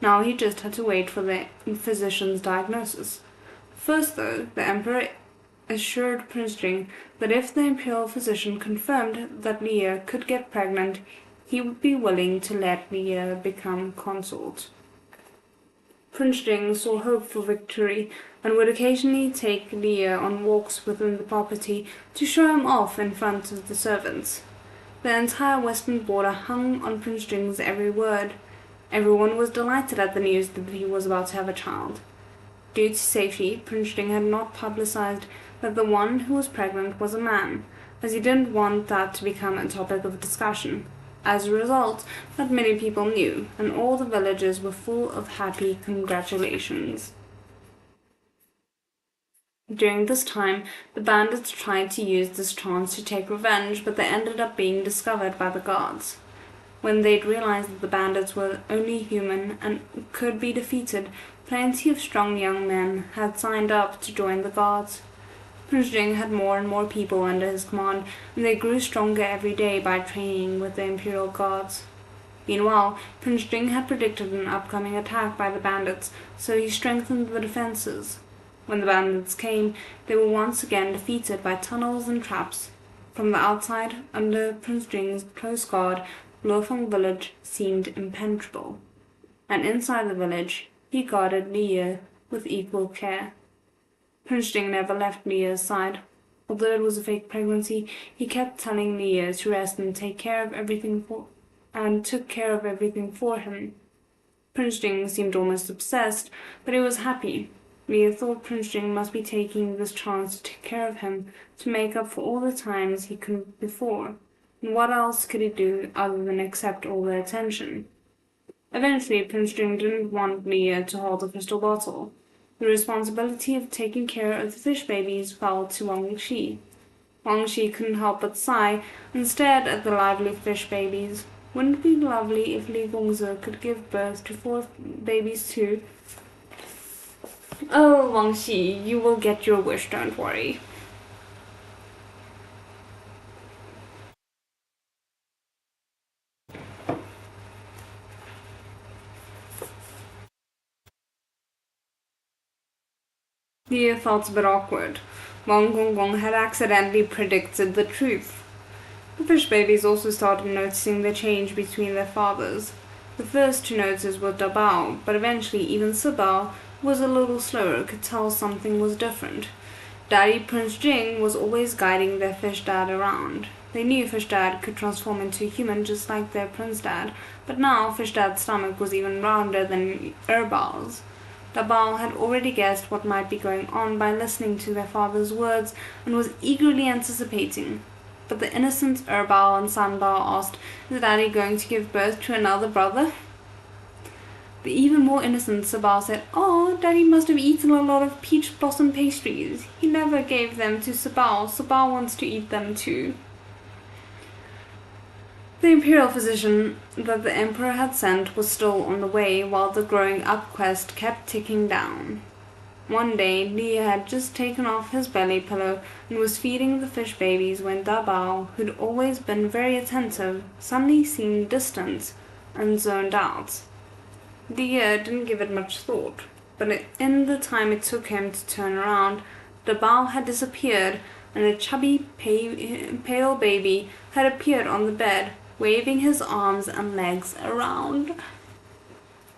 S1: Now he just had to wait for the physician's diagnosis. First, though, the emperor assured Prince Jing that if the imperial physician confirmed that Leah could get pregnant, he would be willing to let Leah become consort. Prince Jing saw hope for victory and would occasionally take Leah on walks within the property to show him off in front of the servants. The entire western border hung on Prince Jing's every word. Everyone was delighted at the news that he was about to have a child. Due to safety, Prince Jing had not publicized that the one who was pregnant was a man, as he didn't want that to become a topic of discussion. As a result, not many people knew, and all the villagers were full of happy congratulations. During this time, the bandits tried to use this chance to take revenge, but they ended up being discovered by the guards. When they'd realized that the bandits were only human and could be defeated, plenty of strong young men had signed up to join the guards. Prince Jing had more and more people under his command, and they grew stronger every day by training with the imperial guards. Meanwhile, Prince Jing had predicted an upcoming attack by the bandits, so he strengthened the defenses. When the bandits came, they were once again defeated by tunnels and traps. From the outside, under Prince Jing's close guard, Lofeng village seemed impenetrable, and inside the village, he guarded Leah with equal care. Prince Jing never left Leah's side. Although it was a fake pregnancy, he kept telling Leah to rest and took care of everything for him. Prince Jing seemed almost obsessed, but he was happy. Leah thought Prince Jing must be taking this chance to take care of him, to make up for all the times he couldn't before. And what else could he do other than accept all the attention? Eventually, Prince Jing didn't want Leah to hold the crystal bottle. The responsibility of taking care of the fish babies fell to Wang Shi. Wang Shi couldn't help but sigh and stared at the lively fish babies. Wouldn't it be lovely if Li Gongzi could give birth to 4 babies too? Oh, Wang Shi, you will get your wish, don't worry. Leah felt a bit awkward. Wang Gong had accidentally predicted the truth. The fish babies also started noticing the change between their fathers. The first to notice was Dabao, but eventually even Sibao, was a little slower, could tell something was different. Daddy Prince Jing was always guiding their fish dad around. They knew Fish Dad could transform into a human just like their Prince Dad, but now Fish Dad's stomach was even rounder than Erbal's. Dabao had already guessed what might be going on by listening to their father's words and was eagerly anticipating. But the innocent Erbal and Sanbao asked, "Is Daddy going to give birth to another brother?" The even more innocent Sabao said, "Oh, Daddy must have eaten a lot of peach blossom pastries. He never gave them to Sabao. Sabao wants to eat them too." The imperial physician that the emperor had sent was still on the way while the growing up quest kept ticking down. One day, Li had just taken off his belly pillow and was feeding the fish babies when Dabao, who'd always been very attentive, suddenly seemed distant and zoned out. Li didn't give it much thought, but in the time it took him to turn around, Dabao had disappeared and a chubby, pale baby had appeared on the bed, waving his arms and legs around.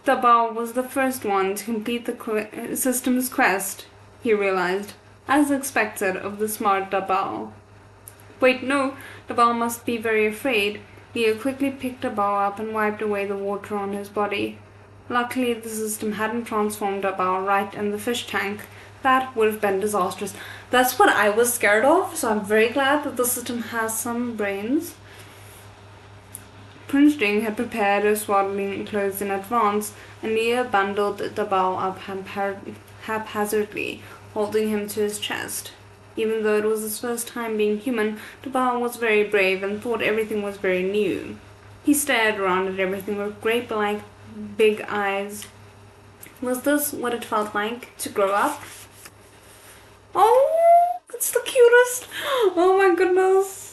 S1: Dabao was the first one to complete the system's quest, he realized, as expected of the smart Dabao. Wait, no, Dabao must be very afraid. Leo quickly picked Dabao up and wiped away the water on his body. Luckily, the system hadn't transformed Dabao right in the fish tank. That would have been disastrous. That's what I was scared of, so I'm very glad that the system has some brains. Prince Jing had prepared her swaddling clothes in advance, and Leah bundled Dabao up haphazardly, holding him to his chest. Even though it was his first time being human, Dabao was very brave and thought everything was very new. He stared around at everything with grape-like big eyes. Was this what it felt like to grow up? Oh, it's the cutest! Oh my goodness!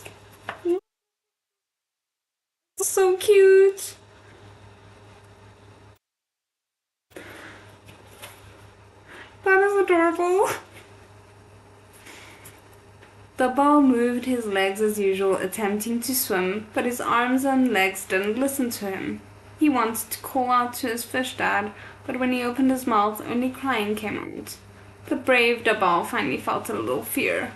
S1: So cute! That is adorable! Dabao moved his legs as usual, attempting to swim, but his arms and legs didn't listen to him. He wanted to call out to his fish dad, but when he opened his mouth, only crying came out. The brave Dabao finally felt a little fear.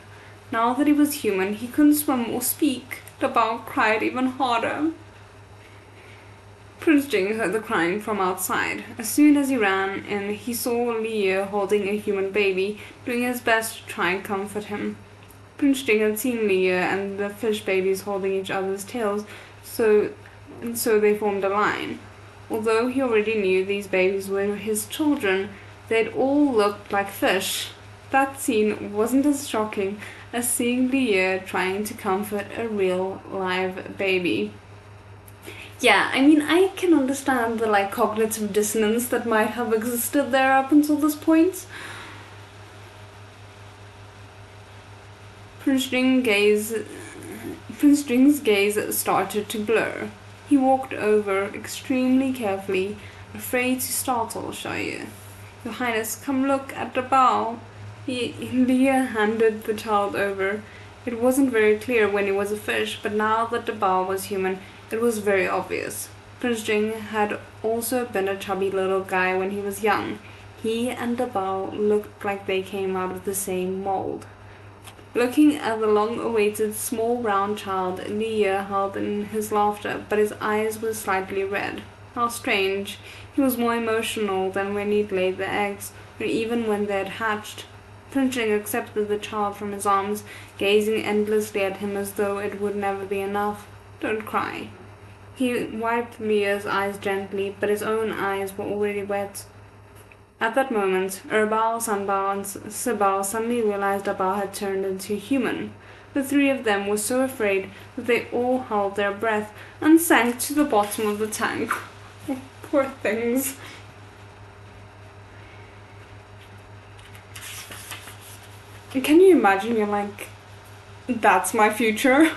S1: Now that he was human, he couldn't swim or speak. Dabao cried even harder. Prince Jing heard the crying from outside. As soon as he ran in, he saw Li holding a human baby, doing his best to try and comfort him. Prince Jing had seen Li and the fish babies holding each other's tails, so they formed a line. Although he already knew these babies were his children, they'd all looked like fish. That scene wasn't as shocking as seeing Li trying to comfort a real live baby. Yeah, I mean, I can understand the cognitive dissonance that might have existed there up until this point. Prince Jing's gaze started to blur. He walked over extremely carefully, afraid to startle Xiaoyu. "Your Highness, come look at the bow." Leah handed the child over. It wasn't very clear when he was a fish, but now that the bow was human, it was very obvious. Prince Jing had also been a chubby little guy when he was young. He and the bow looked like they came out of the same mold. Looking at the long-awaited small round child, Leah held in his laughter, but his eyes were slightly red. How strange. He was more emotional than when he'd laid the eggs, or even when they had hatched. Prince Jing accepted the child from his arms, gazing endlessly at him as though it would never be enough. "Don't cry." He wiped Leah's eyes gently, but his own eyes were already wet. At that moment, Erbao, Sanbao, and Sibao suddenly realized Dabao had turned into a human. The three of them were so afraid that they all held their breath and sank to the bottom of the tank. Poor things. Can you imagine you're like, that's my future?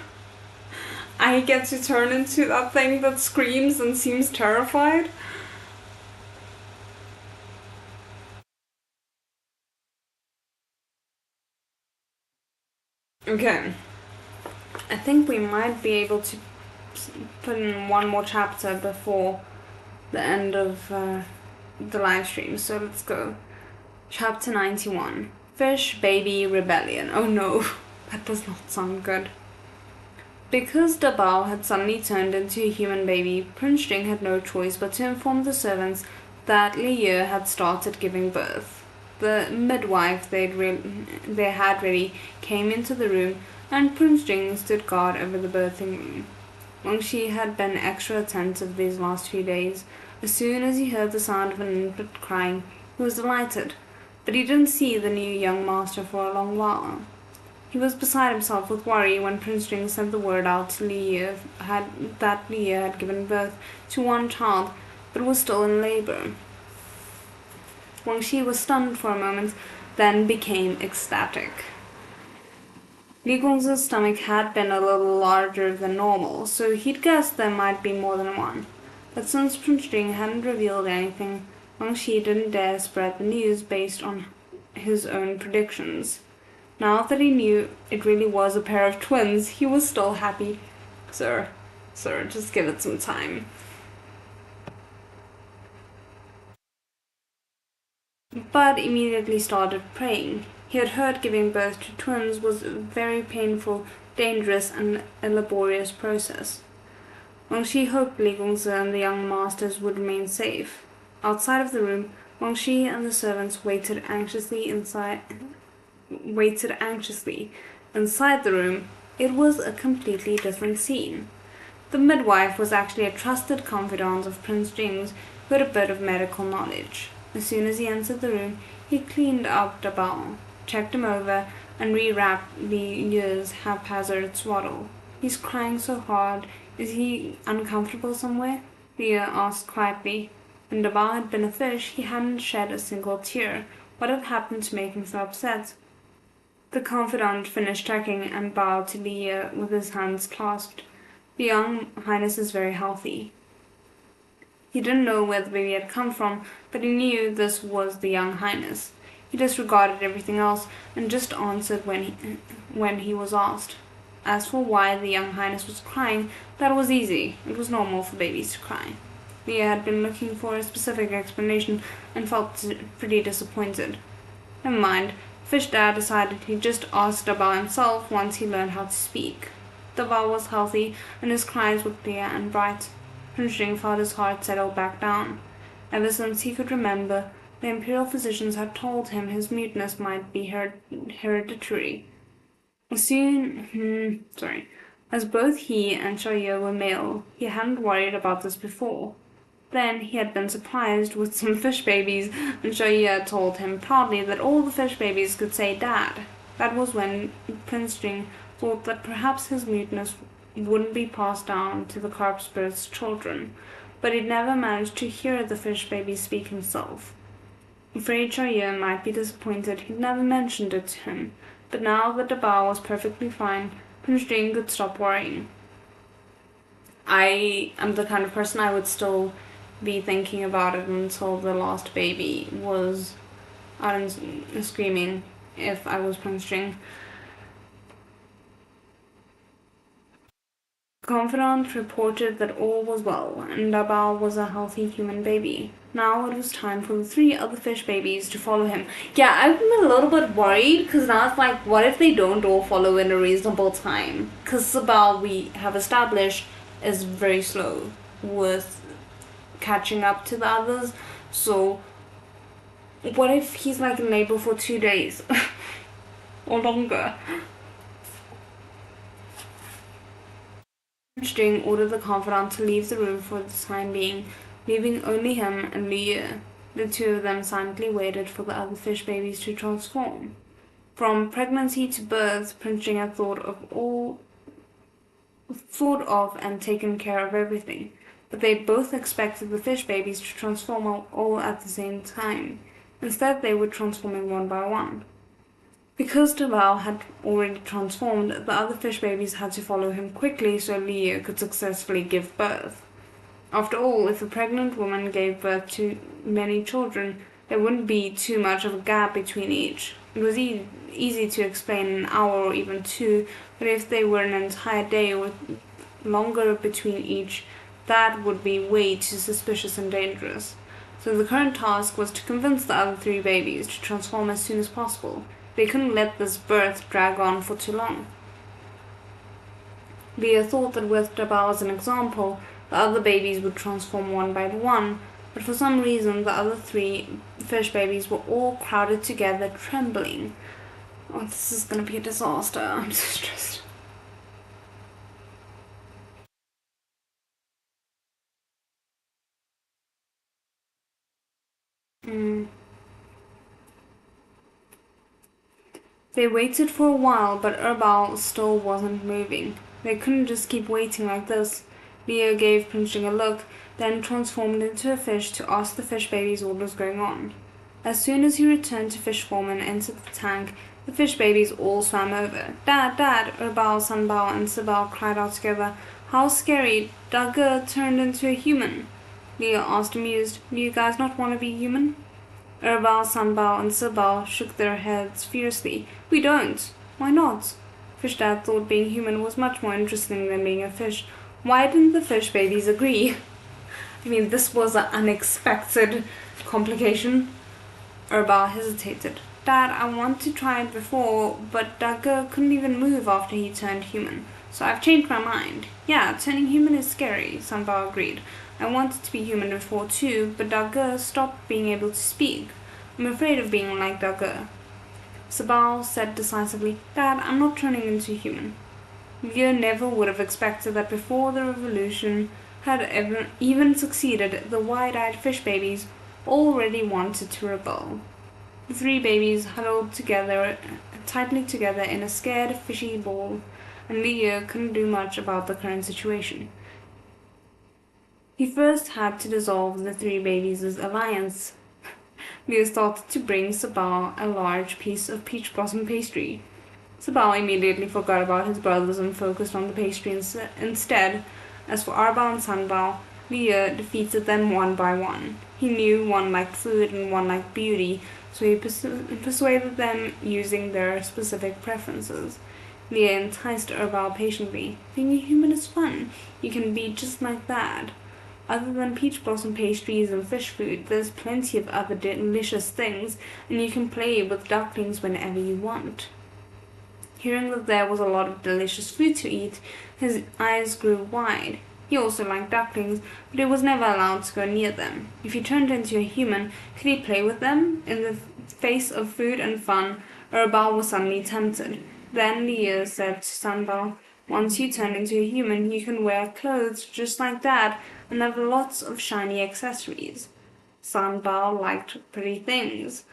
S1: I get to turn into that thing that screams and seems terrified? Okay. I think we might be able to put in one more chapter before the end of the live stream, so let's go. Chapter 91. Fish Baby Rebellion. Oh no, that does not sound good. Because Dabao had suddenly turned into a human baby, Prince Jing had no choice but to inform the servants that Liu had started giving birth. The midwife they had ready came into the room, and Prince Jing stood guard over the birthing room. Wangxi had been extra attentive these last few days. As soon as he heard the sound of an infant crying, he was delighted, but he didn't see the new young master for a long while. He was beside himself with worry when Prince Jing sent the word out to that Liu had given birth to one child, but was still in labor. Wangxi was stunned for a moment, then became ecstatic. Li Gongzi's stomach had been a little larger than normal, so he'd guessed there might be more than one. But since Prince Jing hadn't revealed anything, Wangxi didn't dare spread the news based on his own predictions. Now that he knew it really was a pair of twins, he was still happy. Sir, just give it some time. But immediately started praying. He had heard giving birth to twins was a very painful, dangerous, and a laborious process. Wangxi hoped Li Gongzi and the young masters would remain safe. Outside of the room, Wangxi and the servants waited anxiously. Inside the room, it was a completely different scene. The midwife was actually a trusted confidant of Prince Jing's who had a bit of medical knowledge. As soon as he entered the room, he cleaned up Dabao, checked him over, and rewrapped Liu's haphazard swaddle. "He's crying so hard. Is he uncomfortable somewhere?" Liu asked quietly. When Dabao had been a fish, he hadn't shed a single tear. What had happened to make him so upset? The confidant finished checking and bowed to Liu with his hands clasped. "The young highness is very healthy." He didn't know where the baby had come from, but he knew this was the young highness. He disregarded everything else and just answered when he was asked. As for why the young highness was crying, that was easy. It was normal for babies to cry. Liu had been looking for a specific explanation and felt pretty disappointed. Never mind. Fish Dad decided he'd just ask Dabao himself once he learned how to speak. Dabao was healthy and his cries were clear and bright. Prince Jing felt his heart settle back down. Ever since he could remember, the imperial physicians had told him his muteness might be hereditary. As both he and Xiaoye were male, he hadn't worried about this before. Then he had been surprised with some fish babies, and Xiaoye had told him proudly that all the fish babies could say "Dad." That was when Prince Jing thought that perhaps his muteness wouldn't be passed down to the carp spirit's children, but he'd never managed to hear the fish baby speak himself. Afraid Xiaoye might be disappointed, he'd never mentioned it to him, but now that Dabao was perfectly fine, Prince Jing could stop worrying. I am the kind of person I would still be thinking about it until the last baby was out and screaming if I was Prince Jing. The confidant reported that all was well, and Dabao was a healthy human baby. Now it was time for the 3 other fish babies to follow him. Yeah, I've been a little bit worried, because now it's like, what if they don't all follow in a reasonable time? Because Dabao, we have established, is very slow with catching up to the others. So what if he's like in labor for 2 days or longer? Prince Jing ordered the confidant to leave the room for the time being, leaving only him and Liu. The 2 of them silently waited for the other fish babies to transform. From pregnancy to birth, Prince Jing had thought of and taken care of everything, but they both expected the fish babies to transform all at the same time. Instead, they were transforming one by one. Because Dabao had already transformed, the other fish babies had to follow him quickly so Liu could successfully give birth. After all, if a pregnant woman gave birth to many children, there wouldn't be too much of a gap between each. It was easy to explain an hour or even 2, but if they were an entire day or longer between each, that would be way too suspicious and dangerous. so the current task was to convince the other 3 babies to transform as soon as possible. They couldn't let this birth drag on for too long. Leah thought that with Dabao as an example, the other babies would transform one by one, but for some reason the other 3 fish babies were all crowded together, trembling. Oh, this is gonna be a disaster. I'm so stressed. They waited for a while, but Erbal still wasn't moving. They couldn't just keep waiting like this. Leah gave Prince Jing a look, then transformed into a fish to ask the fish babies what was going on. As soon as he returned to fish form and entered the tank, the fish babies all swam over. Dad, Dad! Erbal, Sunbao, and Sibao cried out together. How scary! Daga turned into a human. Leah asked amused, do you guys not want to be human? Erbal, Sunbao, and Sibao shook their heads fiercely. We don't. Why not? Fish Dad thought being human was much more interesting than being a fish. Why didn't the fish babies agree? I mean, this was an unexpected complication. Erbal hesitated. Dad, I want to try it before, but Daga couldn't even move after he turned human. So I've changed my mind. Yeah, turning human is scary, Sunbao agreed. I wanted to be human before too, but Daga stopped being able to speak. I'm afraid of being like Daga. Sabal said decisively, Dad, I'm not turning into a human. Leah never would have expected that before the revolution had even succeeded, the wide-eyed fish babies already wanted to rebel. The 3 babies huddled tightly together in a scared, fishy ball, and Leah couldn't do much about the current situation. He first had to dissolve the 3 babies' alliance. Leah started to bring Sabal a large piece of peach blossom pastry. Sabal immediately forgot about his brothers and focused on the pastry instead. As for Arbal and Sunbao, Leah defeated them one by one. He knew one liked food and one liked beauty, so he persuaded them using their specific preferences. Leah enticed Arbal patiently. Being a human is fun. You can be just like that. Other than peach blossom pastries and fish food, there's plenty of other delicious things, and you can play with ducklings whenever you want. Hearing that there was a lot of delicious food to eat, his eyes grew wide. He also liked ducklings, but he was never allowed to go near them. If he turned into a human, could he play with them? In the face of food and fun, Erbal was suddenly tempted. Then Leah said to Sunbao, once you turn into a human, you can wear clothes just like that and have lots of shiny accessories. Sunbao liked pretty things.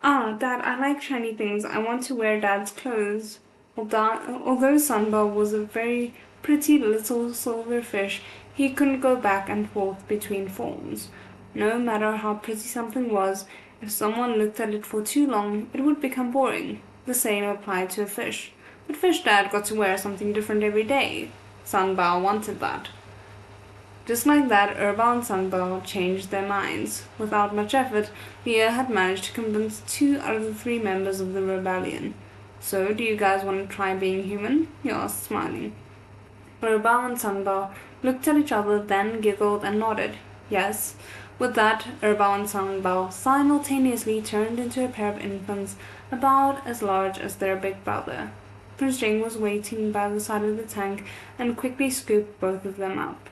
S1: Ah, Dad, I like shiny things. I want to wear Dad's clothes. Although Sunbao was a very pretty little silver fish, he couldn't go back and forth between forms. No matter how pretty something was, if someone looked at it for too long, it would become boring. The same applied to a fish. But Fish Dad got to wear something different every day. Sunbao wanted that. Just like that, Erbal and Sunbao changed their minds. Without much effort, Leah had managed to convince 2 out of the 3 members of the rebellion. So, do you guys want to try being human? He asked, smiling. Erbal and Sunbao looked at each other, then giggled and nodded. Yes. With that, Erbal and Sunbao simultaneously turned into a pair of infants about as large as their big brother. Prince Jing was waiting by the side of the tank and quickly scooped both of them up.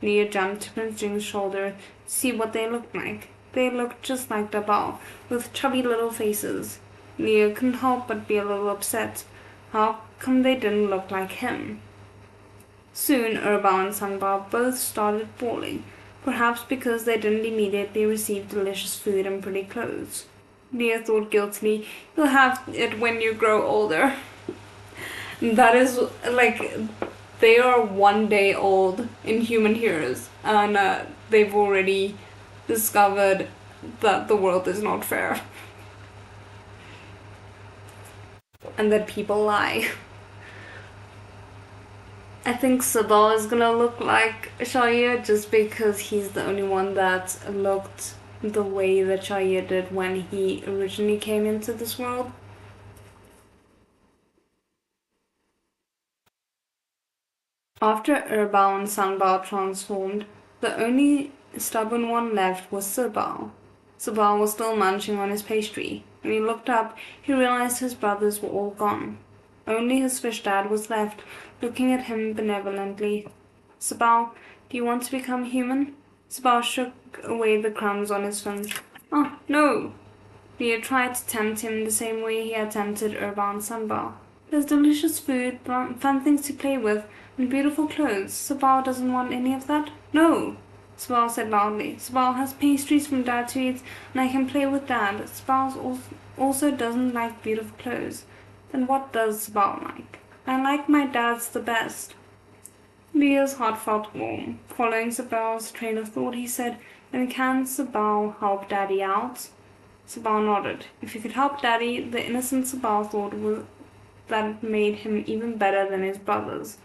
S1: Leah jumped to Prince Jing's shoulder to see what they looked like. They looked just like Dabao, with chubby little faces. Leah couldn't help but be a little upset. How come they didn't look like him? Soon Erbal and Sunbao both started bawling, perhaps because they didn't immediately receive delicious food and pretty clothes. Leah thought guiltily, you'll have it when you grow older. That is, like, they are 1 day old in human years, and they've already discovered that the world is not fair. And that people lie. I think Sabal is gonna look like Shaya just because he's the only one that looked the way that Shaya did when he originally came into this world. After Erbal and Sunbao transformed, the only stubborn one left was Sabal. Sabal was still munching on his pastry. When he looked up, he realized his brothers were all gone. Only his fish dad was left, looking at him benevolently. Sabal, do you want to become human? Sabal shook away the crumbs on his fin. Oh, no! Leo tried to tempt him the same way he had tempted Urban and Sunbar. There's delicious food, fun things to play with, and beautiful clothes. Sabal doesn't want any of that? No! Sabal said loudly. Sabal has pastries from Dad to eat, and I can play with Dad. Sabal also doesn't like beautiful clothes. Then what does Sabal like? I like my dad's the best. Leo's heart felt warm. Following Sabal's train of thought, he said, then can Sabal help Daddy out? Sabal nodded. If he could help Daddy, the innocent Sabal thought was that it made him even better than his brothers.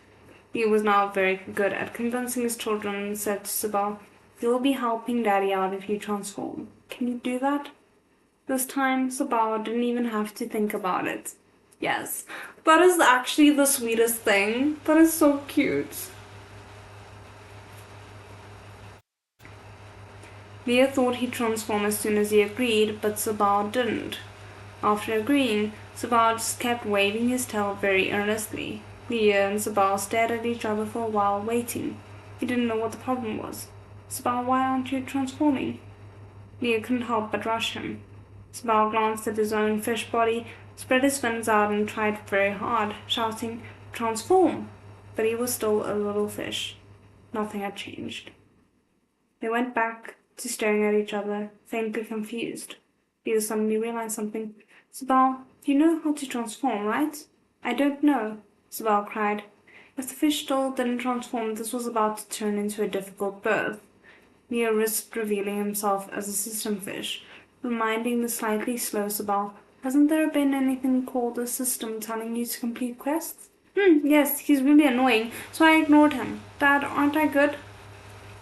S1: He was now very good at convincing his children and said to Sabal, you'll be helping Daddy out if you transform. Can you do that? This time, Sabal didn't even have to think about it. Yes, that is actually the sweetest thing. That is so cute. Leo thought he'd transform as soon as he agreed, but Sabal didn't. After agreeing, Sabal just kept waving his tail very earnestly. Leo and Sabal stared at each other for a while, waiting. He didn't know what the problem was. Sabal, why aren't you transforming? Leo couldn't help but rush him. Sabal glanced at his own fish body, spread his fins out and tried very hard, shouting, transform! But he was still a little fish. Nothing had changed. They went back to staring at each other, faintly confused. Leo suddenly realized something. Sabal, you know how to transform, right? I don't know, Sabal cried. If the fish still didn't transform, this was about to turn into a difficult birth. Leo risked revealing himself as a system fish, reminding the slightly slow Sabal, hasn't there been anything called a system telling you to complete quests? Yes, he's really annoying, so I ignored him. Dad, aren't I good?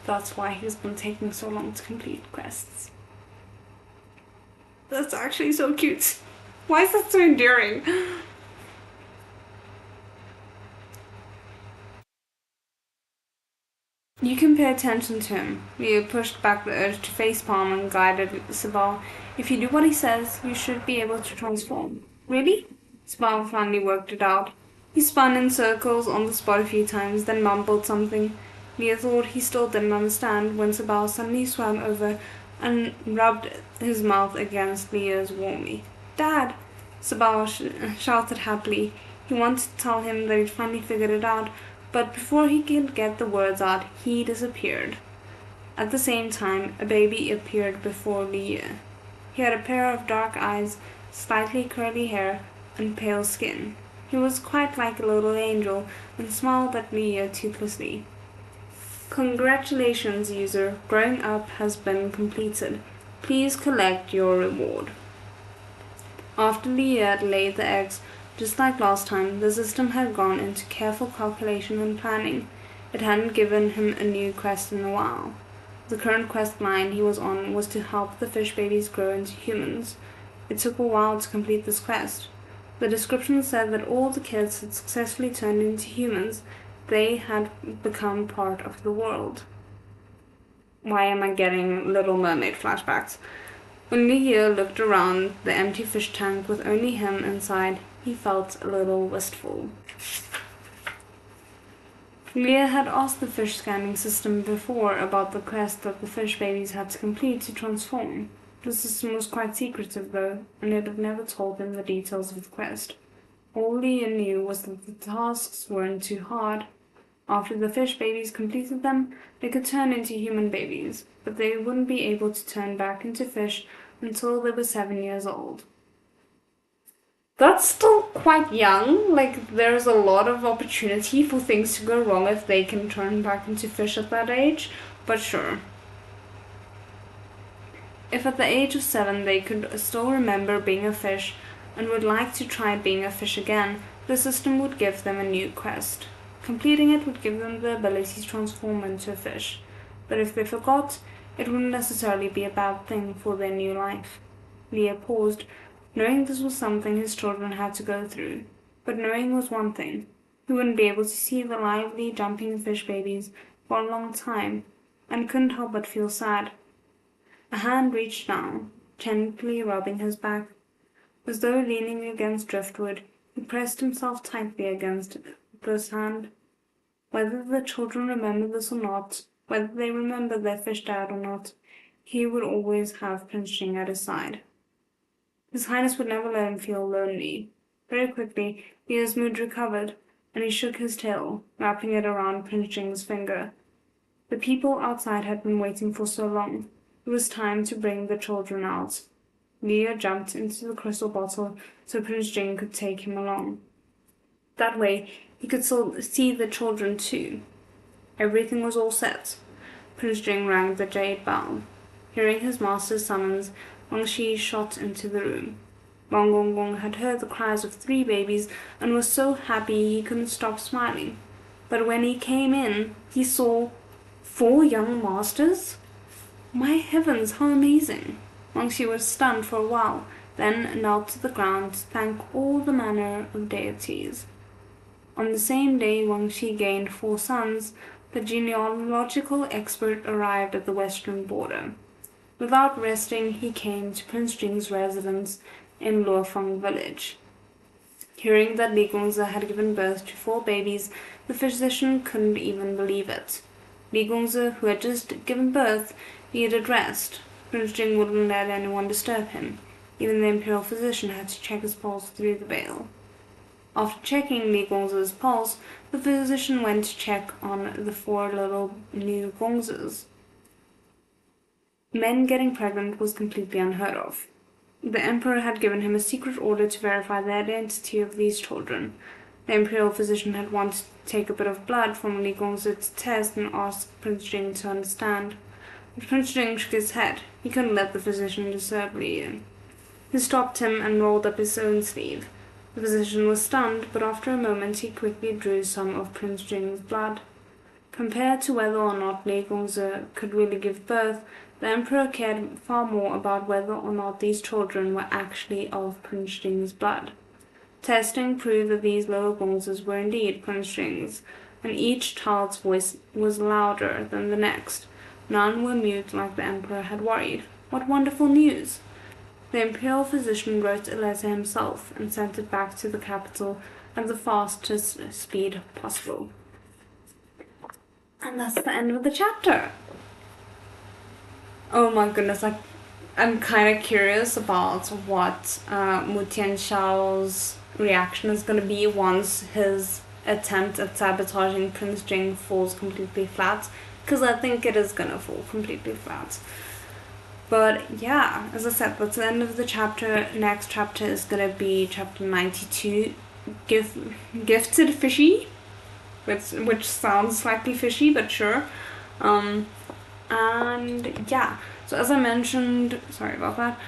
S1: That's why he's been taking so long to complete quests. That's actually so cute. Why is that so endearing? You can pay attention to him. Leo pushed back the urge to facepalm and guided Sabal. If you do what he says, you should be able to transform. Really? Sabal finally worked it out. He spun in circles on the spot a few times, then mumbled something. Leo thought he still didn't understand when Sabal suddenly swam over and rubbed his mouth against Leo's warmly. Dad! Sabal shouted happily. He wanted to tell him that he'd finally figured it out, but before he could get the words out, he disappeared. At the same time, a baby appeared before Leo. He had a pair of dark eyes, slightly curly hair, and pale skin. He was quite like a little angel and smiled at Leo toothlessly. Congratulations, user. Growing up has been completed. Please collect your reward. After Leo had laid the eggs, just like last time, the system had gone into careful calculation and planning. It hadn't given him a new quest in a while. The current quest line he was on was to help the fish babies grow into humans. It took a while to complete this quest. The description said that all the kids had successfully turned into humans. They had become part of the world. Why am I getting Little Mermaid flashbacks? When Leo looked around the empty fish tank with only him inside, he felt a little wistful. Leo had asked the fish scanning system before about the quest that the fish babies had to complete to transform. The system was quite secretive though, and it had never told him the details of the quest. All Leo knew was that the tasks weren't too hard. After the fish babies completed them, they could turn into human babies, but they wouldn't be able to turn back into fish until they were 7 years old. That's still quite young. Like, there's a lot of opportunity for things to go wrong if they can turn back into fish at that age, but sure. If at the age of 7 they could still remember being a fish and would like to try being a fish again, the system would give them a new quest. Completing it would give them the ability to transform into a fish, but if they forgot, it wouldn't necessarily be a bad thing for their new life. Leo paused, knowing this was something his children had to go through. But knowing was one thing. He wouldn't be able to see the lively, jumping fish babies for a long time, and couldn't help but feel sad. A hand reached down, gently rubbing his back. As though leaning against driftwood, he pressed himself tightly against this hand. Whether the children remember this or not, whether they remember their fish dad or not, he would always have Prince Jing at his side. His Highness would never let him feel lonely. Very quickly, Leo's mood recovered, and he shook his tail, wrapping it around Prince Jing's finger. The people outside had been waiting for so long. It was time to bring the children out. Leo jumped into the crystal bottle so Prince Jing could take him along. That way, he could still see the children too. Everything was all set. Prince Jing rang the jade bell. Hearing his master's summons, Wang Shi shot into the room. Wang Gong had heard the cries of 3 babies and was so happy he couldn't stop smiling. But when he came in, he saw 4 young masters? My heavens, how amazing! Wang Shi was stunned for a while, then knelt to the ground to thank all the manner of deities. On the same day Wang Shi gained 4 sons, the genealogical expert arrived at the western border. Without resting, he came to Prince Jing's residence in Luofeng village. Hearing that Li Gongzi had given birth to 4 babies, the physician couldn't even believe it. Li Gongzi, who had just given birth, needed rest. Prince Jing wouldn't let anyone disturb him. Even the imperial physician had to check his pulse through the veil. After checking Li Gongzi's pulse, the physician went to check on the 4 little new Gongzis. Men getting pregnant was completely unheard of. The emperor had given him a secret order to verify the identity of these children. The imperial physician had wanted to take a bit of blood from Li Gongzi to test and ask Prince Jing to understand. But Prince Jing shook his head. He couldn't let the physician disturb Li. He stopped him and rolled up his own sleeve. The physician was stunned, but after a moment he quickly drew some of Prince Jing's blood. Compared to whether or not Li Gongzi could really give birth, the emperor cared far more about whether or not these children were actually of Prince Jing's blood. Testing proved that these little Gongzis were indeed Prince Jing's, and each child's voice was louder than the next. None were mute like the emperor had worried. What wonderful news! The imperial physician wrote a letter himself and sent it back to the capital at the fastest speed possible. And that's the end of the chapter. Oh my goodness, I'm kind of curious about what Mu Tianxiao's reaction is going to be once his attempt at sabotaging Prince Jing falls completely flat, because I think it is going to fall completely flat. But yeah, as I said, that's the end of the chapter. Next chapter is going to be chapter 92, Gifted Fishy, which sounds slightly fishy, but sure. And yeah, so as I mentioned, sorry about that,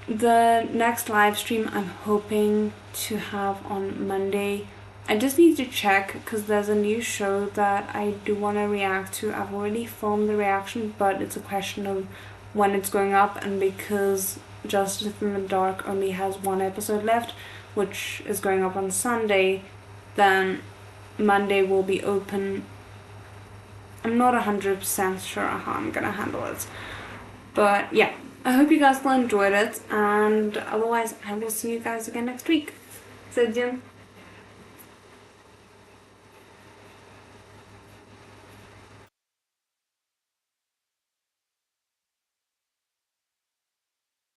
S1: the next live stream I'm hoping to have on Monday. I just need to check because there's a new show that I do want to react to. I've already filmed the reaction, but it's a question of when it's going up, and because Justice in the Dark only has 1 episode left, which is going up on Sunday, then Monday will be open. I'm not 100% sure how I'm gonna handle it. But yeah, I hope you guys will enjoyed it, and otherwise I will see you guys again next week. 再见。